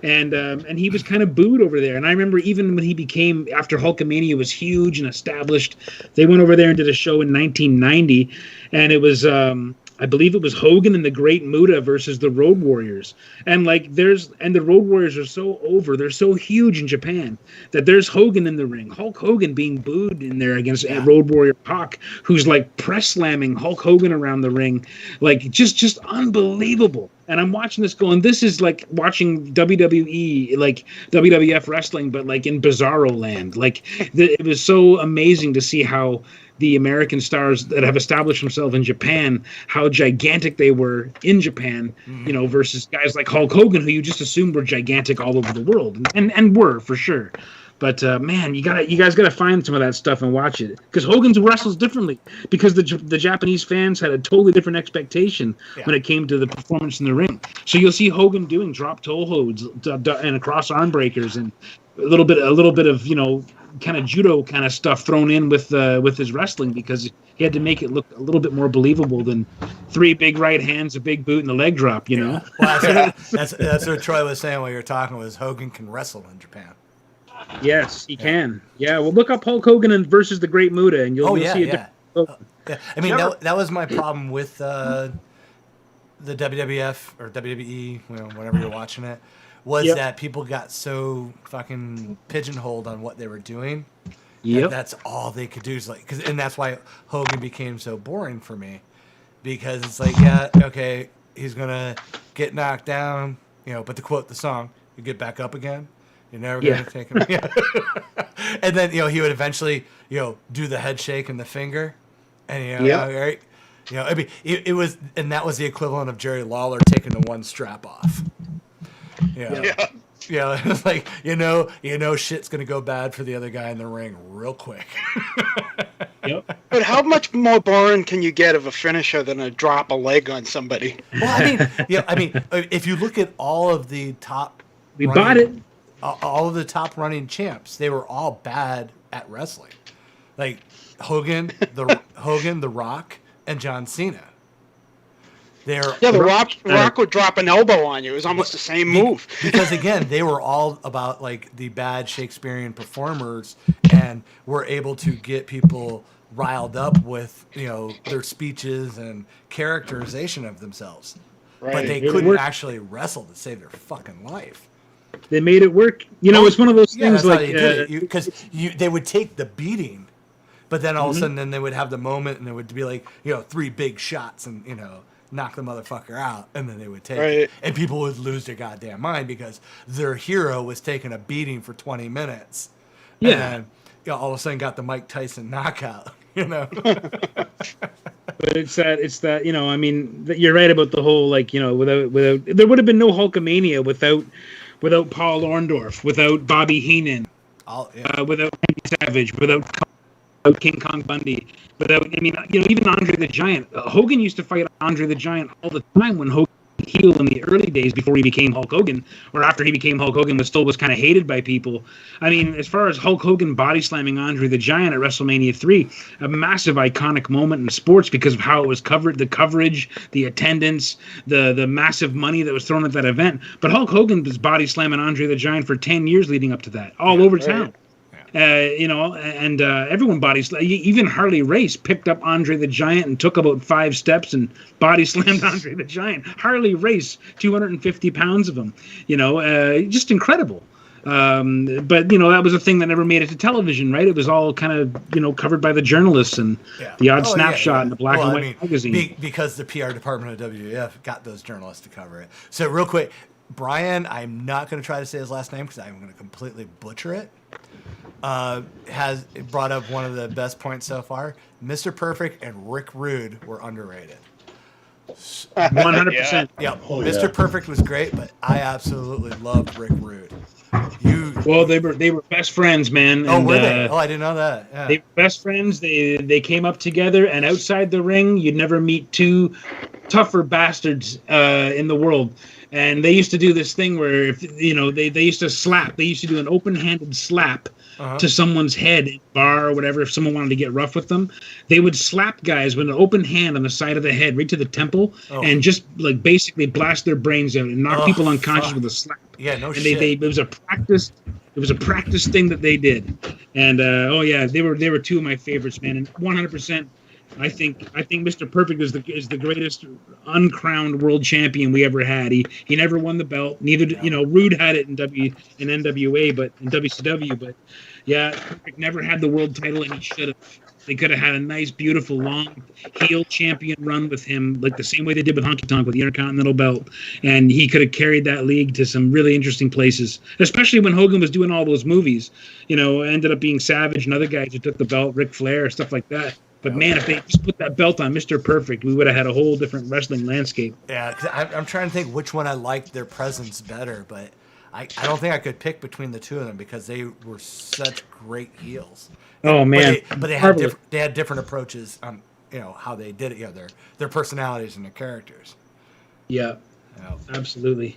S2: And he was kind of booed over there. And I remember even when he became, after Hulkamania was huge and established, they went over there and did a show in 1990. And it was, I believe it was Hogan and the Great Muta versus the Road Warriors. And the Road Warriors are so over. They're so huge in Japan that there's Hogan in the ring. Hulk Hogan being booed in there against Road Warrior Hawk, who's like press slamming Hulk Hogan around the ring. Like, just unbelievable. And I'm watching this going, this is like watching WWE, like WWF wrestling, but like in Bizarro land. Like, it was so amazing to see how the American stars that have established themselves in Japan, how gigantic they were in Japan, versus guys like Hulk Hogan, who you just assumed were gigantic all over the world, and were for sure. But man, you guys gotta find some of that stuff and watch it, because Hogan wrestles differently, because the Japanese fans had a totally different expectation when it came to the performance in the ring. So you'll see Hogan doing drop toe holds and cross arm breakers and a little bit of kind of judo kind of stuff thrown in with his wrestling, because he had to make it look a little bit more believable than 3 big right hands, a big boot, and a leg drop. Well,
S7: that's what Troy was saying while you were talking, was Hogan can wrestle in Japan.
S2: Yes, he can. Yeah, well, look up Hulk Hogan versus the Great Muta, and you'll see a different.
S7: I mean, that was my problem with the WWF or WWE, whenever you're watching it, was that people got so fucking pigeonholed on what they were doing. That's all they could do. Is like, and that's why Hogan became so boring for me, because it's like, he's gonna get knocked down, but to quote the song, you get back up again. You're never going to take him. And then, he would eventually, do the head shake and the finger. And, right? I mean, it was, and that was the equivalent of Jerry Lawler taking the one strap off. It was like, shit's going to go bad for the other guy in the ring real quick.
S5: But how much more boring can you get of a finisher than a drop a leg on somebody?
S7: Well, I mean, if you look at all of the top,
S2: bought it.
S7: All of the top running champs, they were all bad at wrestling. Like Hogan, The Rock, and John Cena.
S5: The Rock would drop an elbow on you. It was almost the same move.
S7: Because again, they were all about like the bad Shakespearean performers, and were able to get people riled up with their speeches and characterization of themselves. Right. But they couldn't actually wrestle to save their fucking life.
S2: They made it work. It's one of those things like
S7: because they would take the beating But then all of a sudden, then they would have the moment, and it would be like, 3 big shots, and knock the motherfucker out, and then they would take it, and people would lose their goddamn mind because their hero was taking a beating for 20 minutes.
S2: Yeah.
S7: And then, all of a sudden, got the Mike Tyson knockout.
S2: But it's that I mean, you're right about the whole without there would have been no Hulkamania without Paul Orndorff, without Bobby Heenan, without Randy Savage, without King Kong Bundy, without even Andre the Giant. Hogan used to fight Andre the Giant all the time when Hogan heel in the early days before he became Hulk Hogan, or after he became Hulk Hogan, was kind of hated by people. I mean, as far as Hulk Hogan body slamming Andre the Giant at WrestleMania 3, a massive iconic moment in sports because of how it was covered, the coverage, the attendance, the massive money that was thrown at that event. But Hulk Hogan was body slamming Andre the Giant for 10 years leading up to that, all over town. Everyone even Harley Race picked up Andre the Giant and took about 5 steps and body slammed Andre the Giant. Harley Race, 250 pounds of him, just incredible. But that was a thing that never made it to television, right? It was all kind of covered by the journalists and the odd snapshot in the black and white magazine.
S7: Because the PR department of WWF got those journalists to cover it. So real quick, Brian, I'm not going to try to say his last name because I'm going to completely butcher it. Has brought up one of the best points so far. Mr. Perfect and Rick Rude were underrated.
S2: 100%.
S7: Yeah, Mr. Perfect was great, but I absolutely loved Rick Rude.
S2: Well, they were best friends, man.
S7: Oh, were they? I didn't know that. Yeah.
S2: They were best friends. They came up together, and outside the ring, you'd never meet 2 tougher bastards in the world. And they used to do this thing where, if they used to slap. They used to do an open-handed slap to someone's head in a bar or whatever. If someone wanted to get rough with them, they would slap guys with an open hand on the side of the head, right to the temple, and just basically blast their brains out and knock people unconscious with a slap.
S7: Yeah, no
S2: and
S7: shit.
S2: It was a practice. It was a practice thing that they did. And they were 2 of my favorites, man. And 100%. I think Mr. Perfect is the greatest uncrowned world champion we ever had. He never won the belt. Neither Rude had it in NWA, but in WCW. But Perfect never had the world title, and he should have. They could have had a nice, beautiful, long heel champion run with him, like the same way they did with Honky Tonk with the Intercontinental belt. And he could have carried that league to some really interesting places, especially when Hogan was doing all those movies. Ended up being Savage and other guys who took the belt, Ric Flair, stuff like that. But man, if they just put that belt on Mr. Perfect, we would have had a whole different wrestling landscape.
S7: Yeah, 'cause I'm trying to think which one I liked their presence better, but I don't think I could pick between the 2 of them because they were such great heels.
S2: Oh man!
S7: But they had different approaches on how they did it. Their personalities and their characters.
S2: Yeah, absolutely.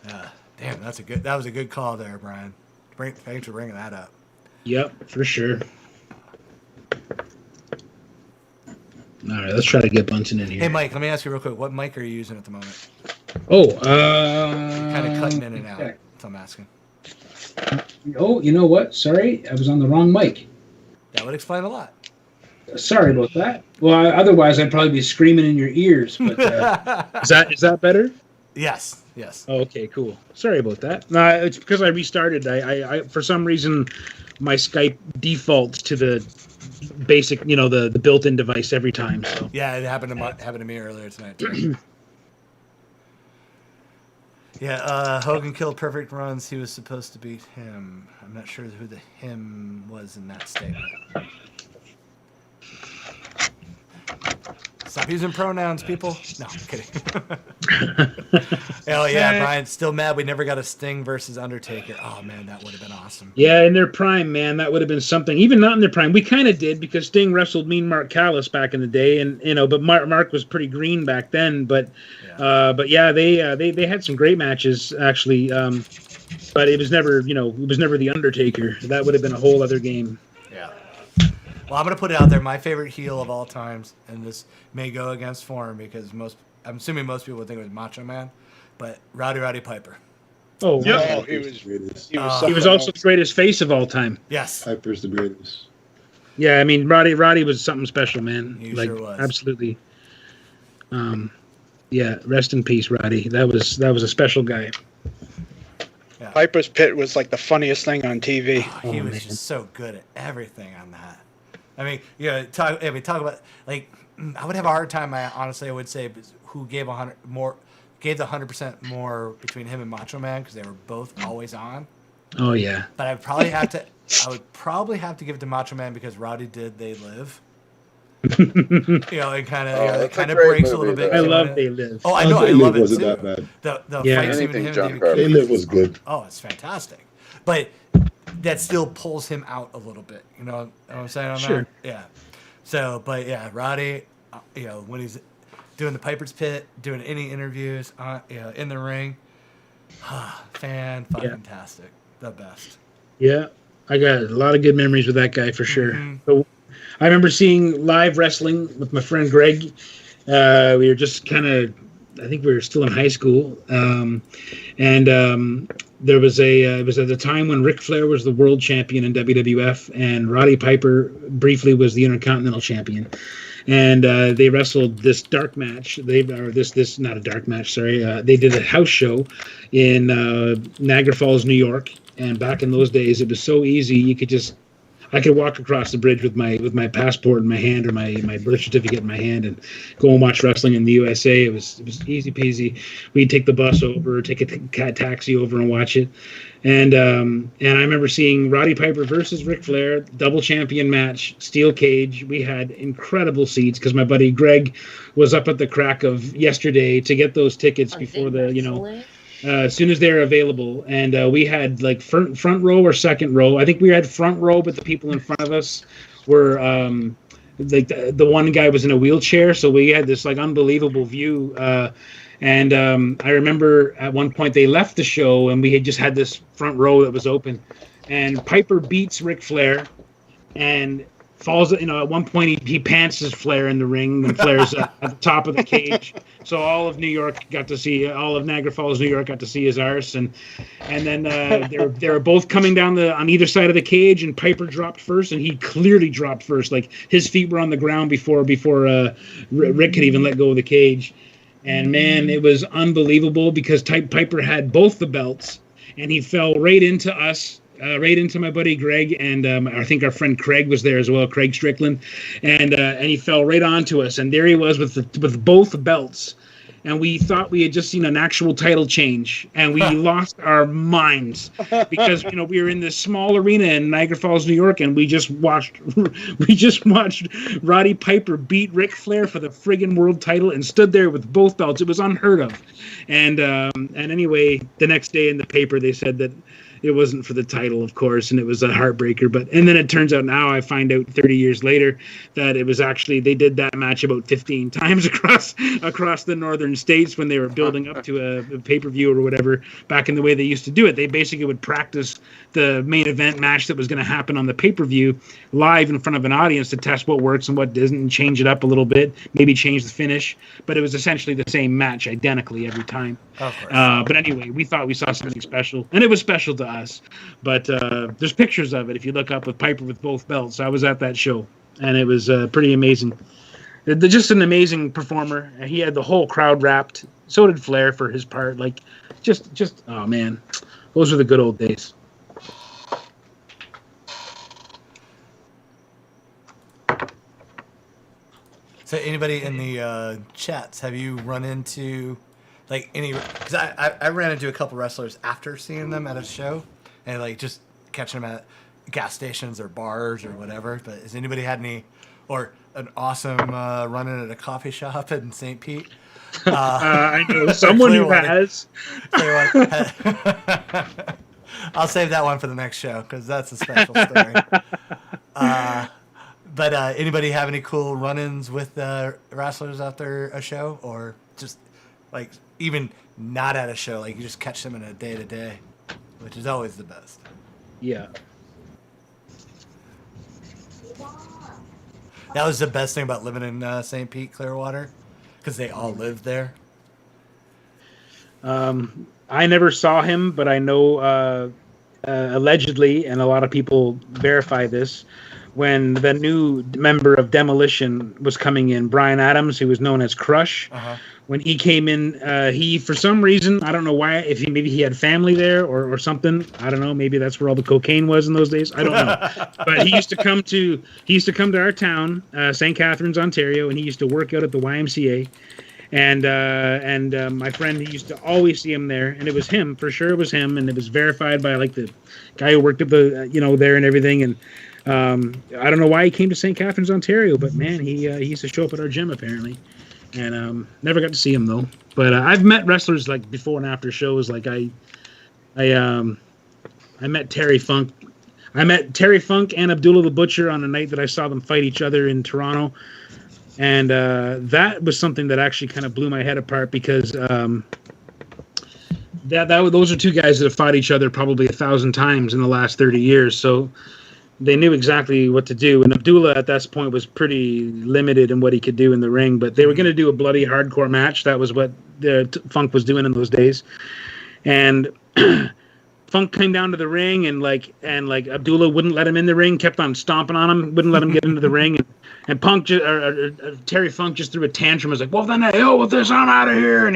S7: Damn, that was a good call there, Brian. Thanks for bringing that up.
S2: Yep, for sure. All right, let's try to get Bunsen in here.
S7: Hey, Mike, let me ask you real quick. What mic are you using at the moment?
S2: Oh,
S7: You're kind of cutting in and out. That's what I'm asking.
S2: Oh, you know what? Sorry, I was on the wrong mic.
S7: That would explain a lot.
S2: Sorry about that. Well, otherwise I'd probably be screaming in your ears. But is that better?
S7: Yes.
S2: Oh, okay, cool. Sorry about that. No, it's because I restarted. I for some reason my Skype defaults to the basic, the built-in device every time. So.
S7: Yeah, it happened to me earlier tonight too. Yeah, Hogan killed Perfect runs. He was supposed to beat him. I'm not sure who the him was in that statement. Stop using pronouns, people. No, I'm kidding. Hell yeah, Brian. Still mad we never got a Sting versus Undertaker. Oh, man, that would have been awesome.
S2: Yeah, in their prime, man, that would have been something. Even not in their prime. We kind of did because Sting wrestled Mean Mark Callis back in the day. And, but Mark was pretty green back then. But they had some great matches, actually. But it was never, it was never the Undertaker. That would have been a whole other game.
S7: Yeah. Well, I'm going to put it out there. My favorite heel of all times, and this may go against form because I'm assuming most people would think it was Macho Man, but Rowdy Piper.
S2: Oh,
S5: yeah.
S1: He was
S2: he was also the greatest face of all time.
S7: Yes.
S1: Piper's the greatest.
S2: Yeah, I mean, Roddy was something special, man.
S7: He sure was.
S2: Absolutely. Yeah, rest in peace, Roddy. That was a special guy.
S7: Yeah.
S5: Piper's Pit was like the funniest thing on TV.
S7: Oh, he was just so good at everything on that. I mean, talk about like I would have a hard time. I would say who gave the 100% more between him and Macho Man because they were both always on.
S2: Oh yeah.
S7: But I would probably have to give it to Macho Man because Rowdy did They Live. It kind of breaks a little bit.
S2: I love They Live.
S7: Oh, I know. I love it
S1: wasn't
S7: too.
S1: that bad.
S7: The
S2: Yeah.
S7: fight scene with him and David
S1: They Live was good.
S7: Oh, it's fantastic. But that still pulls him out a little bit. You know what I'm saying on
S2: Sure.
S7: that? Yeah. So, but yeah, Roddy, when he's doing the Piper's Pit, doing any interviews, in the ring, fan-fucking-tastic. The best.
S2: Yeah, I got a lot of good memories with that guy for sure.
S7: Mm-hmm.
S2: So, I remember seeing live wrestling with my friend Greg. We were just kind of, I think we were still in high school, there was it was at the time when Ric Flair was the world champion in WWF, and Roddy Piper briefly was the Intercontinental champion. And they wrestled this dark match. This not a dark match. Sorry, they did a house show in Niagara Falls, New York. And back in those days, it was so easy. I could walk across the bridge with my passport in my hand or my birth certificate in my hand and go and watch wrestling in the USA. It was easy peasy. We'd take the bus over, take a taxi over and watch it. And I remember seeing Roddy Piper versus Ric Flair, double champion match, steel cage. We had incredible seats because my buddy Greg was up at the crack of yesterday to get those tickets before as soon as they're available. And we had like front row or second row. I think we had front row, but the people in front of us were like the one guy was in a wheelchair. So we had this like unbelievable view. And I remember at one point they left the show and we had just had this front row that was open. And Piper beats Ric Flair and falls, at one point he pants his Flair in the ring and Flair's at the top of the cage. So all of Niagara Falls, New York got to see his arse. And then they were both coming down on either side of the cage, and Piper dropped first, and he clearly dropped first. Like his feet were on the ground before Rick could even let go of the cage. And man, it was unbelievable because Piper had both the belts, and he fell right into us. Right into my buddy Greg, and I think our friend Craig was there as well, Craig Strickland, and he fell right onto us, and there he was with both belts, and we thought we had just seen an actual title change, and we lost our minds because we were in this small arena in Niagara Falls, New York, and we just watched Roddy Piper beat Ric Flair for the friggin' world title and stood there with both belts. It was unheard of, and anyway, the next day in the paper they said that it wasn't for the title, of course, and it was a heartbreaker. And then it turns out now I find out 30 years later that it was actually they did that match about 15 times across the northern states when they were building up to a pay-per-view or whatever back in the way they used to do it. They basically would practice the main event match that was going to happen on the pay-per-view live in front of an audience to test what works and what doesn't and change it up a little bit, maybe change the finish. But it was essentially the same match identically every time. But anyway, we thought we saw something special, and it was special to us. But there's pictures of it if you look up with Piper with both belts. I was at that show, and it was pretty amazing. Just an amazing performer. He had the whole crowd wrapped. So did Flair for his part. Like, just oh man, those were the good old days.
S7: So anybody in the chats, have you run into like any? Because I ran into a couple wrestlers after seeing them at a show, and like just catching them at gas stations or bars or whatever. But has anybody had any, or an awesome run-in at a coffee shop in St. Pete?
S2: I know someone who has.
S7: I'll save that one for the next show because that's a special story. But anybody have any cool run-ins with wrestlers after a show, or just like even not at a show, like you just catch them in a day-to-day, which is always the best.
S2: Yeah.
S7: That was the best thing about living in St. Pete, Clearwater, because they all lived there.
S2: I never saw him, but I know allegedly, and a lot of people verify this, when the new member of Demolition was coming in, Brian Adams, who was known as Crush, when he came in, he, for some reason, I don't know why, if maybe he had family there or something. I don't know. Maybe that's where all the cocaine was in those days. I don't know. But he used to come to our town, St. Catharines, Ontario, and he used to work out at the YMCA. And my friend, he used to always see him there, and it was him, for sure. It was him, and it was verified by like the guy who worked at the, there and everything. And I don't know why he came to St. Catharines, Ontario, but man, he used to show up at our gym apparently. And never got to see him though. But I've met wrestlers like before and after shows. Like I met Terry Funk. I met Terry Funk and Abdullah the Butcher on a night that I saw them fight each other in Toronto. And that was something that actually kind of blew my head apart because those are two guys that have fought each other probably 1,000 times in the last 30 years. So they knew exactly what to do. And Abdullah at that point was pretty limited in what he could do in the ring. But they were going to do a bloody hardcore match. That was what Funk was doing in those days. And Funk came down to the ring and Abdullah wouldn't let him in the ring, kept on stomping on him, wouldn't let him get into the ring. And Terry Funk just threw a tantrum. Was like, well, then the hell with this, I'm out of here. And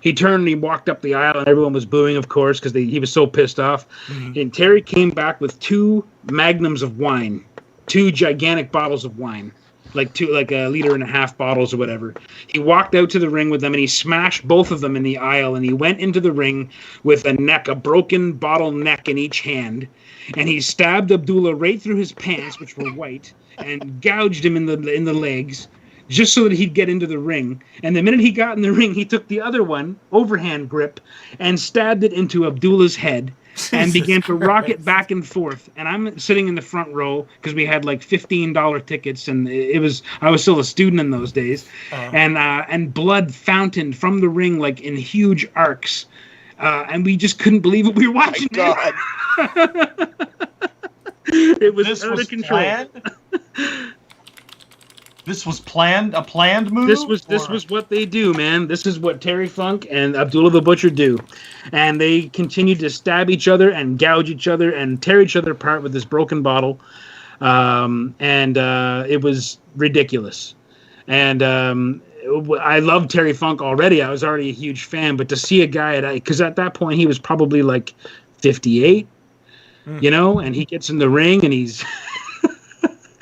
S2: he turned and he walked up the aisle, and everyone was booing, of course, because he was so pissed off. Mm-hmm. And Terry came back with 2 magnums of wine, 2 gigantic bottles of wine, like 1.5 liter bottles or whatever. He walked out to the ring with them, and he smashed both of them in the aisle. And he went into the ring with a broken bottle neck in each hand, and he stabbed Abdullah right through his pants, which were white, and gouged him in the legs, just so that he'd get into the ring. And the minute he got in the ring, he took the other one, overhand grip, and stabbed it into Abdullah's head and began to rock it back and forth. And I'm sitting in the front row because we had like $15 tickets, and I was still a student in those days. And blood fountained from the ring like in huge arcs. And we just couldn't believe what we were watching.
S5: God.
S2: It was out of control.
S3: This was planned, a planned move?
S2: This was what they do, man. This is what Terry Funk and Abdullah the Butcher do. And they continued to stab each other and gouge each other and tear each other apart with this broken bottle. It was ridiculous. And I loved Terry Funk already. I was already a huge fan. But to see a guy because at that point he was probably like 58, and he gets in the ring and he's...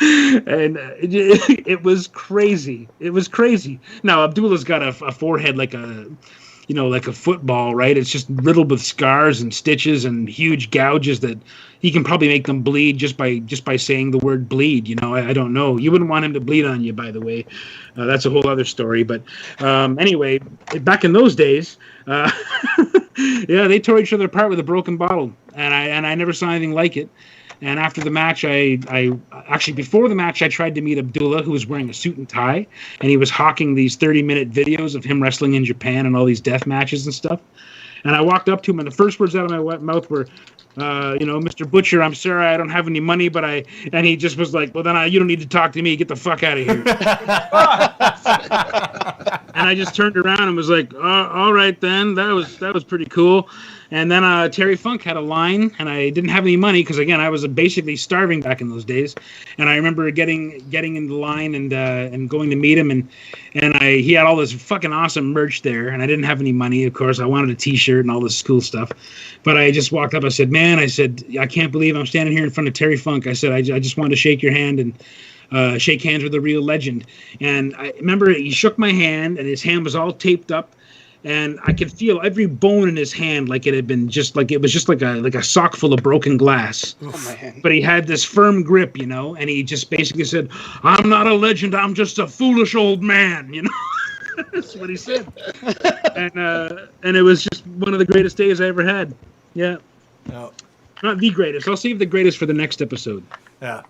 S2: and it was crazy. It was crazy. Now Abdullah's got a forehead like a football, right? It's just riddled with scars and stitches and huge gouges that he can probably make them bleed just by saying the word bleed. I don't know. You wouldn't want him to bleed on you, by the way. That's a whole other story. But anyway, back in those days, they tore each other apart with a broken bottle, and I never saw anything like it. And after the match, before the match, I tried to meet Abdullah, who was wearing a suit and tie, and he was hawking these 30-minute videos of him wrestling in Japan and all these death matches and stuff. And I walked up to him, and the first words out of my mouth were, Mr. Butcher, I'm sorry, I don't have any money, and he just was like, well, then you don't need to talk to me. Get the fuck out of here. And I just turned around and was like, all right, then. That was pretty cool. And then Terry Funk had a line, and I didn't have any money because, again, I was basically starving back in those days. And I remember getting in the line and going to meet him, and he had all this fucking awesome merch there, and I didn't have any money, of course. I wanted a T-shirt and all this cool stuff. But I just walked up. I said, man, I can't believe I'm standing here in front of Terry Funk. I said, I just wanted to shake your hand and shake hands with a real legend. And I remember he shook my hand, and his hand was all taped up. And I could feel every bone in his hand like it had been it was like a sock full of broken glass.
S5: Oh, man. But
S2: he had this firm grip, and he just basically said, I'm not a legend, I'm just a foolish old man, That's what he said. And it was just one of the greatest days I ever had. Yeah.
S7: No.
S2: Not the greatest. I'll save the greatest for the next episode.
S7: Yeah.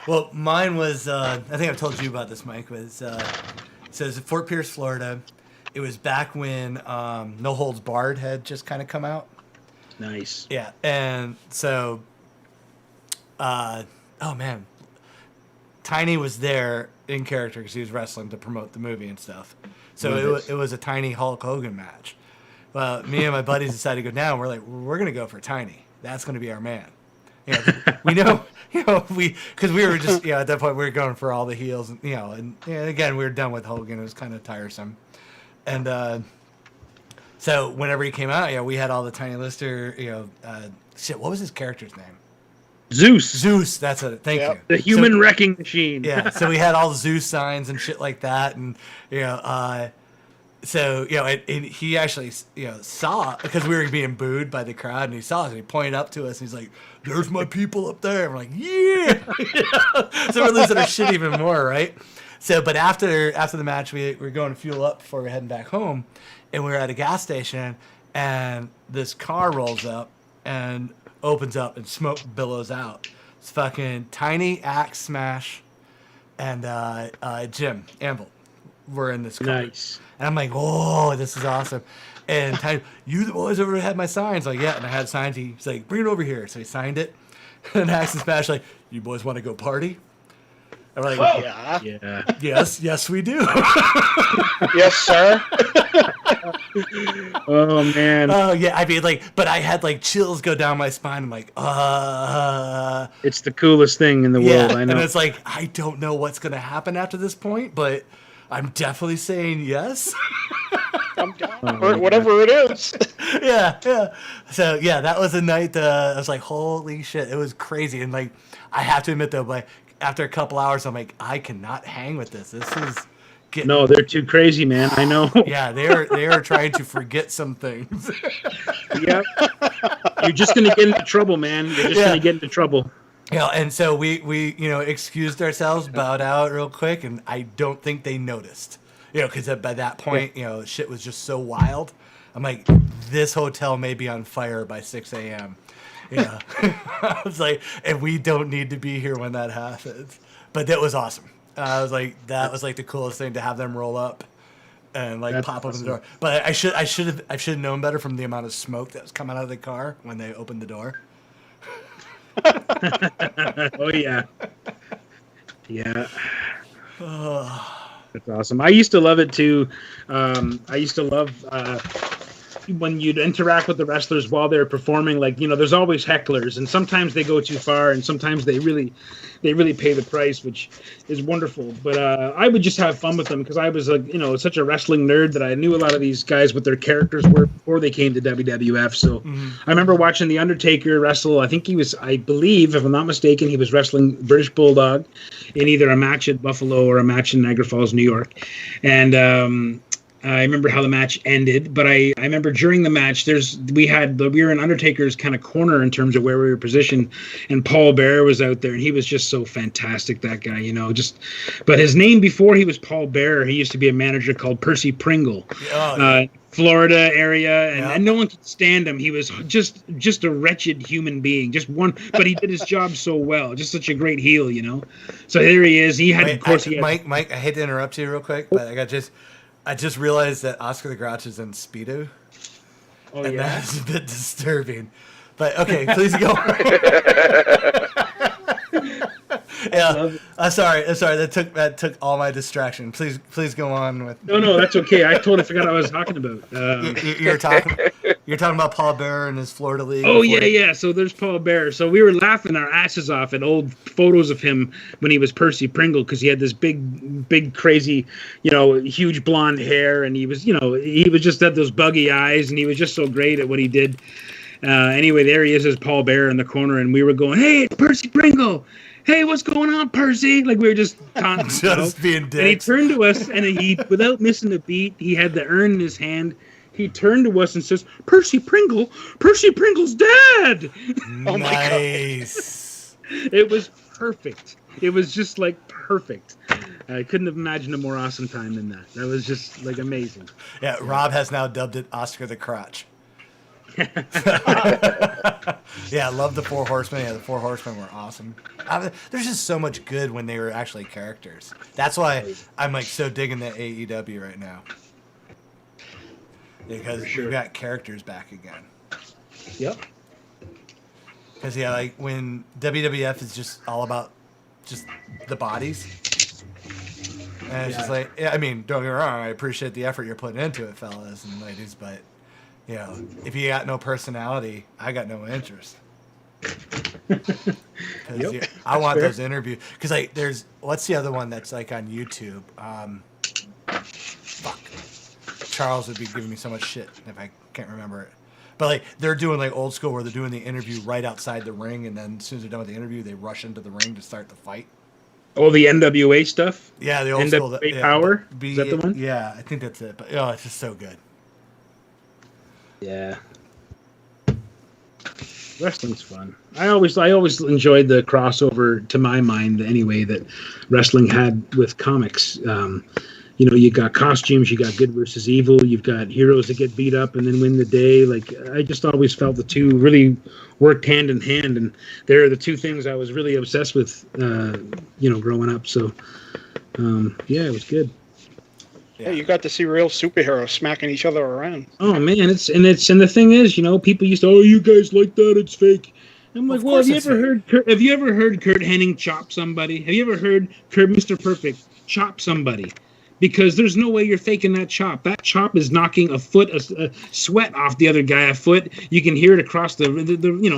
S7: Well, mine was, I think I've told you about this, Mike, was, it says Fort Pierce, Florida. It was back when No Holds Barred had just kind of come out.
S2: Nice.
S7: Yeah, and so, oh man, Tiny was there in character because he was wrestling to promote the movie and stuff. So it was a Tiny Hulk Hogan match. Well, me and my buddies decided to go down. We're like, we're gonna go for Tiny. That's gonna be our man. We know, because we were just, at that point we were going for all the heels, and again we were done with Hogan. It was kind of tiresome. And so whenever he came out, we had all the Tiny Lister, shit, what was his character's name? Zeus, that's it. Thank you.
S2: The human wrecking machine.
S7: Yeah, so we had all the Zeus signs and shit like that, and and he actually saw, because we were being booed by the crowd, and he saw us and he pointed up to us and he's like, "There's my people up there." I'm like, "Yeah." So we're losing our shit even more, right? So, but after the match, we were going to fuel up before we're heading back home, and we were at a gas station, and this car rolls up and opens up, and smoke billows out. It's fucking Tiny, Axe, Smash, and Jim Anvil were in this car. Nice. And I'm like, "Oh, this is awesome." And Tiny, "You the boys ever had my signs?" Like, "Yeah." And I had signs. He's like, "Bring it over here." So he signed it. And Axe and Smash like, "You boys want to go party?" I'm like,
S5: Yeah.
S7: Yes, we do.
S5: Yes, sir.
S2: Oh man.
S7: Oh yeah. I mean, but I had chills go down my spine. I'm like,
S2: It's the coolest thing in the world. I know.
S7: And it's like, I don't know what's gonna happen after this point, but I'm definitely saying yes.
S5: I'm down for whatever it is.
S7: Yeah. So yeah, that was a night. I was like, holy shit, it was crazy. And I have to admit though, after a couple hours, I'm like, I cannot hang with this. This is getting...
S2: No, they're too crazy, man. I know.
S7: Yeah, they are trying to forget some things.
S2: Yeah. You're just gonna get into trouble, man. You're just gonna get into trouble.
S7: Yeah, and so we excused ourselves, bowed out real quick, and I don't think they noticed. Because by that point, shit was just so wild. I'm like, this hotel may be on fire by 6 a.m. Yeah. I was like, and we don't need to be here when that happens. But that was awesome. I was like, that was the coolest thing to have them roll up and pop open the door. But I should have known better from the amount of smoke that was coming out of the car when they opened the door.
S2: Oh yeah. Yeah. That's awesome. I used to love it too. I used to love when you'd interact with the wrestlers while they're performing. There's always hecklers, and sometimes they go too far, and sometimes they really pay the price, which is wonderful. But I would just have fun with them because I was such a wrestling nerd that I knew a lot of these guys, what their characters were before they came to WWF. So I remember watching The Undertaker wrestle. I believe, if I'm not mistaken, he was wrestling British Bulldog in either a match at Buffalo or a match in Niagara Falls, New York. And I remember how the match ended, but I remember during the match, we were in Undertaker's kind of corner in terms of where we were positioned, and Paul Bearer was out there, and he was just so fantastic, that guy, but his name before he was Paul Bearer, he used to be a manager called Percy Pringle, Florida area, and no one could stand him. He was just a wretched human being, but he did his job so well, just such a great heel, So there he is.
S7: Mike, I hate to interrupt you real quick, but I just realized that Oscar the Grouch is in Speedo.
S2: Oh,
S7: and
S2: yeah.
S7: that's a bit disturbing. But okay, please go. Yeah, I'm sorry. That took all my distraction. Please go on with.
S2: No, that's okay. I totally forgot what I was talking about.
S7: You're talking about Paul Bearer and his Florida League.
S2: Oh yeah. So there's Paul Bearer. So we were laughing our asses off at old photos of him when he was Percy Pringle, because he had this big, crazy, huge blonde hair, and he was just had those buggy eyes, and he was just so great at what he did. Anyway, there he is as Paul Bearer in the corner, and we were going, "Hey, it's Percy Pringle. Hey, what's going on, Percy?" We were just taunting,
S7: being dicks.
S2: And he turned to us, and he, without missing a beat, he had the urn in his hand. He turned to us and says, Percy Pringle's dead."
S7: Oh my nice.
S2: God. It was perfect. It was just perfect. I couldn't have imagined a more awesome time than that. That was just amazing.
S7: Yeah, Rob has now dubbed it Oscar the Crotch. Yeah, I love the Four Horsemen. Yeah, the Four Horsemen were awesome. There's just so much good when they were actually characters. That's why I'm so digging the AEW right now, because we've got characters back again.
S2: Yep.
S7: Because when WWF is just all about just the bodies, and it's just don't get me wrong, I appreciate the effort you're putting into it, fellas and ladies, but if you got no personality, I got no interest. I want those interviews. Because there's what's the other one that's on YouTube? Charles would be giving me so much shit if I can't remember it. But like they're doing like old school where they're doing the interview right outside the ring, and then as soon as they're done with the interview, they rush into the ring to start the fight.
S2: Oh, the NWA stuff?
S7: Yeah, the old
S2: NWA
S7: school.
S2: Power? Is that the one?
S7: Yeah, I think that's it. But oh, it's just so good.
S2: Yeah. Wrestling's fun. I always enjoyed the crossover, to my mind anyway, that wrestling had with comics. You got costumes, you got good versus evil, you've got heroes that get beat up and then win the day. Like, I just always felt the two really worked hand in hand, and they're the two things I was really obsessed with, growing up. So, it was good.
S5: Yeah, you got to see real superheroes smacking each other around.
S2: Oh man, and the thing is, people used to, oh, you guys like that? It's fake. I'm like, well, have you ever heard Kurt Hennig chop somebody? Have you ever heard Mr. Perfect chop somebody? Because there's no way you're faking that chop. That chop is knocking a sweat off the other guy a foot. You can hear it across the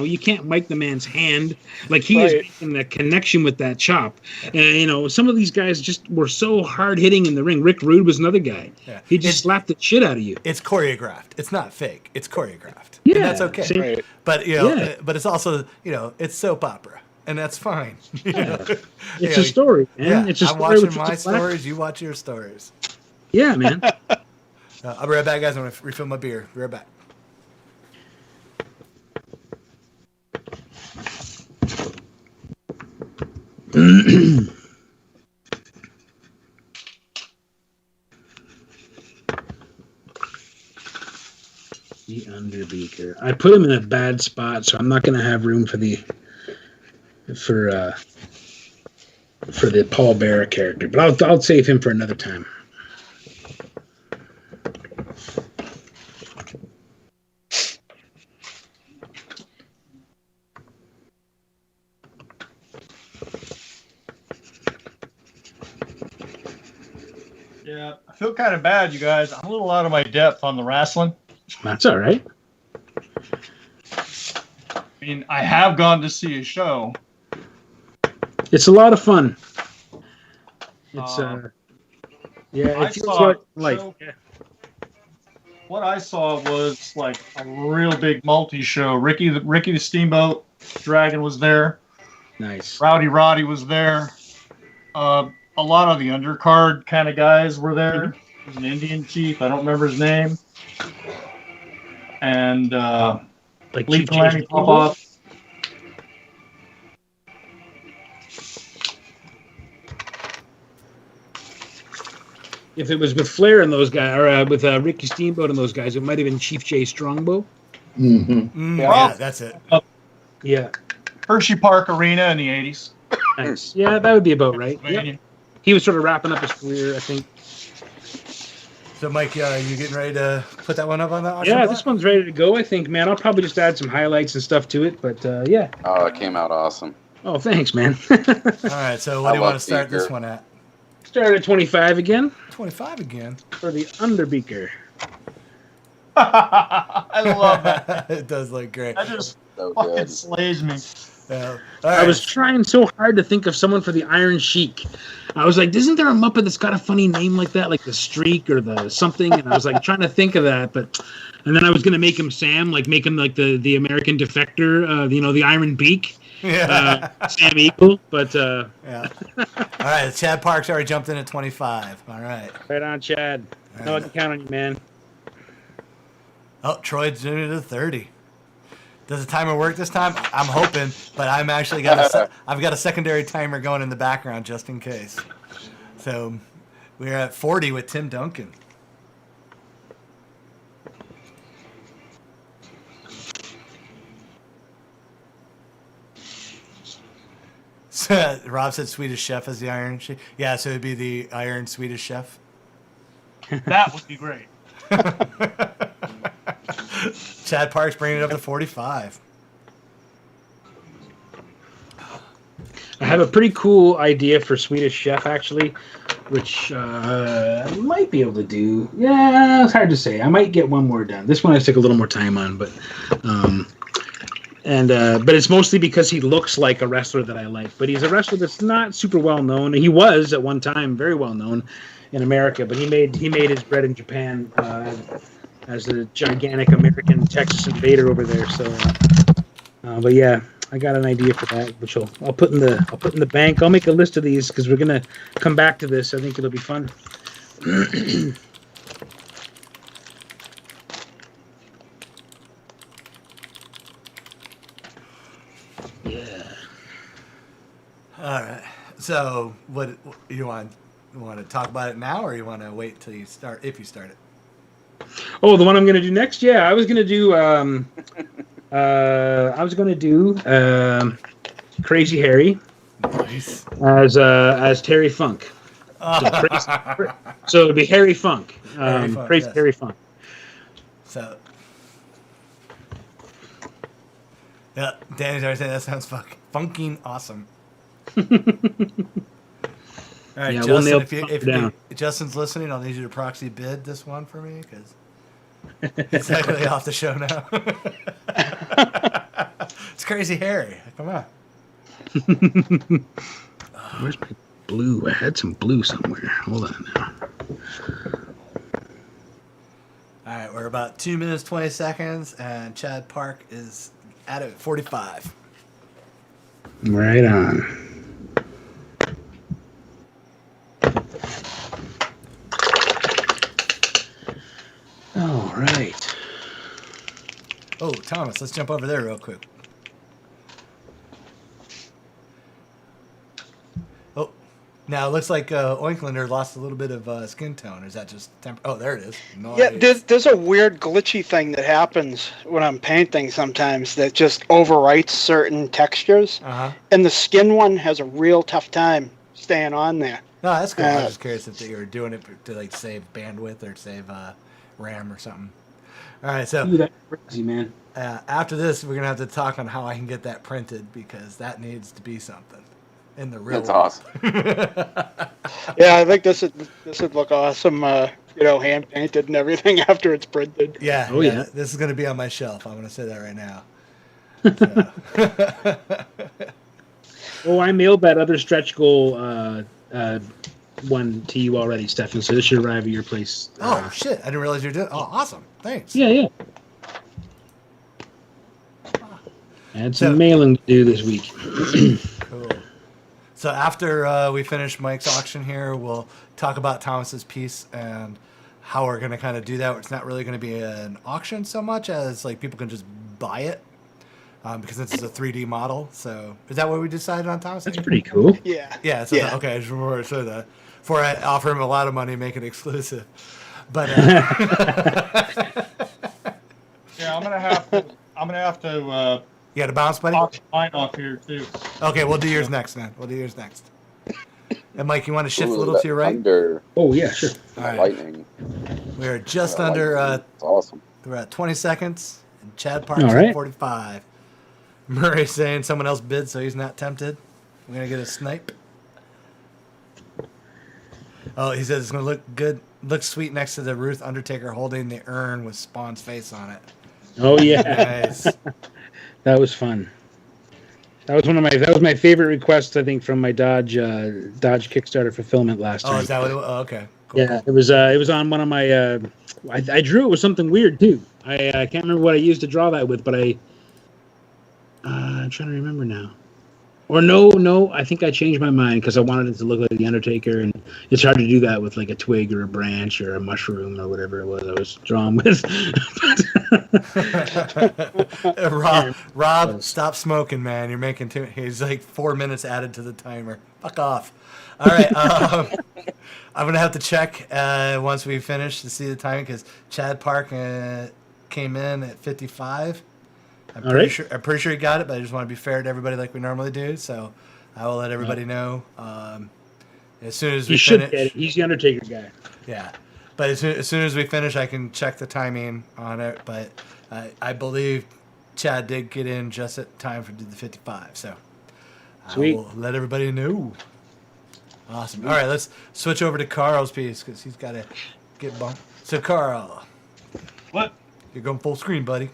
S2: you can't mic the man's hand. Like, he is making that connection with that chop. And, some of these guys just were so hard hitting in the ring. Rick Rude was another guy. Yeah. He just slapped the shit out of you.
S7: It's choreographed. It's not fake. It's choreographed.
S2: Yeah.
S7: And that's okay. Right. But, but it's also, it's soap opera. And that's fine.
S2: It's a story, man.
S7: Yeah,
S2: it's a
S7: I'm
S2: story
S7: watching my stories. You watch your stories.
S2: Yeah, man.
S7: I'll be right back, guys. I'm going to refill my beer. Be right back.
S2: The Underbeaker. I put him in a bad spot, so I'm not going to have room for the Paul Bearer character, but I'll save him for another time.
S3: Yeah, I feel kind of bad, you guys. I'm a little out of my depth on the Rasslin.
S2: That's all right.
S3: I mean, I have gone to see a show.
S2: It's a lot of fun. It's it feels like
S3: yeah. What I saw was like a real big multi-show. Ricky the Steamboat Dragon was there.
S2: Nice.
S3: Rowdy Roddy was there. A lot of the undercard kind of guys were there. There's an Indian chief. I don't remember his name. And
S2: like
S3: Lee Palani Pop-Off.
S2: If it was with Flair and those guys, or with Ricky Steamboat and those guys, it might have been Chief Jay Strongbow.
S1: Mm-hmm.
S7: Yeah, that's it.
S2: Yeah.
S3: Hershey Park Arena in the 80s.
S2: Nice. Yeah, that would be about right. Yep. He was sort of wrapping up his career, I think.
S7: So, Mike, you getting ready to put that one up on that?
S2: Yeah, this one's ready to go, I think, man. I'll probably just add some highlights and stuff to it, but yeah.
S4: Oh, it came out awesome.
S2: Oh, thanks, man.
S7: All right, so what do you want to start this one at?
S2: Start at 25 again.
S7: 25 again?
S2: For the Underbeaker.
S3: I love that.
S7: It does look great.
S3: That just fucking slays me.
S7: Right.
S2: I was trying so hard to think of someone for the Iron Sheik. I was like, isn't there a Muppet that's got a funny name like that, like the Streak or the something? And I was like trying to think of that, and then I was gonna make him Sam, like make him like the American Defector, the Iron Beak. Yeah. Sam Eagle, but
S7: yeah. All right, Chad Parks already jumped in at 25. All right.
S2: Right on, Chad. Right. No, I can count on you, man.
S7: Oh, Troy's doing it at 30. Does the timer work this time? I'm hoping, but I'm actually I've got a secondary timer going in the background just in case. So we're at 40 with Tim Duncan. So, Rob said Swedish Chef as the Iron Chef. Yeah, so it'd be the Iron Swedish Chef.
S3: That would be great.
S7: Chad Parks bringing it up to 45.
S2: I have a pretty cool idea for Swedish Chef, actually, which I might be able to do. Yeah, it's hard to say. I might get one more done. This one I took a little more time on, but it's mostly because he looks like a wrestler that I like. But he's a wrestler that's not super well known. He was at one time very well known, in America, but he made his bread in Japan as a gigantic American Texas invader over there. So, but yeah, I got an idea for that, which I'll put in the bank. I'll make a list of these because we're gonna come back to this. I think it'll be fun. Yeah.
S7: All right. So, what you want? You want to talk about it now, or you want to wait till you start? If you start it.
S2: Oh, the one I'm gonna do next? Yeah, I was gonna do. Crazy Harry
S7: Nice.
S2: as Terry Funk. So it'd be Harry Funk.
S7: Harry Funk,
S2: Crazy
S7: yes.
S2: Harry Funk.
S7: So, yeah, Danny's already saying that sounds funking awesome. All right,
S2: Yeah, we'll
S7: Justin,
S2: nail
S7: if
S2: down.
S7: Justin's listening, I'll need you to proxy bid this one for me because it's actually off the show now. It's Crazy Harry. Come on.
S2: Where's my blue? I had some blue somewhere. Hold on now.
S7: All right, we're about 2 minutes, 20 seconds, and Chad Park is at it 45.
S2: Right on. All right.
S7: Oh, Thomas, let's jump over there real quick. Oh, now it looks like Oinklander lost a little bit of skin tone. Is that just oh, there it is. Nice.
S5: Yeah, there's a weird glitchy thing that happens when I'm painting sometimes that just overwrites certain textures.
S7: Uh-huh.
S5: And the skin one has a real tough time staying on there.
S7: No, that's cool. I was just curious if you were doing it to like save bandwidth or save RAM or something. All right, so
S2: Ooh, that's crazy, man.
S7: after this, we're gonna have to talk on how I can get that printed because that needs to be something in the real.
S4: That's awesome.
S5: Yeah, I think this would look awesome, hand painted and everything after it's printed.
S7: Yeah.
S2: Oh, yeah.
S7: This is gonna be on my shelf. I'm gonna say that right now.
S2: Oh, I mailed that other stretch goal one to you already, Stefan. So this should arrive at your place.
S7: Oh shit! I didn't realize you were doing. Oh, awesome! Thanks.
S2: Yeah. I had some mailing to do this week.
S7: Cool. So after we finish Mike's auction here, we'll talk about Thomas's piece and how we're going to kind of do that. It's not really going to be an auction so much as like people can just buy it because this is a 3D model. So is that what we decided on, Thomas?
S2: That's pretty cool.
S5: Yeah.
S7: Yeah. So okay. I just remember so that before I offer him a lot of money, make it exclusive. But
S3: Yeah, I'm gonna have to
S7: you got a bounce, buddy?
S3: auction mine off here too.
S7: Okay, we'll do yours next, man. We'll do yours next. And Mike, you want to shift a
S4: Ooh,
S7: little to your right?
S4: Under
S2: Oh yeah, sure.
S7: All right.
S4: lightning.
S7: We are just
S4: Yeah,
S7: under.
S4: lightning. It's awesome.
S7: We're at 20 seconds. And Chad Park's
S2: All
S7: at
S2: right.
S7: 45. Murray's saying someone else bid, so he's not tempted. We're gonna get a snipe. Oh, he says it's gonna look good, look sweet next to the Rooth Undertaker holding the urn with Spawn's face on it.
S2: Oh yeah,
S7: Nice.
S2: that was fun. That was my favorite request, I think, from my Dodge Kickstarter fulfillment last time.
S7: Oh, is that what it was? Oh, okay. Cool,
S2: Yeah,
S7: cool.
S2: it was on one of my. I drew it with something weird too. I can't remember what I used to draw that with, but I'm trying to remember now. Or no, I think I changed my mind because I wanted it to look like the Undertaker, and it's hard to do that with like a twig or a branch or a mushroom or whatever it was I was drawing with.
S7: Rob, stop smoking, man. You're making too. He's like 4 minutes added to the timer. Fuck off. All right, I'm gonna have to check once we finish to see the timing because Chad Park came in at 55. I'm pretty sure he got it, but I just want to be fair to everybody like we normally do. So I will let everybody know as soon as we finish.
S2: Get it. He's the Undertaker guy.
S7: Yeah, but as soon as we finish, I can check the timing on it. But I believe Chad did get in just at time for the 55. So
S2: Sweet.
S7: I will let everybody know. Awesome. All right, let's switch over to Carl's piece because he's got to get bumped. So Carl,
S3: What?
S7: you're going full screen, buddy.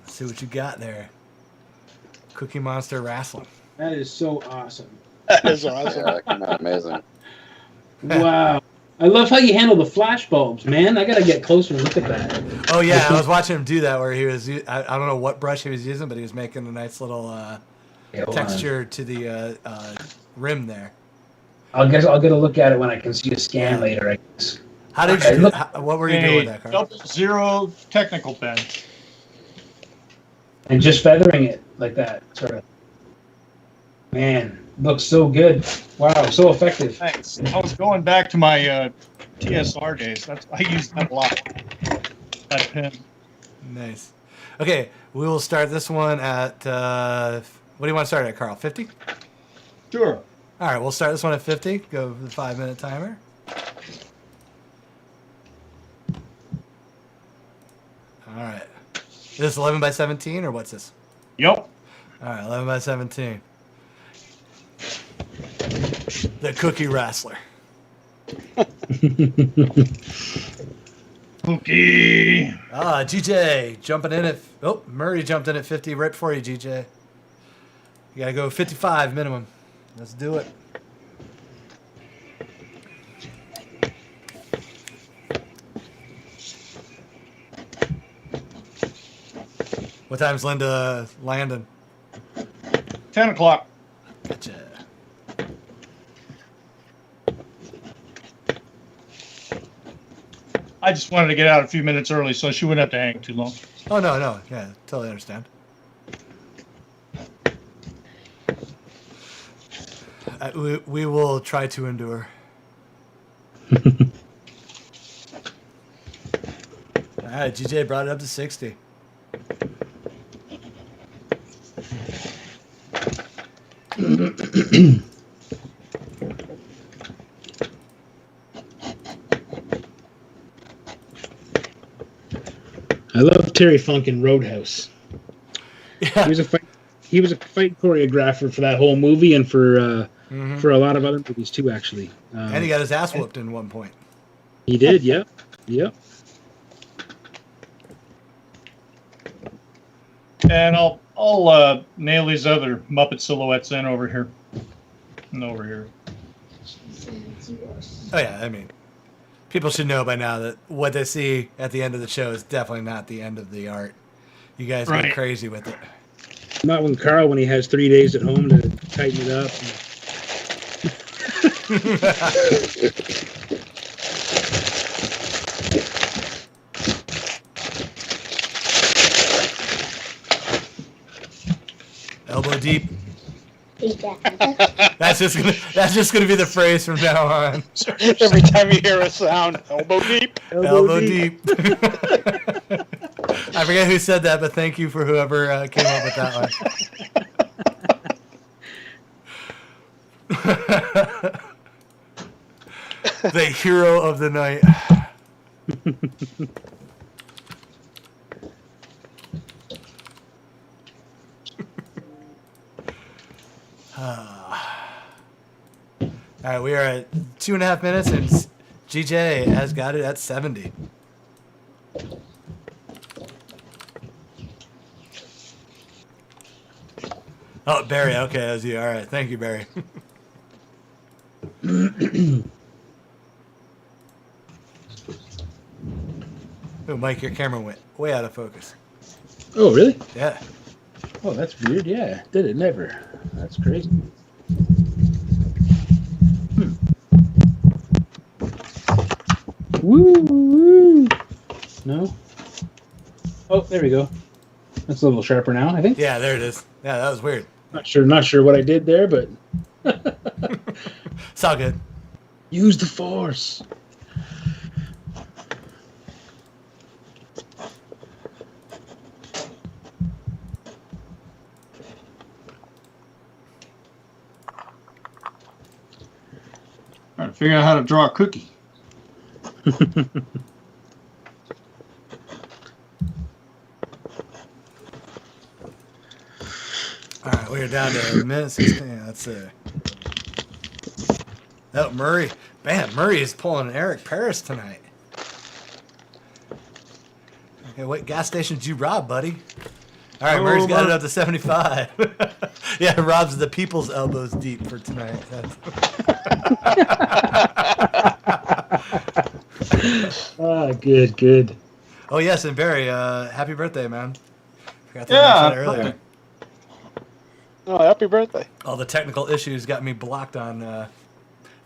S7: See what you got there. Cookie Monster Rasslin.
S2: That is so awesome.
S5: That is awesome.
S4: Yeah, that came out amazing.
S2: Wow. I love how you handle the flash bulbs, man. I got to get closer and look at that.
S7: Oh, yeah. I was watching him do that where he was, I don't know what brush he was using, but he was making a nice little texture to the rim there.
S2: I guess I'll get a look at it when I can see a scan later, I guess.
S7: How did you do what were you doing with that, Karl?
S3: 0 technical pen.
S2: And just feathering it like that, sort of. Man, looks so good. Wow, so effective.
S3: Thanks. I was going back to my TSR days. I used that a lot. That pen.
S7: Nice. Okay, we will start this one at, what do you want to start at, Karl? 50?
S3: Sure.
S7: All right, we'll start this one at 50. Go for the 5-minute timer. All right. Is this 11 by 17 or what's this?
S3: Yep.
S7: All right, 11 by 17. The Cookie Wrestler.
S3: Cookie.
S7: GJ jumping in at... Oh, Murray jumped in at 50 right before you, GJ. You got to go 55 minimum. Let's do it. What time's Linda landing?
S3: 10 o'clock.
S7: Gotcha.
S3: I just wanted to get out a few minutes early so she wouldn't have to hang too long.
S7: Oh, no. Yeah, totally understand. We will try to endure. All right, GJ brought it up to 60.
S2: I love Terry Funk in Roadhouse.
S7: Yeah.
S2: He was a fight choreographer for that whole movie and for a lot of other movies too, actually.
S7: And he got his ass whooped in one point.
S2: He did, yep.
S3: And I'll nail these other Muppet silhouettes in over here. And over here.
S7: Oh, yeah, I mean, people should know by now that what they see at the end of the show is definitely not the end of the art. You guys go crazy with it.
S2: Not when Karl, when he has 3 days at home to tighten it up.
S7: Elbow deep. That's just gonna be the phrase from now on.
S5: Every time you hear a sound, elbow deep.
S7: Elbow deep. I forget who said that, but thank you for whoever came up with that one. The hero of the night. All right, we are at 2.5 minutes, and GJ has got it at 70. Oh, Barry. Okay, that was you. All right, thank you, Barry. Oh, Mike, your camera went way out of focus.
S2: Oh, really?
S7: Yeah.
S2: Oh, that's weird. Yeah, did it never? That's crazy. Woo! No. Oh, there we go. That's a little sharper now, I think.
S7: Yeah, there it is. Yeah, that was weird.
S2: Not sure what I did there, but
S7: it's all good.
S2: Use the force.
S3: Trying to figure out how to draw a cookie.
S7: All right, we're down to a minute 16. That's it. Oh, Murray. Man, Murray is pulling an Eric Paris tonight. Okay, what gas station did you rob, buddy? All right, Murray's got it up to 75. Yeah, Rob's the people's elbows deep for tonight.
S2: Good.
S7: Oh yes, and Barry, happy birthday, man! Forgot to
S3: Yeah.
S7: mention that earlier.
S5: Oh, happy birthday.
S7: All the technical issues got me blocked on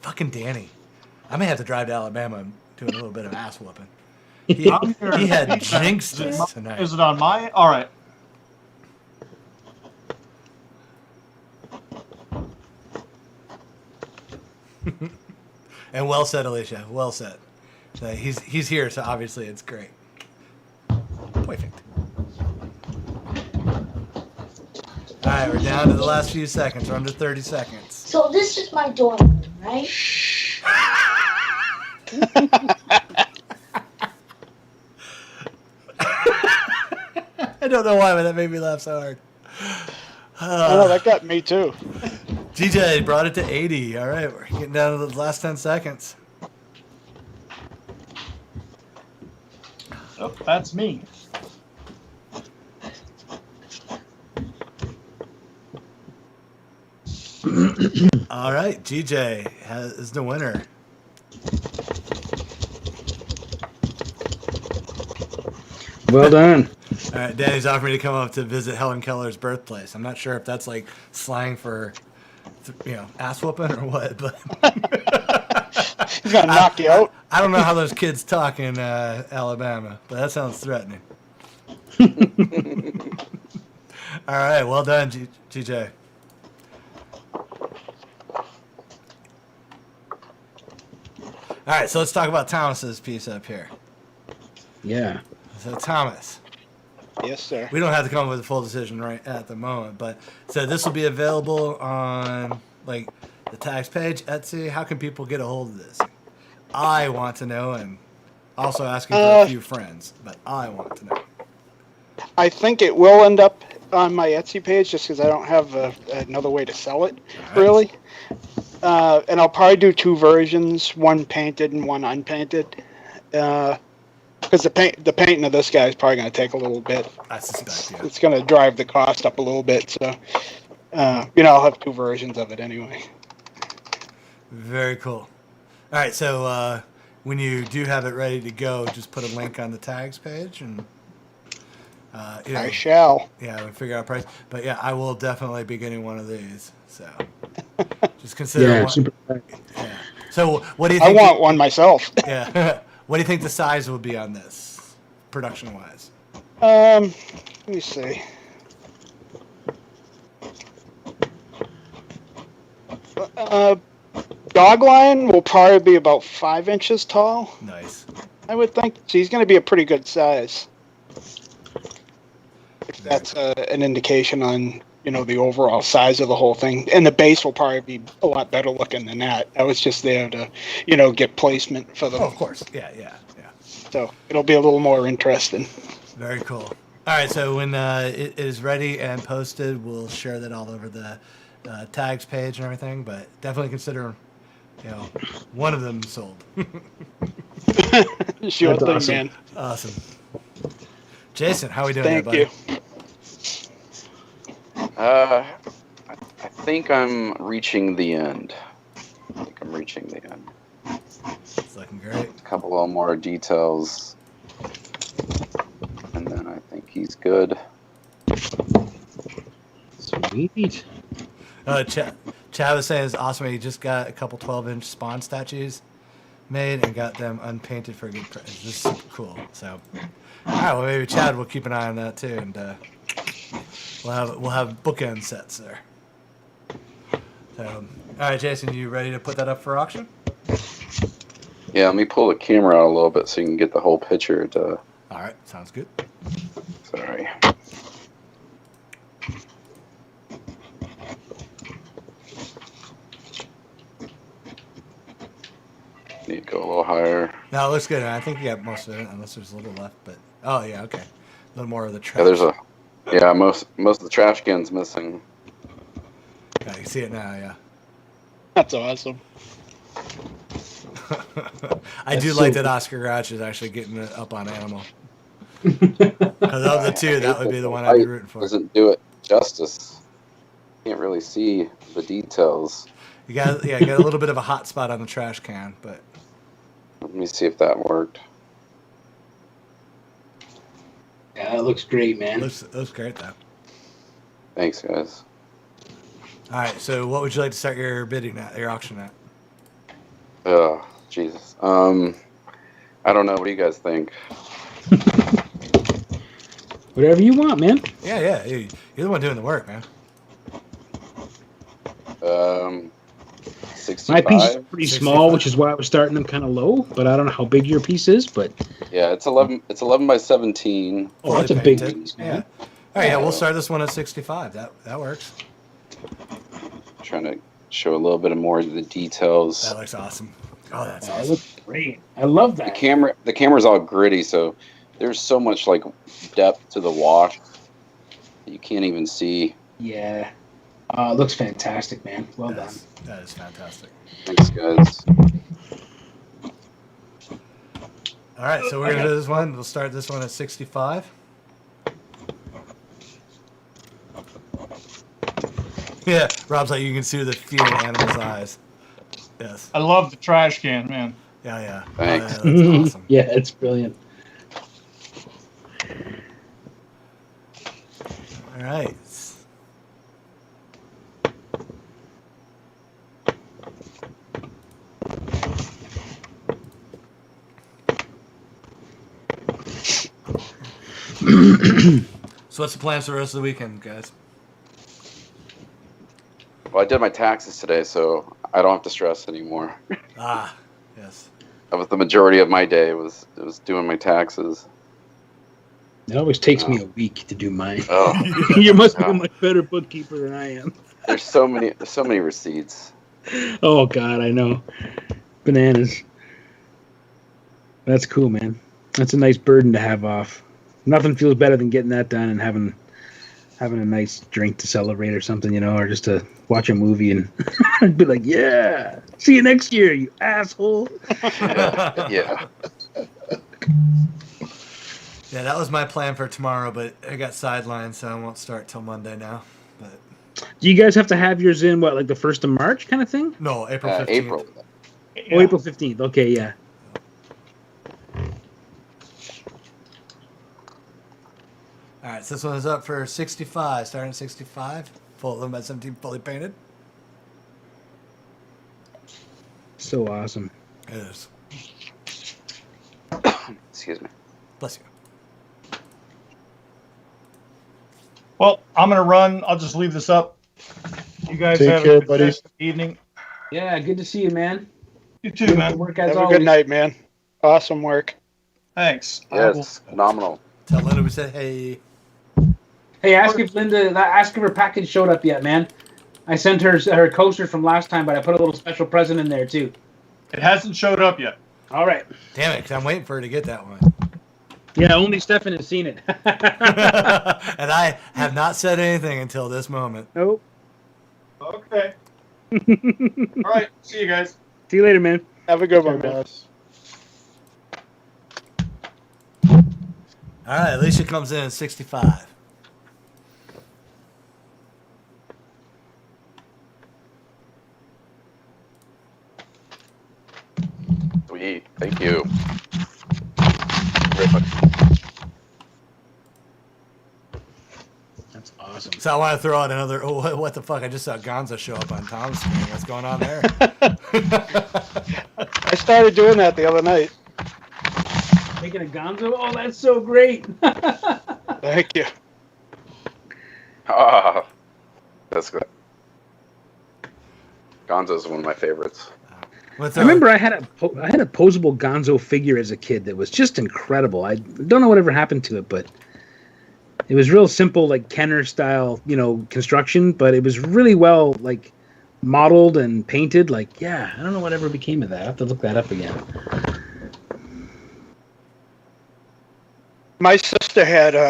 S7: fucking Danny. I may have to drive to Alabama and do a little bit of ass whooping. He had jinxed us tonight.
S3: Is it on my? All right.
S7: And well said, Alicia. Well said. So he's here, so obviously it's great. Perfect. All right, we're down to the last few seconds. We're under 30 seconds.
S9: So this is my dorm room, right?
S7: I don't know why, but that made me laugh so hard.
S5: I know, that got me too.
S7: DJ brought it to 80. All right, we're getting down to the last 10 seconds.
S3: Oh, that's me.
S7: All right, GJ is the winner.
S2: Well done.
S7: All right, Danny's offered me to come up to visit Helen Keller's birthplace. I'm not sure if that's like slang for, ass whooping or what, but
S5: He's gonna knock you out.
S7: I don't know how those kids talk in Alabama, but that sounds threatening. All right, well done, GJ. All right, so let's talk about Thomas's piece up here.
S2: Yeah.
S7: So Thomas,
S5: Yes, sir.
S7: we don't have to come up with a full decision right at the moment, but so this will be available on like the tags page, Etsy. How can people get a hold of this? I want to know, and also asking for a few friends, but I want to know.
S5: I think it will end up on my Etsy page just because I don't have another way to sell it, really. And I'll probably do two versions, one painted and one unpainted. Because the painting of this guy is probably going to take a little bit.
S7: I suspect, yeah.
S5: It's going to drive the cost up a little bit. So, I'll have two versions of it anyway.
S7: Very cool. All right, so when you do have it ready to go, just put a link on the tags page, and
S5: I shall.
S7: Yeah, we'll figure out price. But yeah, I will definitely be getting one of these. So just consider.
S2: Yeah,
S7: one.
S2: super.
S7: Yeah. So what do you
S5: I
S7: think?
S5: want one myself.
S7: Yeah. What do you think the size will be on this, production-wise?
S5: Let me see. Dog line will probably be about 5 inches tall.
S7: Nice.
S5: I would think. So he's going to be a pretty good size. If that's an indication on, the overall size of the whole thing. And the base will probably be a lot better looking than that. I was just there to, get placement for them.
S7: Oh, of course. Yeah.
S5: So it'll be a little more interesting.
S7: Very cool. All right, so when it is ready and posted, we'll share that all over the tags page and everything. But definitely consider, one of them sold.
S5: Sure thing,
S2: awesome.
S5: man.
S7: Awesome. Jason, how are we doing?
S5: Thank
S7: there,
S5: you.
S7: buddy?
S4: I think I'm reaching the end.
S7: It's looking great.
S4: A couple of more details, and then I think he's good.
S2: Sweet.
S7: Chad was saying it's awesome. He just got a couple 12-inch Spawn statues made and got them unpainted for a good price. This is super cool. So, all right, well, maybe Chad will keep an eye on that too, and we'll have bookend sets there. So, all right, Jason, you ready to put that up for auction?
S4: Yeah, let me pull the camera out a little bit so you can get the whole picture.
S7: All right, sounds good.
S4: Sorry. Need to go a little higher.
S7: No, it looks good. I think you got most of it, unless there's a little left. But oh yeah, okay, a little more of the trash.
S4: Yeah, most of the trash can's missing.
S7: Yeah, you see it now. Yeah.
S5: That's awesome.
S7: I do like that Oscar Grouch is actually getting it up on Animal. Because of the two, that would be the one I'd be rooting for.
S4: Doesn't do it justice. Can't really see the details.
S7: You got a little bit of a hot spot on the trash can, but
S4: Let me see if that worked.
S2: Yeah, it looks great, man.
S7: looks great though.
S4: Thanks, guys.
S7: All right, so what would you like to start your bidding at, your auction at?
S4: Oh, Jesus. I don't know. What do you guys think?
S2: Whatever you want, man.
S7: Yeah. You're the one doing the work, man.
S4: 65?
S2: My piece is pretty
S7: 65?
S2: small, which is why I was starting them kind of low. But I don't know how big your piece is. But
S4: Yeah, it's 11. It's 11 by 17.
S2: oh, that's a big piece,
S7: Yeah.
S2: man.
S7: All right, yeah, we'll start this one at 65. That works.
S4: Trying to show a little bit more of the details.
S7: That looks awesome. Oh, that's
S2: That
S7: awesome.
S2: looks great. I love that.
S4: The camera's all gritty, so there's so much like depth to the wash that you can't even see.
S2: Yeah. It looks fantastic, man. Well done.
S7: That is fantastic.
S4: Thanks, guys.
S7: All right, so we're gonna do this one. We'll start this one at 65. Yeah, Rob's like, you can see the fear in animal's eyes. Yes.
S3: I love the trash can, man.
S7: Yeah.
S4: Thanks.
S7: Oh, yeah, that's awesome.
S2: Yeah, it's brilliant.
S7: All right. So what's the plans for the rest of the weekend, guys?
S4: Well, I did my taxes today, so I don't have to stress anymore.
S7: Ah, yes.
S4: That was the majority of my day. Was doing my taxes.
S2: It always takes me a week to do mine.
S4: Oh,
S2: You must be a much better bookkeeper than I am.
S4: there's so many receipts.
S2: Oh God, I know. Bananas. That's cool, man. That's a nice burden to have off. Nothing feels better than getting that done and having a nice drink to celebrate or something, or just to watch a movie and be like, yeah, see you next year, you asshole.
S4: Yeah.
S7: Yeah, that was my plan for tomorrow, but I got sidelined, so I won't start till Monday now. But
S2: Do you guys have to have yours in, like the 1st of March kind of thing?
S7: no, April 15th.
S4: April.
S2: Oh, April 15th. Okay, yeah.
S7: All right, so this one is up for 65, starting at 65. Full 11 by 17, fully painted.
S2: So awesome.
S7: It is.
S4: Excuse me.
S7: Bless you.
S3: Well, I'm gonna run. I'll just leave this up. You guys
S1: Take
S3: have
S1: care,
S3: a good
S1: buddies.
S3: evening.
S2: Yeah, good to see you, man.
S3: You too, man.
S2: Work as
S5: Have a
S2: always.
S5: good night, man. Awesome work.
S3: Thanks.
S4: Yes, phenomenal.
S7: Tell Linda we said, hey.
S2: Hey, ask if her package showed up yet, man. I sent her coaster from last time, but I put a little special present in there too.
S3: It hasn't showed up yet.
S2: All right.
S7: Damn it, because I'm waiting for her to get that one.
S2: Yeah, only Stefan has seen it.
S7: And I have not said anything until this moment.
S2: Nope.
S3: Okay. All right. See you guys.
S2: See you later, man.
S5: Have a good one, man.
S1: Boss.
S7: All right, Alicia comes in at 65.
S4: Sweet. Thank you.
S2: That's awesome.
S7: So I want to throw out another, oh, what the fuck? I just saw Gonzo show up on Tom's screen. What's going on there?
S5: I started doing that the other night.
S2: Making a gonzo? Oh, that's so great.
S5: Thank you.
S4: Ah, that's good. Gonzo's one of my favorites.
S7: What's
S2: I remember I had a posable gonzo figure as a kid that was just incredible. I don't know whatever happened to it, but it was real simple, like Kenner style, construction, but it was really well, like, modeled and painted. Like, yeah, I don't know whatever became of that. I have to look that up again.
S5: My sister had a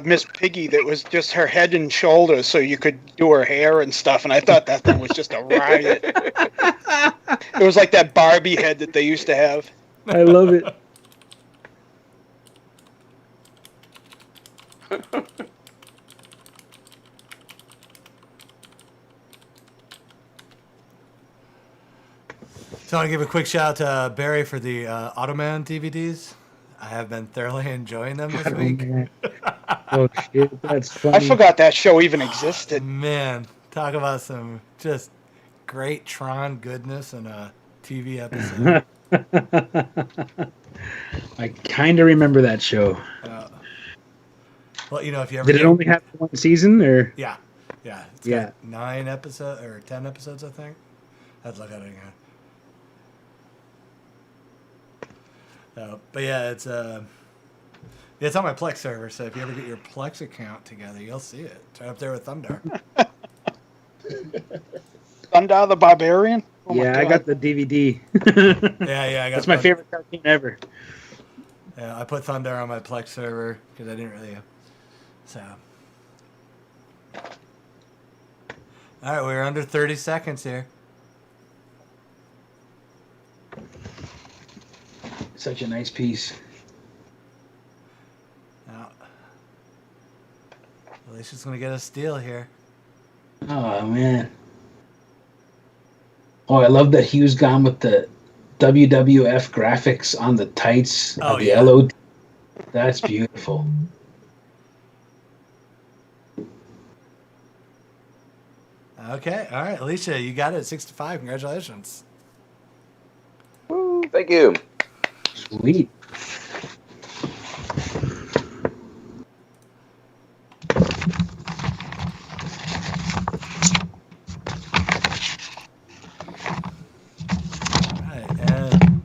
S5: Miss Piggy that was just her head and shoulders, so you could do her hair and stuff, and I thought that thing was just a riot. It was like that Barbie head that they used to have.
S2: I love it.
S7: So I want to give a quick shout out to Barry for the Automan DVDs. I have been thoroughly enjoying them this week.
S2: Oh shit, that's funny.
S5: I forgot that show even existed.
S7: Man, talk about some just great Tron goodness in a TV episode.
S2: I kind of remember that show.
S7: Well, if you ever
S2: did it only have one season, or
S7: yeah, it's got 9 episodes or 10 episodes, I think. I'd look at it again. But yeah, it's on my Plex server. So if you ever get your Plex account together, you'll see it. It's right up there with Thunder.
S5: Thunder the Barbarian. Oh
S2: yeah, I got the DVD.
S7: I got.
S2: That's my favorite cartoon ever.
S7: Yeah, I put Thunder on my Plex server because I didn't really. So. All right, we're under 30 seconds here.
S2: Such a nice piece.
S7: Now, Alicia's going to get a steal here.
S2: Oh, man. Oh, I love that Hugh's gone with the WWF graphics on the tights.
S7: Oh,
S2: the
S7: yeah.
S2: LOD. That's beautiful.
S7: Okay, all right, Alicia, you got it at 6-5. Congratulations.
S4: Woo, thank you.
S2: Sweet.
S7: Alright, and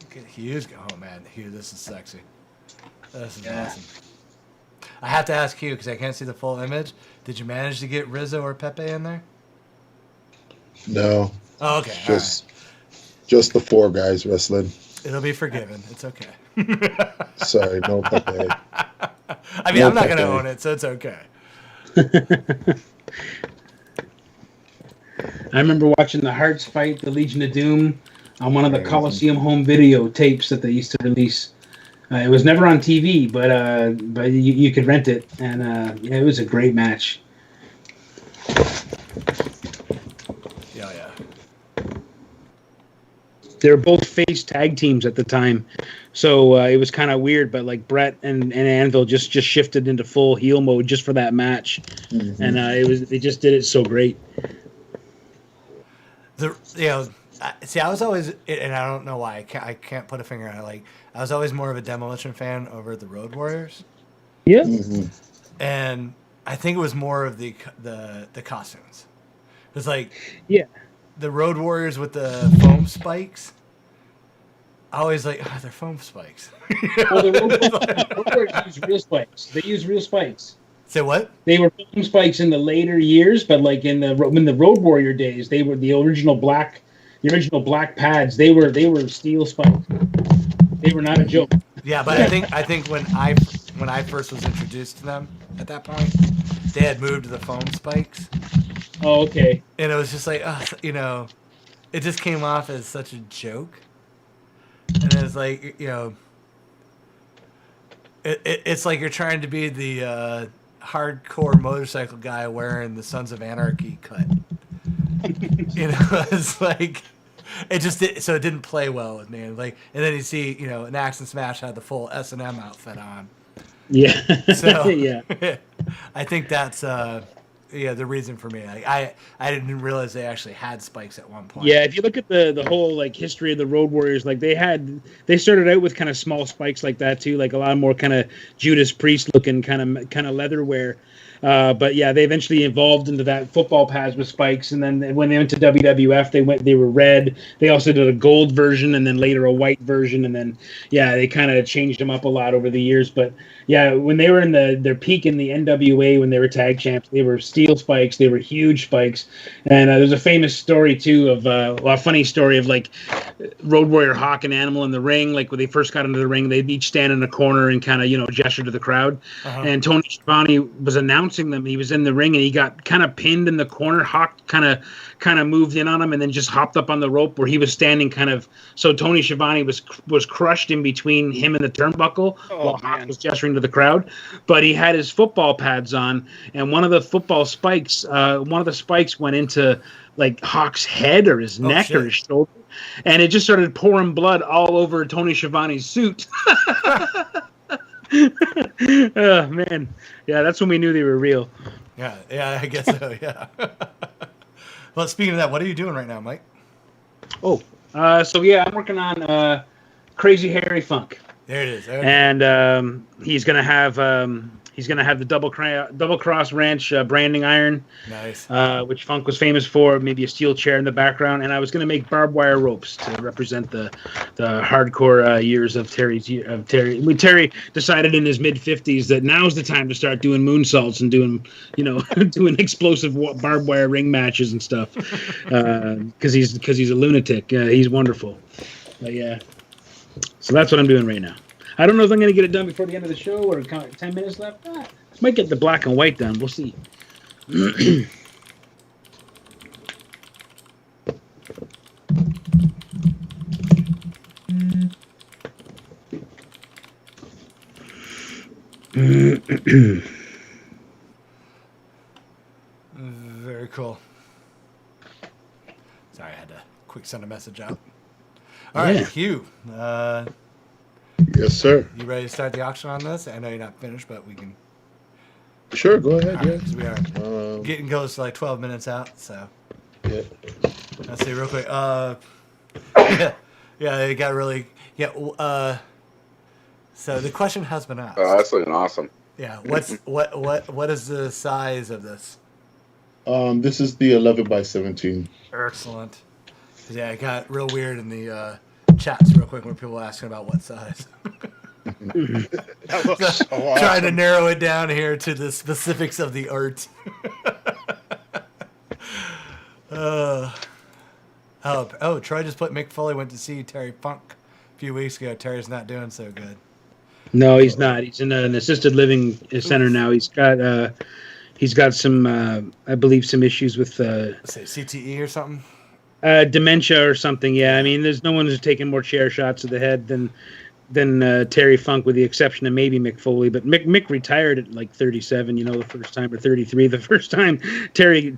S7: look at Hugh's go. Oh man, Hugh, this is sexy. This is awesome. I have to ask Hugh because I can't see the full image. Did you manage to get Rizzo or Pepe in there?
S1: No.
S7: Oh, okay.
S1: Just the 4 guys wrestling.
S7: It'll be forgiven. It's okay.
S1: Sorry, no Pepe.
S7: I mean, I'm not going to own it, so it's okay.
S2: I remember watching the Hearts fight the Legion of Doom on one of the Coliseum home video tapes that they used to release. It was never on TV, but you could rent it, and it was a great match.
S7: Yeah.
S2: They were both face tag teams at the time, so it was kind of weird. But like Brett and Anvil just shifted into full heel mode just for that match, and they just did it so great.
S7: I was always, and I don't know why I can't put a finger on it. Like I was always more of a Demolition fan over the Road Warriors.
S2: Yeah,
S7: and I think it was more of the costumes. It was like the Road Warriors with the foam spikes. I always like they're foam spikes.
S2: Well, the Road Warriors use real spikes. They use real spikes.
S7: Say what?
S2: They were foam spikes in the later years, but like in the Road Warrior days, they were the original black pads. They were steel spikes. They were not a joke.
S7: Yeah, but I think when I first was introduced to them at that point, they had moved to the foam spikes.
S2: Oh, okay.
S7: And it was just like, it just came off as such a joke. And it was like, it's like you're trying to be the hardcore motorcycle guy wearing the Sons of Anarchy cut. It's like it didn't play well with me. Like, and then you see, an Axe and Smash had the full S&M outfit on.
S2: Yeah.
S7: So
S2: yeah.
S7: I think that's the reason for me. Like, I didn't realize they actually had spikes at one point.
S2: Yeah, if you look at the whole like history of the Road Warriors, like they started out with kind of small spikes like that too, like a lot more kind of Judas Priest looking kind of leather wear. But yeah, they eventually evolved into that football pads with spikes, and then when they went to WWF, they were red. They also did a gold version, and then later a white version, and then they kind of changed them up a lot over the years. But yeah, when they were in their peak in the NWA, when they were tag champs, they were steel spikes. They were huge spikes, and there's a famous story too of a funny story of like Road Warrior Hawk and Animal in the ring. Like when they first got into the ring, they'd each stand in a corner and kind of gesture to the crowd. And Tony Schiavone was announcing them. He was in the ring and he got kind of pinned in the corner. Hawk kind of moved in on him and then just hopped up on the rope where he was standing so Tony Schiavone was crushed in between him and the turnbuckle while Hawk was gesturing to the crowd. But he had his football pads on, and one of the spikes went into Hawk's head or his neck or his shoulder, and it just started pouring blood all over Tony Schiavone's suit. Oh man, yeah, that's when we knew they were real.
S7: Yeah, I guess so. Yeah. Well, speaking of that, what are you doing right now, Mike?
S2: Oh, I'm working on Crazy Harry Funk.
S7: There it is. Okay.
S2: And he's gonna have the double cross ranch branding iron.
S7: Nice.
S2: Which Funk was famous for. Maybe a steel chair in the background, and I was gonna make barbed wire ropes to represent the hardcore years of Terry. Terry decided in his mid-50s that now's the time to start doing moonsaults and doing doing explosive barbed wire ring matches and stuff. Because he's a lunatic. He's wonderful. But yeah. So that's what I'm doing right now. I don't know if I'm going to get it done before the end of the show or 10 minutes left. Might get the black and white done. We'll see.
S7: Very cool. Sorry, I had to quick send a message out. All right, Hugh.
S1: Yes, sir.
S7: You ready to start the auction on this? I know you're not finished, but we can.
S1: Sure, go ahead.
S7: Right, 'cause we are getting close to 12 minutes out. So.
S1: Yeah.
S7: Let's see real quick. It got really. So the question has been asked.
S4: Oh, that's looking awesome.
S7: Yeah. What is the size of this?
S1: This is the 11 by 17.
S7: Excellent. Yeah, it got real weird in the chats real quick when people were asking about what size.
S5: That looks so awesome.
S7: Trying to narrow it down here to the specifics of the art. Troy just put Mick Foley went to see Terry Funk a few weeks ago. Terry's not doing so good.
S2: No, he's not. He's in an assisted living center now. He's got some, I believe, some issues with
S7: say CTE or something.
S2: Dementia or something. Yeah, I mean, there's no one who's taken more chair shots to the head than Terry Funk, with the exception of maybe Mick Foley. But Mick retired at like 37, the first time, or 33 the first time. Terry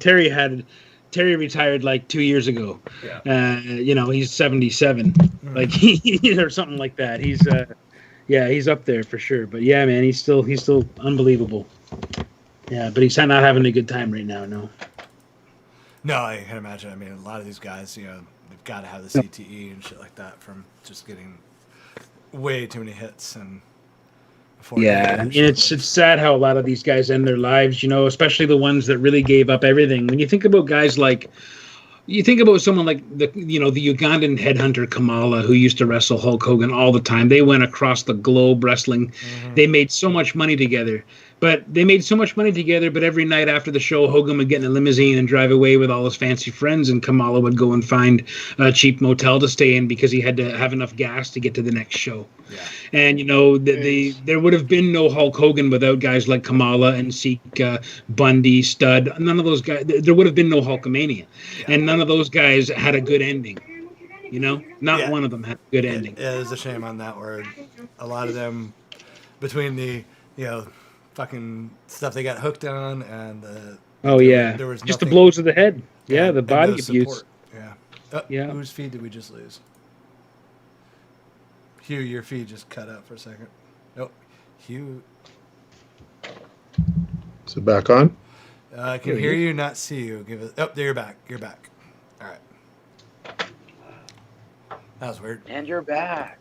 S2: retired like 2 years ago. Yeah. He's 77, or something like that. He's up there for sure. But yeah, man, he's still unbelievable. Yeah, but he's not having a good time right now. No.
S7: No, I can imagine. I mean, a lot of these guys, they've got to have the CTE and shit like that from just getting way too many hits. And
S2: it's sad how a lot of these guys end their lives, especially the ones that really gave up everything. When you think about guys someone like the Ugandan headhunter Kamala, who used to wrestle Hulk Hogan all the time. They went across the globe wrestling. Mm-hmm. They made so much money together. But every night after the show, Hogan would get in a limousine and drive away with all his fancy friends, and Kamala would go and find a cheap motel to stay in because he had to have enough gas to get to the next show. Yeah. And, there would have been no Hulk Hogan without guys like Kamala and Zeke, Bundy, Stud. None of those guys. There would have been no Hulkamania. Yeah. And none of those guys had a good ending. Not one of them had a good ending.
S7: Yeah, there's a shame on that word. A lot of them, between the, fucking stuff they got hooked on and there was
S2: just the blows to the head. Yeah, the body abuse.
S7: Yeah. Whose feed did we just lose? Hugh, your feed just cut out for a second. Nope. Hugh.
S1: Is it back on?
S7: I can hear you, not see you. There you're back. You're back. All right. That was weird.
S4: And you're back.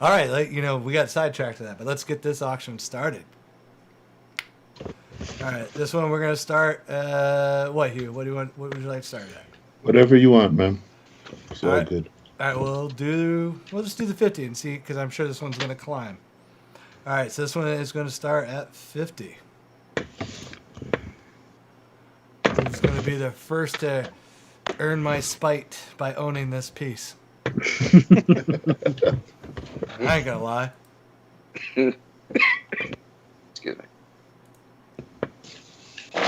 S7: All right, we got sidetracked to that, but let's get this auction started. All right, this one we're gonna start. What, Hugh? What would you like to start at?
S1: Whatever you want, man. It's all
S7: good. All right, we'll just do the 50 and see, because I'm sure this one's gonna climb. All right, so this one is gonna start at 50. Who's gonna be the first to earn my spite by owning this piece? I ain't gonna lie.
S4: Excuse me.
S7: All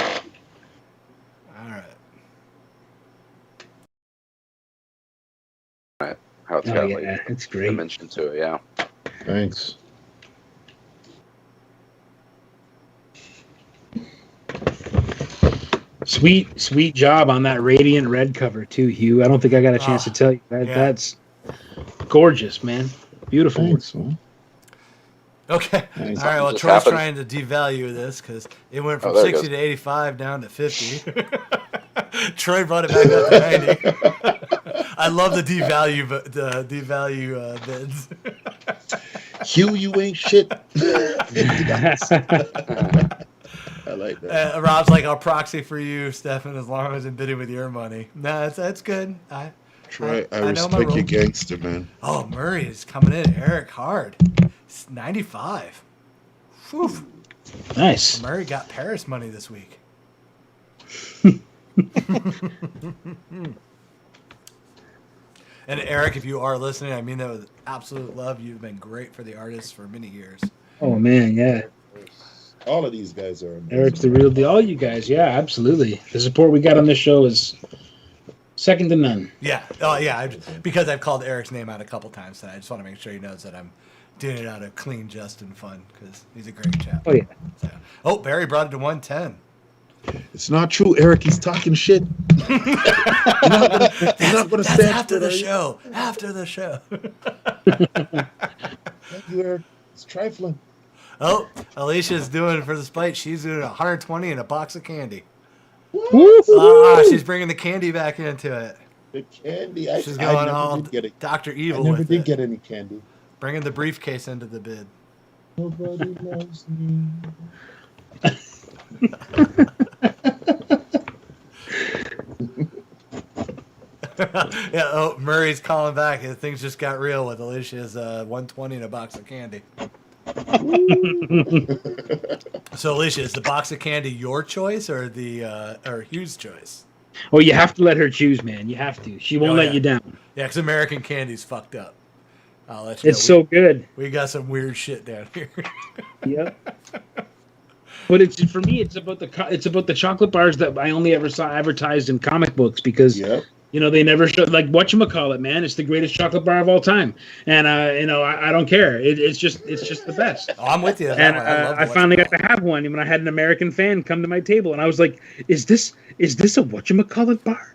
S7: right.
S4: How it's got
S2: it's great
S4: dimension to it, yeah.
S1: Thanks.
S2: Sweet job on that radiant red cover too, Hugh. I don't think I got a chance to tell you that.
S7: Yeah.
S2: That's gorgeous, man. Beautiful.
S1: Thanks, man.
S7: Okay.
S1: Nice.
S7: All right. Well,
S4: Just
S7: Troy's
S4: happened.
S7: trying to devalue this because it went from
S4: there it
S7: 60
S4: goes.
S7: to 85 down to 50. Troy brought it back up to 90. I love the devalue bids.
S1: Hugh, you ain't shit. I like that.
S7: Rob's like, I'll proxy for you, Stefan, as long as I'm bidding with your money. No, that's good.
S1: Troy, I
S7: know my
S1: respect
S7: role.
S1: you, gangster, man.
S7: Oh, Murray is coming in. Eric hard. It's 95. Whew.
S2: Nice.
S7: Murray got Paris money this week. And Eric, if you are listening, I mean that with absolute love. You've been great for the artists for many years.
S2: Oh man, yeah.
S1: All of these guys are amazing.
S2: Eric's the real deal. All you guys, yeah, absolutely. The support we got on this show is second to none.
S7: Yeah. Oh, yeah. Because I've called Eric's name out a couple times today. I just want to make sure he knows that I'm doing it out of clean, just, and fun because he's a great chap.
S2: Oh yeah.
S7: So, Barry brought it to 110.
S1: It's not true, Eric. He's talking shit. You're not gonna
S7: That's
S1: stand
S7: after
S1: for
S7: the
S1: it, are you?
S7: show. After the show.
S1: Thank you, Eric. It's trifling.
S7: Oh, Alicia's doing it for the spite. She's doing 120 and a box of candy. She's bringing the candy back into it.
S1: The candy.
S7: She's going
S1: never
S7: all
S1: did get it.
S7: Dr.
S1: I
S7: Evil
S1: never
S7: with
S1: did
S7: it.
S1: get any candy.
S7: Bringing the briefcase into the bid.
S1: Nobody loves me.
S7: Yeah. Oh, Murray's calling back. Things just got real with Alicia's 120 and a box of candy. So, Alicia, is the box of candy your choice or or Hugh's choice?
S2: Oh, you have to let her choose, man. You have to. She won't let you down.
S7: Yeah, because American candy's fucked up. I'll let you
S2: It's
S7: know.
S2: so good.
S7: We got some weird shit down here.
S2: Yep. But it's for me. It's about the chocolate bars that I only ever saw advertised in comic books because they never showed like whatchamacallit, man. It's the greatest chocolate bar of all time, and I don't care. It's just the best.
S7: Oh, I'm with you.
S2: And I finally got to have one when I had an American fan come to my table, and I was like, "Is this a whatchamacallit bar?"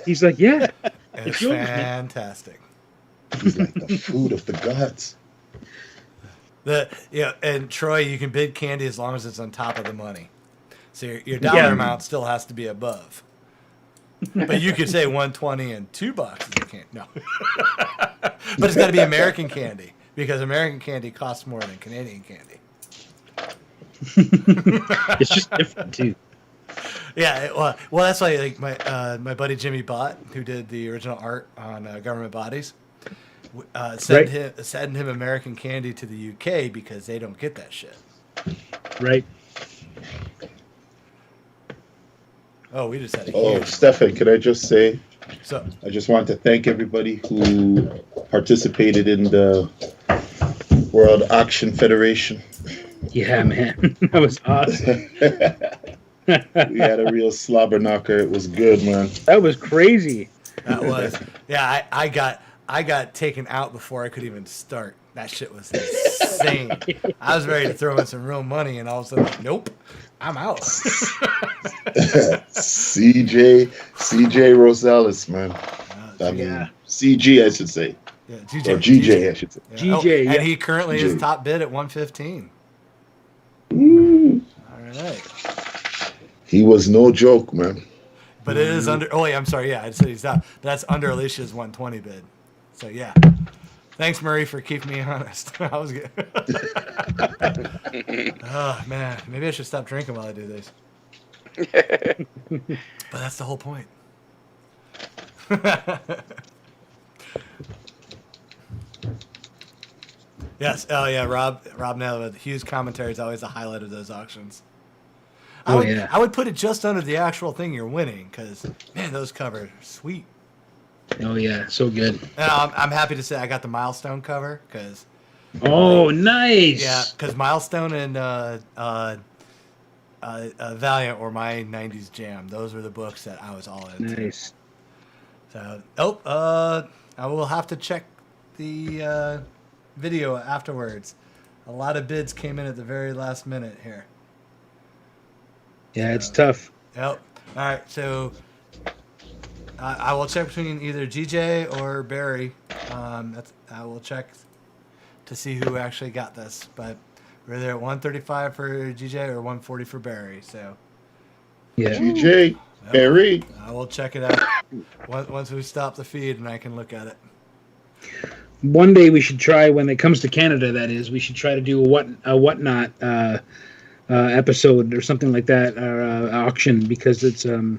S2: He's like, "Yeah,
S7: it's
S2: yours, man."
S7: fantastic.
S1: He's like the food of the gods.
S7: And Troy, you can bid candy as long as it's on top of the money. So your dollar amount still has to be above. But you could say 120 and 2 boxes of candy. No. But it's got to be American candy because American candy costs more than Canadian candy.
S2: It's just different too.
S7: Yeah, well, that's why like my buddy Jimmy Bott, who did the original art on Government Bodies, send him American candy to the UK because they don't get that shit.
S2: Right.
S7: Oh, we just had a
S1: Oh, Stefan, can I just say?
S7: So
S1: I just want to thank everybody who participated in the World Action Federation.
S2: Yeah, man, that was awesome.
S1: We had a real slobber knocker. It was good, man.
S2: That was crazy.
S7: That was, yeah. I got taken out before I could even start. That shit was insane. I was ready to throw in some real money, and all of a sudden, nope, I'm out.
S1: CJ Rosales, man. I mean, CG, I should say.
S7: Yeah,
S1: or GJ, I should say.
S7: Yeah.
S2: GJ,
S7: and he currently is top bid at 115. All right.
S1: He was no joke, man.
S7: But it is under. Oh, wait, I'm sorry. Yeah, I said he's top. But that's under Alicia's 120 bid. So yeah. Thanks, Murray, for keeping me honest. I was good. Oh man, maybe I should stop drinking while I do this. But that's the whole point. Yes. Oh yeah, Rob nailed it. Hugh's commentary is always the highlight of those auctions. I would put it just under the actual thing you're winning because man, those covers are sweet.
S2: Oh yeah, so good.
S7: And I'm happy to say I got the Milestone cover because.
S2: Oh, nice.
S7: Yeah, because Milestone and Valiant were my '90s jam. Those were the books that I was all into.
S2: Nice.
S7: So, I will have to check the video afterwards. A lot of bids came in at the very last minute here.
S2: Yeah, it's tough.
S7: Yep. All right, so I will check between either GJ or Barry. I will check to see who actually got this, but we're there at 135 for GJ or 140 for Barry. So
S2: Yeah.
S1: GJ, Barry.
S7: I will check it out once we stop the feed and I can look at it.
S2: One day we should try, when it comes to Canada, that is, we should try to do a whatnot episode or something like that, or auction, because it's a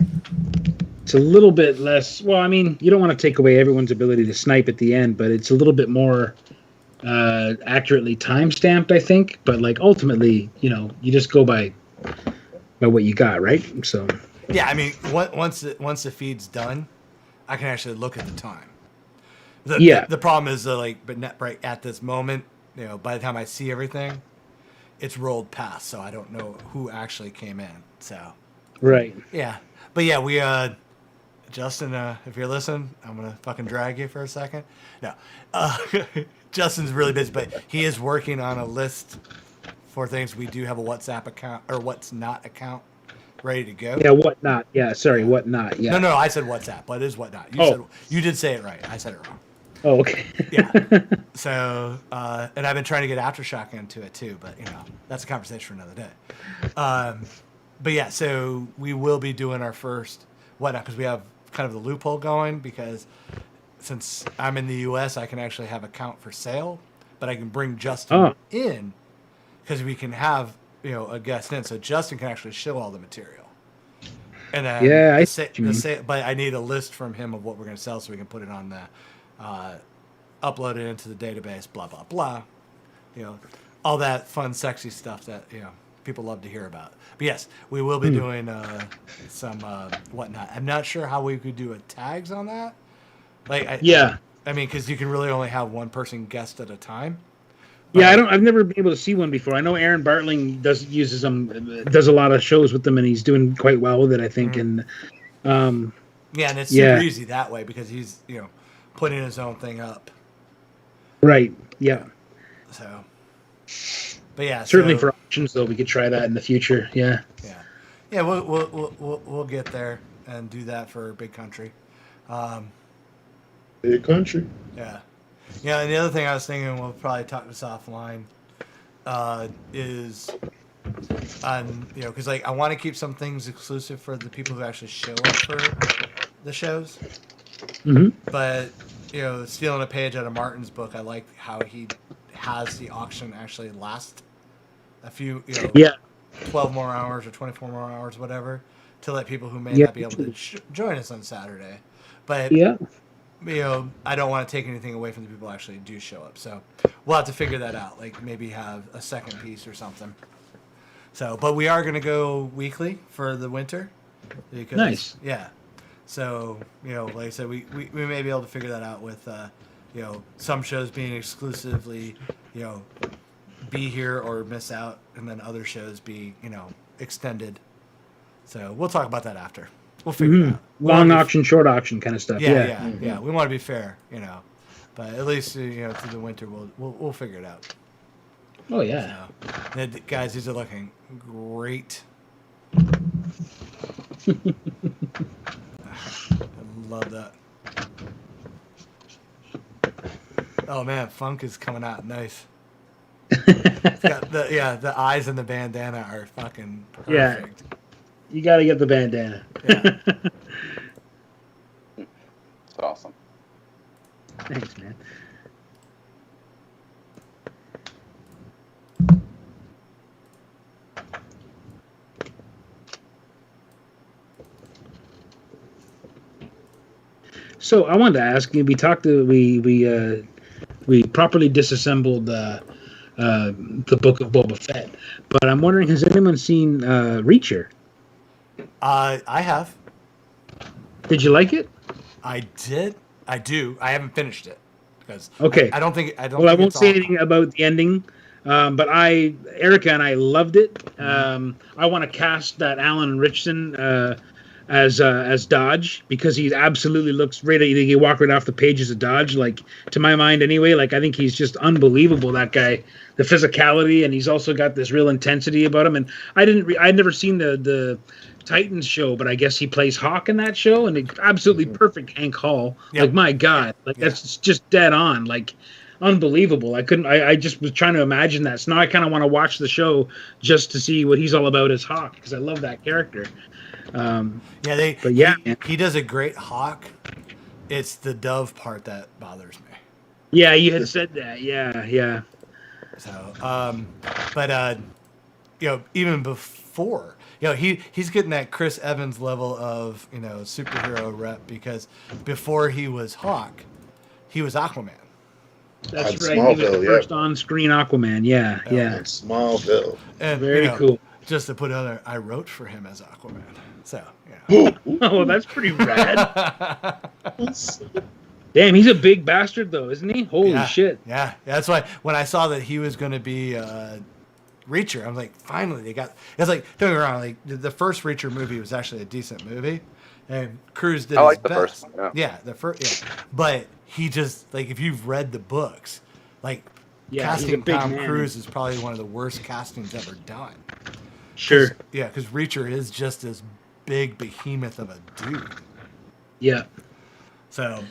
S2: little bit less. Well, I mean, you don't want to take away everyone's ability to snipe at the end, but it's a little bit more accurately time stamped, I think. But like ultimately, you just go by what you got, right? So
S7: yeah, I mean, once the feed's done, I can actually look at the time. The problem is but right at this moment, by the time I see everything, it's rolled past, so I don't know who actually came in. So
S2: right,
S7: yeah, but yeah, we Justin, if you're listening, I'm gonna fucking drag you for a second. No, Justin's really busy, but he is working on a list for things. We do have a WhatsApp account or what's not account ready to go.
S2: Yeah, whatnot. Yeah, sorry, whatnot. Yeah.
S7: No, I said WhatsApp, but it is whatnot. You did say it right. I said it wrong.
S2: Oh, okay.
S7: Yeah. So, and I've been trying to get Aftershock into it too, but that's a conversation for another day. But yeah, so we will be doing our first whatnot because we have kind of the loophole going, because since I'm in the U.S., I can actually have a count for sale, but I can bring Justin in because we can have a guest in, so Justin can actually show all the material. And then but I need a list from him of what we're going to sell so we can put it on the upload it into the database, blah blah blah, all that fun sexy stuff that people love to hear about. But yes, we will be doing some whatnot. I'm not sure how we could do tags on that. I mean, because you can really only have one person guest at a time.
S2: Yeah, I've never been able to see one before. I know Aaron Bartling does a lot of shows with them, and he's doing quite well with it, I think.
S7: Mm-hmm. And and it's super easy that way because he's putting his own thing up.
S2: Right. Yeah.
S7: So, but yeah,
S2: certainly for auctions though, we could try that in the future. Yeah.
S7: Yeah. Yeah. We'll get there and do that for Big Country.
S1: Big Country.
S7: Yeah. Yeah. And the other thing I was thinking, we'll probably talk this offline, is because I want to keep some things exclusive for the people who actually show up for the shows.
S2: Mm-hmm.
S7: But stealing a page out of Martin's book, I like how he has the auction actually last a few 12 more hours or 24 more hours, whatever, to let people who may not be able to join us on Saturday. But I don't want to take anything away from the people who actually do show up. So we'll have to figure that out. Like maybe have a second piece or something. So, but we are going to go weekly for the winter. Because,
S2: nice.
S7: Yeah. So, like I said, we may be able to figure that out with, some shows being exclusively, be here or miss out, and then other shows be, extended. So we'll talk about that after. We'll figure it out.
S2: Long auction, short auction kind of stuff.
S7: Yeah. We want to be fair, but at least, through the winter, we'll figure it out.
S2: Oh, yeah.
S7: So, guys, these are looking great. I love that. Oh man, Funk is coming out nice. It's got the eyes and the bandana are fucking perfect.
S2: Yeah, you got to get the bandana.
S7: Yeah.
S4: That's awesome.
S2: Thanks, man. So I wanted to ask you. We properly disassembled the Book of Boba Fett, but I'm wondering, has anyone seen Reacher?
S7: I have.
S2: Did you like it?
S7: I did. I do. I haven't finished it because I don't think.
S2: Well, I won't say anything about the ending. But Erica and I loved it. I want to cast that Alan Richson as Dodge, because he absolutely looks ready. He walk right off the pages of Dodge, like, to my mind anyway. Like, I think he's just unbelievable, that guy. The physicality, and he's also got this real intensity about him. And I'd never seen the Titans show, but I guess he plays Hawk in that show, and absolutely perfect Hank Hall. Yep. Like, my God, like that's just dead on. Like, unbelievable. I just was trying to imagine that. So now I kind of want to watch the show just to see what he's all about as Hawk, because I love that character.
S7: He does a great Hawk. It's the Dove part that bothers me.
S2: Yeah, you had said that. Yeah.
S7: So, even before, he's getting that Chris Evans level of, superhero rep, because before he was Hawk, he was Aquaman.
S2: That's right. He was the first on-screen Aquaman. Yeah.
S1: Smallville.
S7: And
S2: very cool.
S7: Just to put out there, I wrote for him as Aquaman. So,
S2: Oh, that's pretty rad. Damn, he's a big bastard, though, isn't he? Holy shit.
S7: Yeah. That's why when I saw that he was going to be Reacher, I was like, finally, they got... It's like, don't get me wrong, like, the first Reacher movie was actually a decent movie, and Cruise did his best.
S4: The first one,
S7: the first, But he just, like, if you've read the books, like, casting Tom Cruise is probably one of the worst castings ever done.
S2: Sure.
S7: Because Reacher is just this big behemoth of a dude.
S2: Yeah.
S7: So,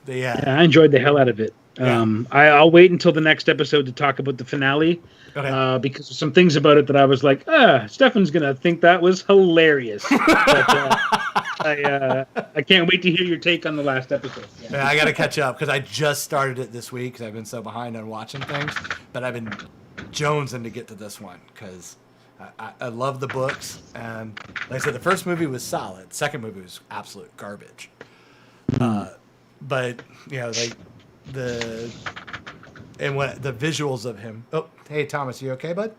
S2: I enjoyed the hell out of it. I'll wait until the next episode to talk about the finale. Okay. Because of some things about it that I was like, Stefan's gonna think that was hilarious. But, I can't wait to hear your take on the last episode.
S7: Yeah, I gotta catch up because I just started it this week because I've been so behind on watching things. But I've been jonesing to get to this one because I love the books, and like I said, the first movie was solid. Second movie was absolute garbage. But like the visuals of him. Oh, hey Thomas, you okay, bud?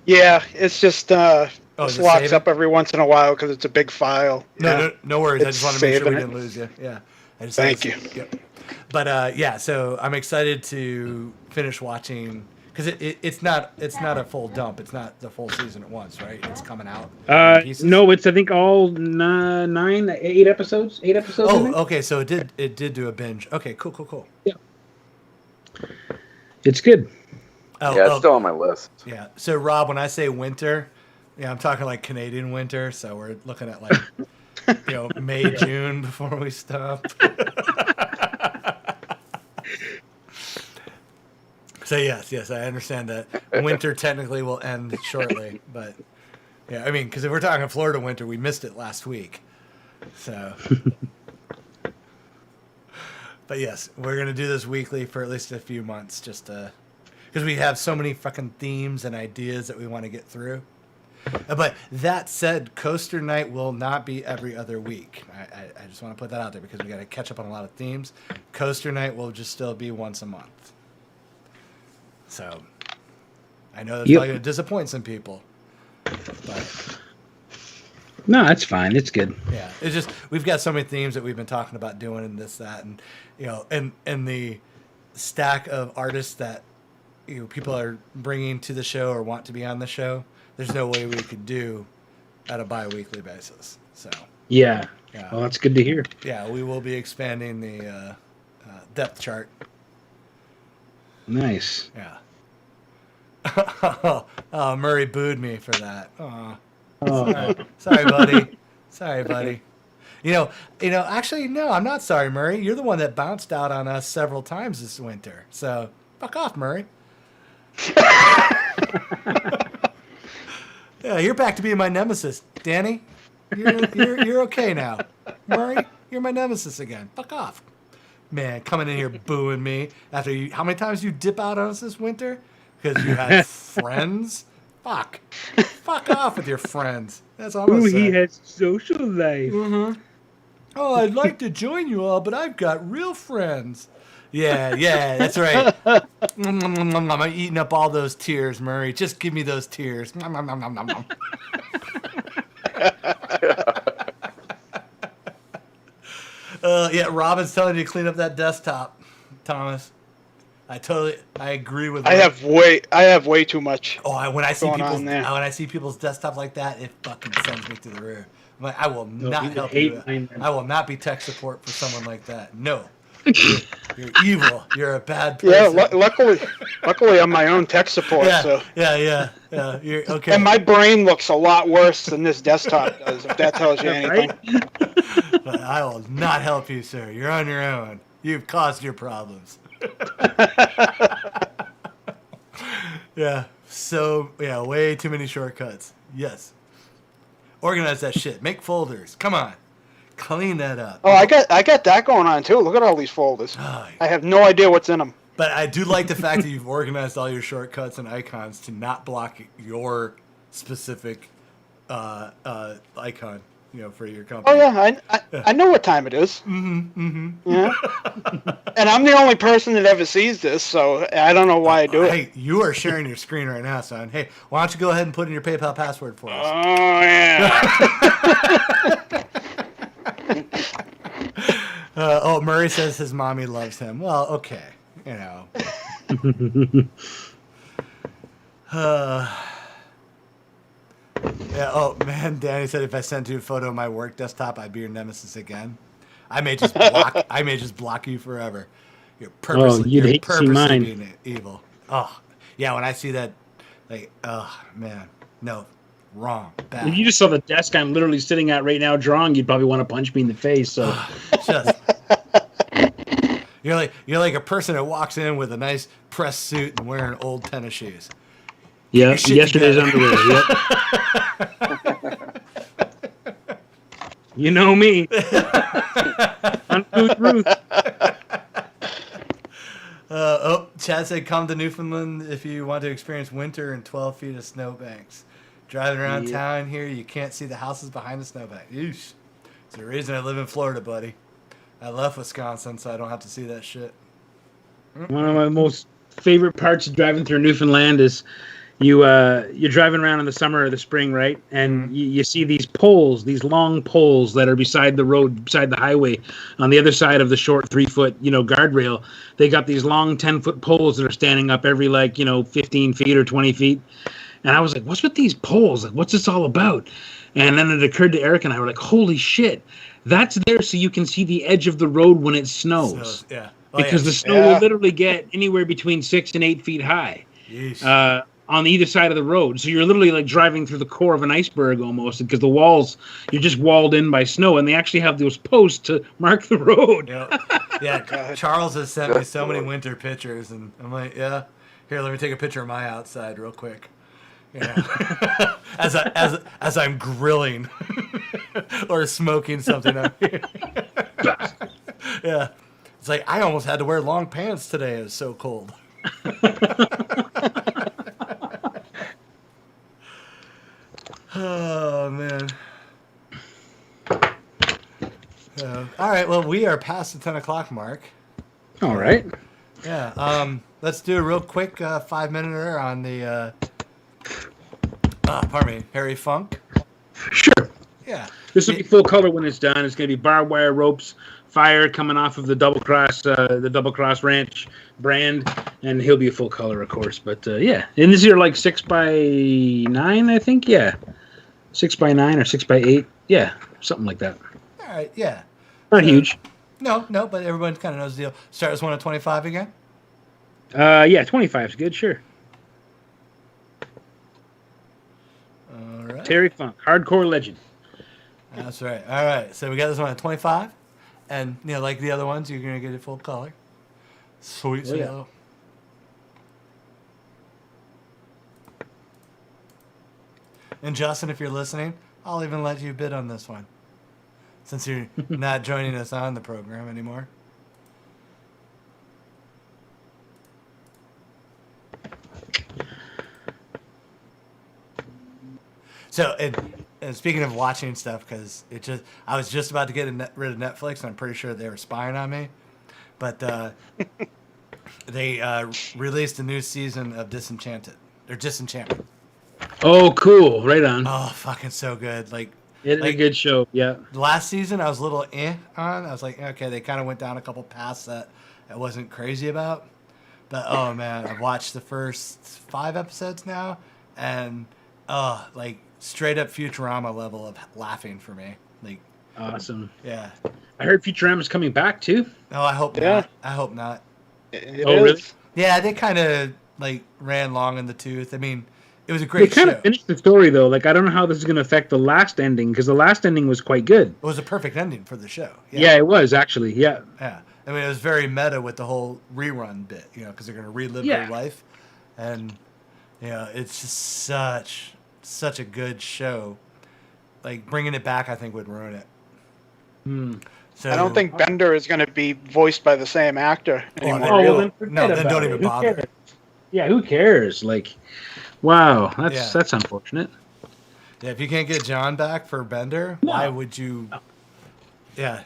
S5: Yeah, it's just just locks up every once in a while because it's a big file.
S7: No worries. I just want to make sure we didn't lose you. Yeah.
S5: Thank you.
S7: Yep. But so I'm excited to finish watching. Because it's not a full dump. It's not the full season at once, right? It's coming out.
S2: No, it's I think all 8 episodes. 8 episodes.
S7: Oh, okay. So it did do a binge. Okay, cool.
S2: Yeah, it's good.
S4: It's still on my list.
S7: Yeah. So Rob, when I say winter, I'm talking like Canadian winter. So we're looking at like May, June before we stop. So yes, I understand that winter technically will end shortly, but because if we're talking Florida winter, we missed it last week. So, but yes, we're gonna do this weekly for at least a few months, just because we have so many fucking themes and ideas that we want to get through. But that said, Coaster Night will not be every other week. I just want to put that out there because we got to catch up on a lot of themes. Coaster Night will just still be once a month. So, I know that's probably going to disappoint some people. But
S2: no, it's fine. It's good.
S7: Yeah, it's just we've got so many themes that we've been talking about doing and this, that, and and the stack of artists that people are bringing to the show or want to be on the show. There's no way we could do at a bi-weekly basis. So
S2: yeah. Well, that's good to hear.
S7: Yeah, we will be expanding the depth chart.
S2: Nice.
S7: Yeah. Oh, Murray booed me for that. Sorry, buddy. Sorry, buddy. Actually, no, I'm not sorry, Murray. You're the one that bounced out on us several times this winter. So, fuck off, Murray. Yeah, you're back to being my nemesis, Danny. You're okay now. Murray, you're my nemesis again. Fuck off. Man, coming in here booing me after how many times you dip out on us this winter? Because you had friends? Fuck off with your friends. That's all I'm going to say.
S2: He has social life.
S7: Mm-hmm. Oh, I'd like to join you all, but I've got real friends. Yeah, that's right. I'm eating up all those tears, Murray. Just give me those tears. Robin's telling you to clean up that desktop, Thomas. I agree with.
S5: I have way too much.
S7: Oh, when I see
S5: going on there.
S7: when I see people's desktop like that, it fucking sends me through the roof. I'm like, I will not
S2: you
S7: help
S2: hate
S7: you.
S2: mine.
S7: I will not be tech support for someone like that. No. You're evil. You're a bad person.
S5: Yeah, luckily I'm my own tech support.
S7: Yeah,
S5: so
S7: yeah. You're okay.
S5: And my brain looks a lot worse than this desktop does. If that tells you anything.
S7: But I will not help you, sir. You're on your own. You've caused your problems. Yeah. So way too many shortcuts. Yes. Organize that shit. Make folders. Come on. Clean that up.
S5: Oh, I got that going on too. Look at all these folders.
S7: Oh,
S5: I have no idea what's in them.
S7: But I do like the fact that you've organized all your shortcuts and icons to not block your specific icon, for your company.
S5: Oh yeah, I know what time it is. Yeah. And I'm the only person that ever sees this, so I don't know why I do it.
S7: Hey, you are sharing your screen right now, son. Hey, why don't you go ahead and put in your PayPal password for us?
S5: Oh yeah.
S7: Murray says his mommy loves him. Well, okay. Yeah, oh man, Danny said if I sent you a photo of my work desktop, I'd be your nemesis again. I may just block you forever. You're purposely,
S2: you'd hate to see mine.
S7: Being evil. Oh, yeah, when I see that, like, oh man, no, wrong, bad.
S2: If you just saw the desk I'm literally sitting at right now drawing, you'd probably want to punch me in the face. So
S7: just you're like a person that walks in with a nice pressed suit and wearing old tennis shoes.
S2: Yeah, yesterday's underwear. Yep. You know me. Uncouth Rooth.
S7: Chad said, come to Newfoundland if you want to experience winter and 12 feet of snowbanks. Driving around town here, you can't see the houses behind the snowbank. Yeesh. It's the reason I live in Florida, buddy. I left Wisconsin, so I don't have to see that shit.
S2: One of my most favorite parts of driving through Newfoundland is you're driving around in the summer or the spring, right? And you see these poles, these long poles that are beside the road, beside the highway, on the other side of the short 3-foot, guardrail. They got these long 10-foot poles that are standing up every 15 feet or 20 feet. And I was like, what's with these poles? Like, what's this all about? And then it occurred to Eric and I were like, holy shit, that's there so you can see the edge of the road when it snows.
S7: Yeah.
S2: Because the snow will literally get anywhere between 6 and 8 feet high on either side of the road. So you're literally like driving through the core of an iceberg almost, because the walls, you're just walled in by snow, and they actually have those posts to mark the road.
S7: Yeah, Charles has sent me so many winter pictures, and I'm like, yeah, here, let me take a picture of my outside real quick. Yeah. as I'm grilling or smoking something up here. Yeah. It's like I almost had to wear long pants today. It was so cold. Oh man. All right. Well, we are past the 10 o'clock mark.
S2: All right.
S7: Yeah. Let's do a real quick 5-minute on the. Harry Funk.
S2: Sure.
S7: Yeah.
S2: This will be full color when it's done. It's going to be barbed wire ropes, fire coming off of the Double Cross Ranch brand, and he'll be a full color, of course. But yeah, and these are like 6x9, I think. Yeah, 6x9 or 6x8. Yeah, something like that.
S7: All right. Yeah.
S2: Not huge.
S7: No, but everyone kind of knows the deal. Start with 1 at 25 again.
S2: Yeah, 25 is good. Sure.
S7: All right.
S2: Terry Funk, hardcore legend.
S7: That's right. All right. So we got this one at 25. And, like the other ones, you're going to get it full color. Sweet yellow. And Justin, if you're listening, I'll even let you bid on this one, since you're not joining us on the program anymore. So, and speaking of watching stuff, because I was just about to get rid of Netflix, and I'm pretty sure they were spying on me. But they released a new season of Disenchantment.
S2: Oh, cool! Right on.
S7: Oh, fucking so good!
S2: It's a good show. Yeah.
S7: Last season, I was a little on. I was like, okay, they kind of went down a couple paths that I wasn't crazy about. But oh man, I've watched the first 5 episodes now, and straight up Futurama level of laughing for me. Like,
S2: awesome.
S7: Yeah.
S2: I heard Futurama's coming back too.
S7: Oh, I hope not. I hope not.
S5: It
S2: oh,
S5: is.
S2: really?
S7: Yeah, they kind of like ran long in the tooth. I mean, it was a great
S2: They kind
S7: show.
S2: of finished the story though. Like I don't know how this is going to affect the last ending because the last ending was quite good.
S7: It was a perfect ending for the show.
S2: Yeah, it was actually. Yeah.
S7: Yeah. I mean, it was very meta with the whole rerun bit, you know, because they're going to relive their life. And, you know, it's just such a good show. Like, bringing it back, I think, would ruin it. So,
S5: I don't think Bender is going to be voiced by the same actor anymore.
S2: Well,
S7: then don't even bother.
S2: Cares? Yeah, who cares? Like, wow, that's unfortunate.
S7: Yeah, if you can't get John back for Bender, why would you? Yeah.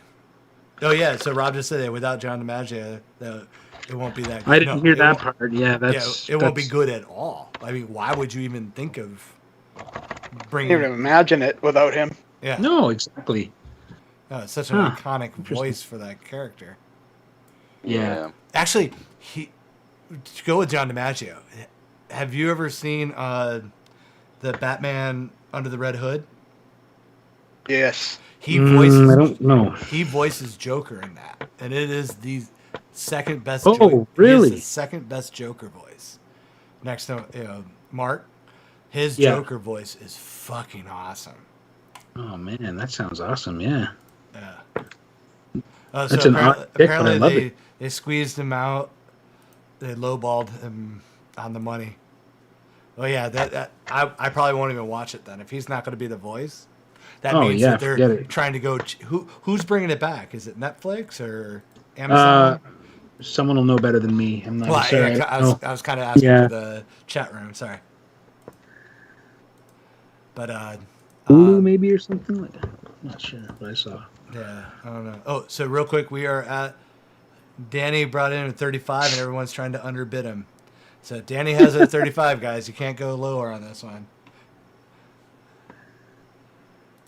S7: Oh yeah. So Rob just said that without John DiMaggio, it won't be that good.
S2: I didn't hear that part. Yeah,
S7: it won't be good at all. I mean, why would you even think of bringing?
S5: I can't even imagine it without him.
S7: Yeah.
S2: No, exactly.
S7: It's such an iconic voice for that character.
S2: Yeah.
S7: Actually, to go with John DiMaggio, have you ever seen the Batman Under the Red Hood?
S5: Yes.
S7: He voices.
S2: I don't know.
S7: He voices Joker in that, and it is the second best.
S2: Oh, really?
S7: He is the second best Joker voice, next to Mark. His Joker voice is fucking awesome.
S2: Oh man, that sounds awesome. Yeah.
S7: Yeah.
S2: That's
S7: so
S2: an odd pick, but I love it.
S7: They squeezed him out. They lowballed him on the money. Well, yeah, that I probably won't even watch it then if he's not going to be the voice. That means that they're trying to go. Who's bringing it back? Is it Netflix or Amazon?
S2: Someone will know better than me. I'm not sure.
S7: I was kind of asking for the chat room. Sorry, but
S2: Hulu maybe or something like that. I'm not sure what I saw.
S7: Yeah, I don't know. Oh, so real quick, we are at. Danny brought in a 35, and everyone's trying to underbid him. So Danny has it at 35, guys. You can't go lower on this one.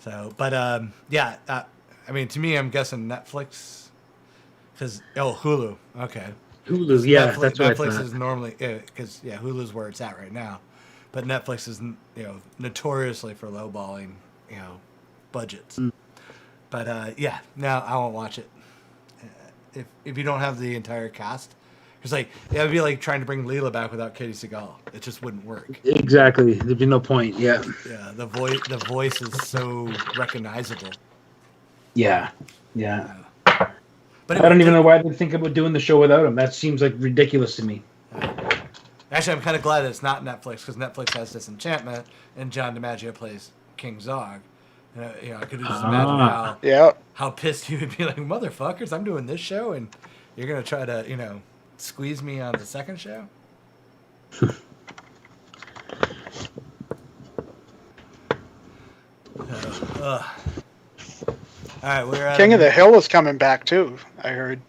S7: So, but yeah, I mean, to me, I'm guessing Netflix, because Hulu. Okay.
S2: Hulu, yeah, that's what
S7: Netflix
S2: I thought.
S7: is normally because Hulu's where it's at right now, but Netflix is notoriously for lowballing budgets. But yeah, no, I won't watch it. If you don't have the entire cast, because it would be like trying to bring Leela back without Katie Seagal. It just wouldn't work.
S2: Exactly, there'd be no point. Yeah.
S7: Yeah, the voice is so recognizable.
S2: Yeah. But I don't even know why they think about doing the show without him. That seems like ridiculous to me.
S7: Actually, I'm kind of glad that it's not Netflix because Netflix has Disenchantment and John DiMaggio plays King Zog. I could just imagine how pissed he would be like, motherfuckers, I'm doing this show and you're going to try to, squeeze me on the second show? All right, we're at
S5: King of the Hill is coming back too, I heard.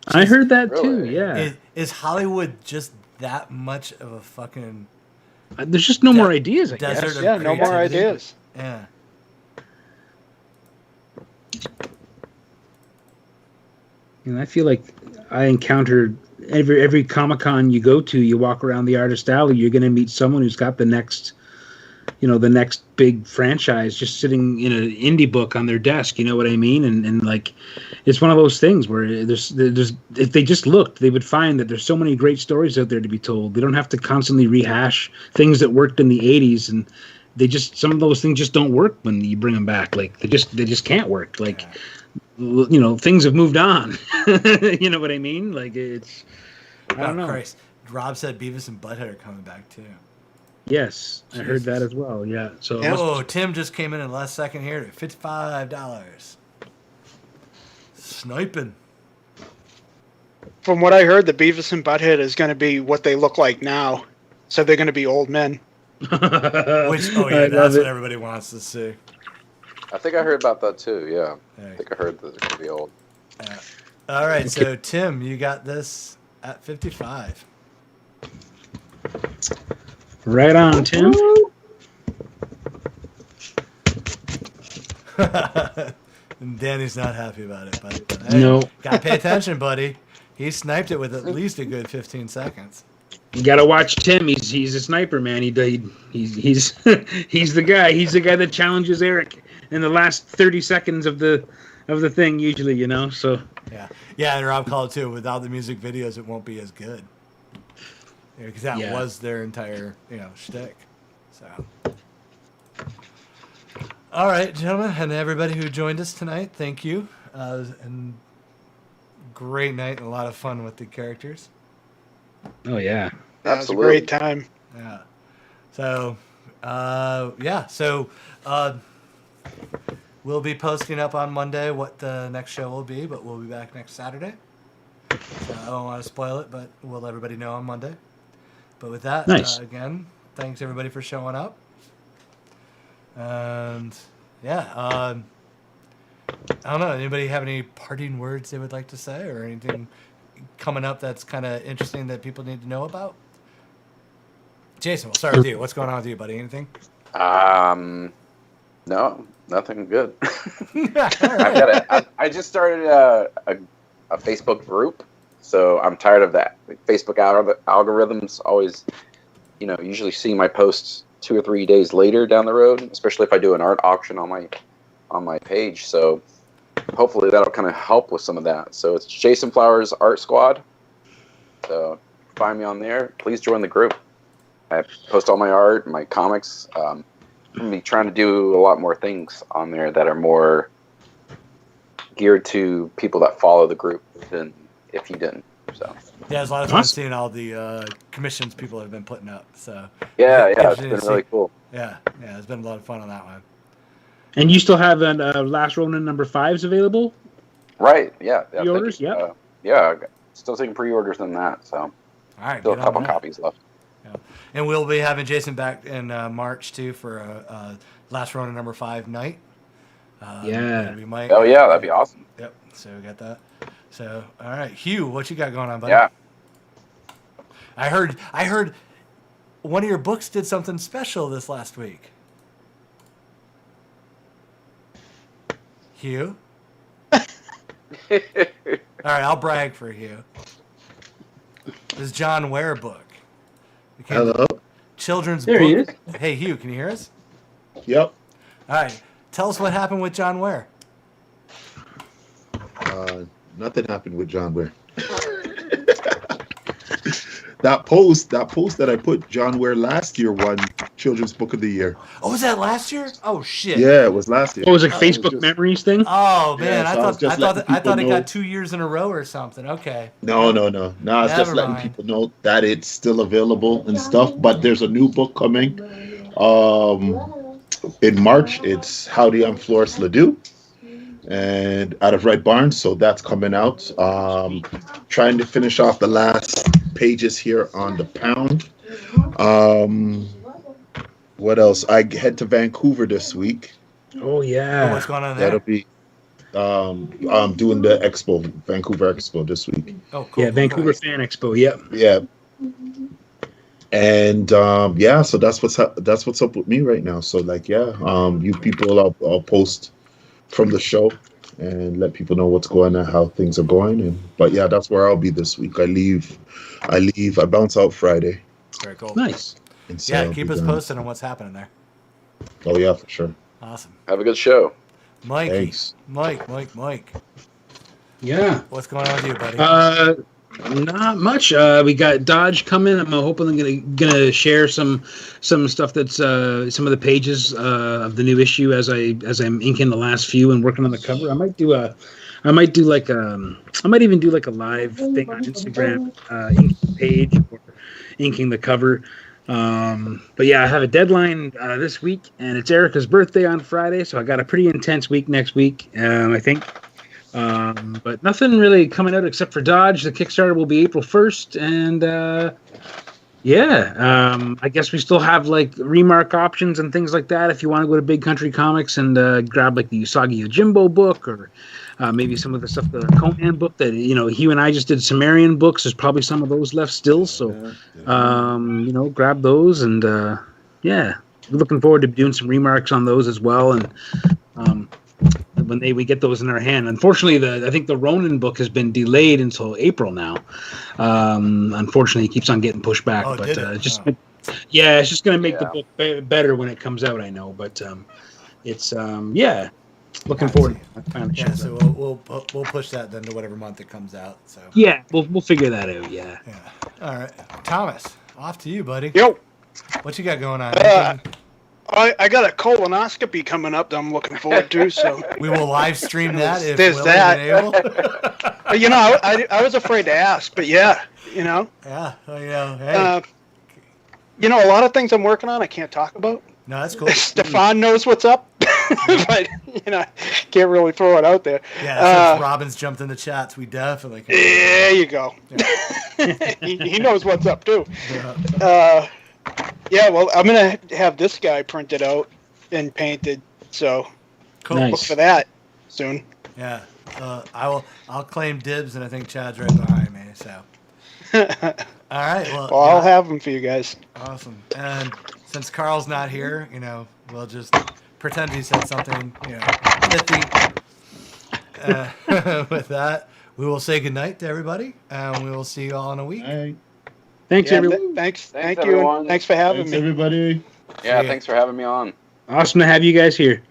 S2: I heard that too, yeah.
S7: Is Hollywood just that much of a fucking...
S2: There's just no more ideas, I guess.
S5: Yeah, no more ideas.
S7: Yeah.
S2: And I feel like I encountered every Comic-Con you go to, you walk around the artist alley, you're going to meet someone who's got the next big franchise just sitting in an indie book on their desk. You know what I mean? And like, it's one of those things where there's if they just looked, they would find that there's so many great stories out there to be told. They don't have to constantly rehash things that worked in the 80s, and some of those things just don't work when you bring them back. Like they just can't work. Like, things have moved on. You know what I mean? Like it's, I don't know.
S7: Christ. Rob said Beavis and Butthead are coming back too.
S2: Yes, Jesus. I heard that as well. Yeah. So
S7: Tim just came in the last second here at $55. Sniping.
S5: From what I heard, the Beavis and Butthead is going to be what they look like now. So they're going to be old men.
S7: That's what everybody wants to see.
S4: I think I heard about that too. Yeah, I think I heard that they're going to be old.
S7: All right, so Tim, you got this at 55.
S2: Right on, Tim.
S7: Danny's not happy about it, but
S2: no.
S7: Gotta pay attention, buddy. He sniped it with at least a good 15 seconds.
S2: You gotta watch Tim. He's a sniper, man. He's he's the guy. He's the guy that challenges Eric in the last 30 seconds of the thing, usually, you know. So
S7: yeah. And Rob called it too. Without the music videos, it won't be as good. Because that was their entire shtick. So, all right, gentlemen, and everybody who joined us tonight, thank you. And great night and a lot of fun with the characters.
S2: Oh yeah.
S5: That was a great time.
S7: Yeah. So, we'll be posting up on Monday what the next show will be, but we'll be back next Saturday. So I don't want to spoil it, but we'll let everybody know on Monday. But with that, again, thanks everybody for showing up. And I don't know. Anybody have any parting words they would like to say, or anything coming up that's kind of interesting that people need to know about? Jason, we'll start with you. What's going on with you, buddy? Anything?
S4: No, nothing good. I just started a Facebook group, so I'm tired of that. Facebook algorithms always, usually see my posts 2 or 3 days later down the road, especially if I do an art auction on my page. So hopefully that'll kind of help with some of that. So it's Jason Flowers Art Squad. So find me on there. Please join the group. I post all my art, my comics. I'm going to be trying to do a lot more things on there that are more geared to people that follow the group than if you didn't. So
S7: yeah, there's a lot of fun seeing all the commissions people have been putting up. So
S4: yeah, it's been really cool.
S7: Yeah, it's been a lot of fun on that one.
S2: And you still have Last Ronin number 5s available?
S4: Right. Yeah.
S2: Pre-orders. Yeah.
S4: Still taking pre-orders on that. So
S7: all right,
S4: still a couple copies left.
S7: Yeah. And we'll be having Jason back in March too for a Last Ronin number 5 night. We might.
S4: Oh yeah, that'd be awesome.
S7: Yep. So we got that. So all right, Hugh, what you got going on, buddy?
S4: Yeah.
S7: I heard one of your books did something special this last week. Hugh. All right, I'll brag for Hugh. This John Ware book.
S1: Hello.
S7: Children's
S2: there
S7: book.
S2: He is.
S7: Hey, Hugh, can you hear us?
S1: Yep.
S7: All right. Tell us what happened with John Ware.
S1: Nothing happened with John Ware. That post that I put, John Ware last year won Children's Book of the Year.
S7: Oh, was that last year? Oh shit.
S1: Yeah, it was last year.
S2: Oh, it was like Facebook memories thing?
S7: Oh man,
S1: Yeah, so
S7: I thought it got 2 years in a row or something. Okay.
S1: No. It's just letting people know that it's still available and stuff. But there's a new book coming. In March, it's Howdy, I'm Florence Ledoux, and out of Red Barn, so that's coming out. Trying to finish off the last pages here on the Pound. What else? I head to Vancouver this week.
S2: Oh yeah.
S7: What's going on there?
S1: That'll be I'm doing the expo, Vancouver Expo this week.
S7: Oh, cool.
S2: Yeah, Vancouver Fan Expo. Yep.
S1: Yeah. And so that's what's up with me right now. So you people, I'll post from the show and let people know what's going on, how things are going. But that's where I'll be this week. I bounce out Friday.
S7: Very cool.
S2: Nice.
S1: And so
S7: Yeah, keep us posted on what's happening there.
S1: Oh yeah, for sure.
S7: Awesome.
S4: Have a good show.
S7: Mike.
S1: Thanks.
S7: Mike.
S2: Yeah.
S7: What's going on with you, buddy?
S2: Not much. We got Dodge coming. I'm hoping gonna share some stuff that's some of the pages of the new issue as I'm inking the last few and working on the cover. I might even do like a live thing on Instagram, inking the page or inking the cover. But yeah, I have a deadline this week, and it's Erica's birthday on Friday, so I got a pretty intense week next week, I think. But nothing really coming out except for Dodge. The Kickstarter will be April 1st, and I guess we still have like remark options and things like that if you want to go to Big Country Comics and grab like the Usagi Yojimbo book or maybe some of the stuff, the Conan book that Hugh and I just did Sumerian books. There's probably some of those left still, so grab those, and looking forward to doing some remarks on those as well, and when we get those in our hand. Unfortunately, I think the Ronin book has been delayed until April now. Unfortunately, it keeps on getting pushed back.
S7: Oh,
S2: but
S7: did it?
S2: it's just going to make the book better when it comes out. I know, but it's looking forward.
S7: Yeah, so we'll push that then to whatever month it comes out. So
S2: yeah, we'll figure that out. Yeah.
S7: All right, Thomas, off to you, buddy.
S5: Yo.
S7: What you got going on?
S5: I got a colonoscopy coming up that I'm looking forward to. So
S7: we will live stream that if
S5: there's
S7: willing
S5: that.
S7: and able.
S5: I was afraid to ask, but yeah.
S7: Yeah. Hey.
S5: A lot of things I'm working on I can't talk about.
S7: No, that's cool.
S5: Stefan knows what's up, but can't really throw it out there.
S7: Yeah, since Robin's jumped in the chats, we definitely can.
S5: There you go. Yeah. he knows what's up too. Well, I'm gonna have this guy printed out and painted, so
S7: cool.
S5: Look for that soon.
S7: Yeah, I'll claim dibs, and I think Chad's right behind me. So, all right. Well,
S5: I'll have them for you guys.
S7: Awesome. And since Karl's not here, we'll just pretend he said something, pithy. With that, we will say goodnight to everybody, and we will see you all in a week.
S1: Bye.
S2: Thanks, everyone.
S5: Thank
S4: everyone.
S5: you. Thanks for having me.
S1: Thanks, everybody.
S4: Yeah, thanks for having me on.
S2: Awesome to have you guys here.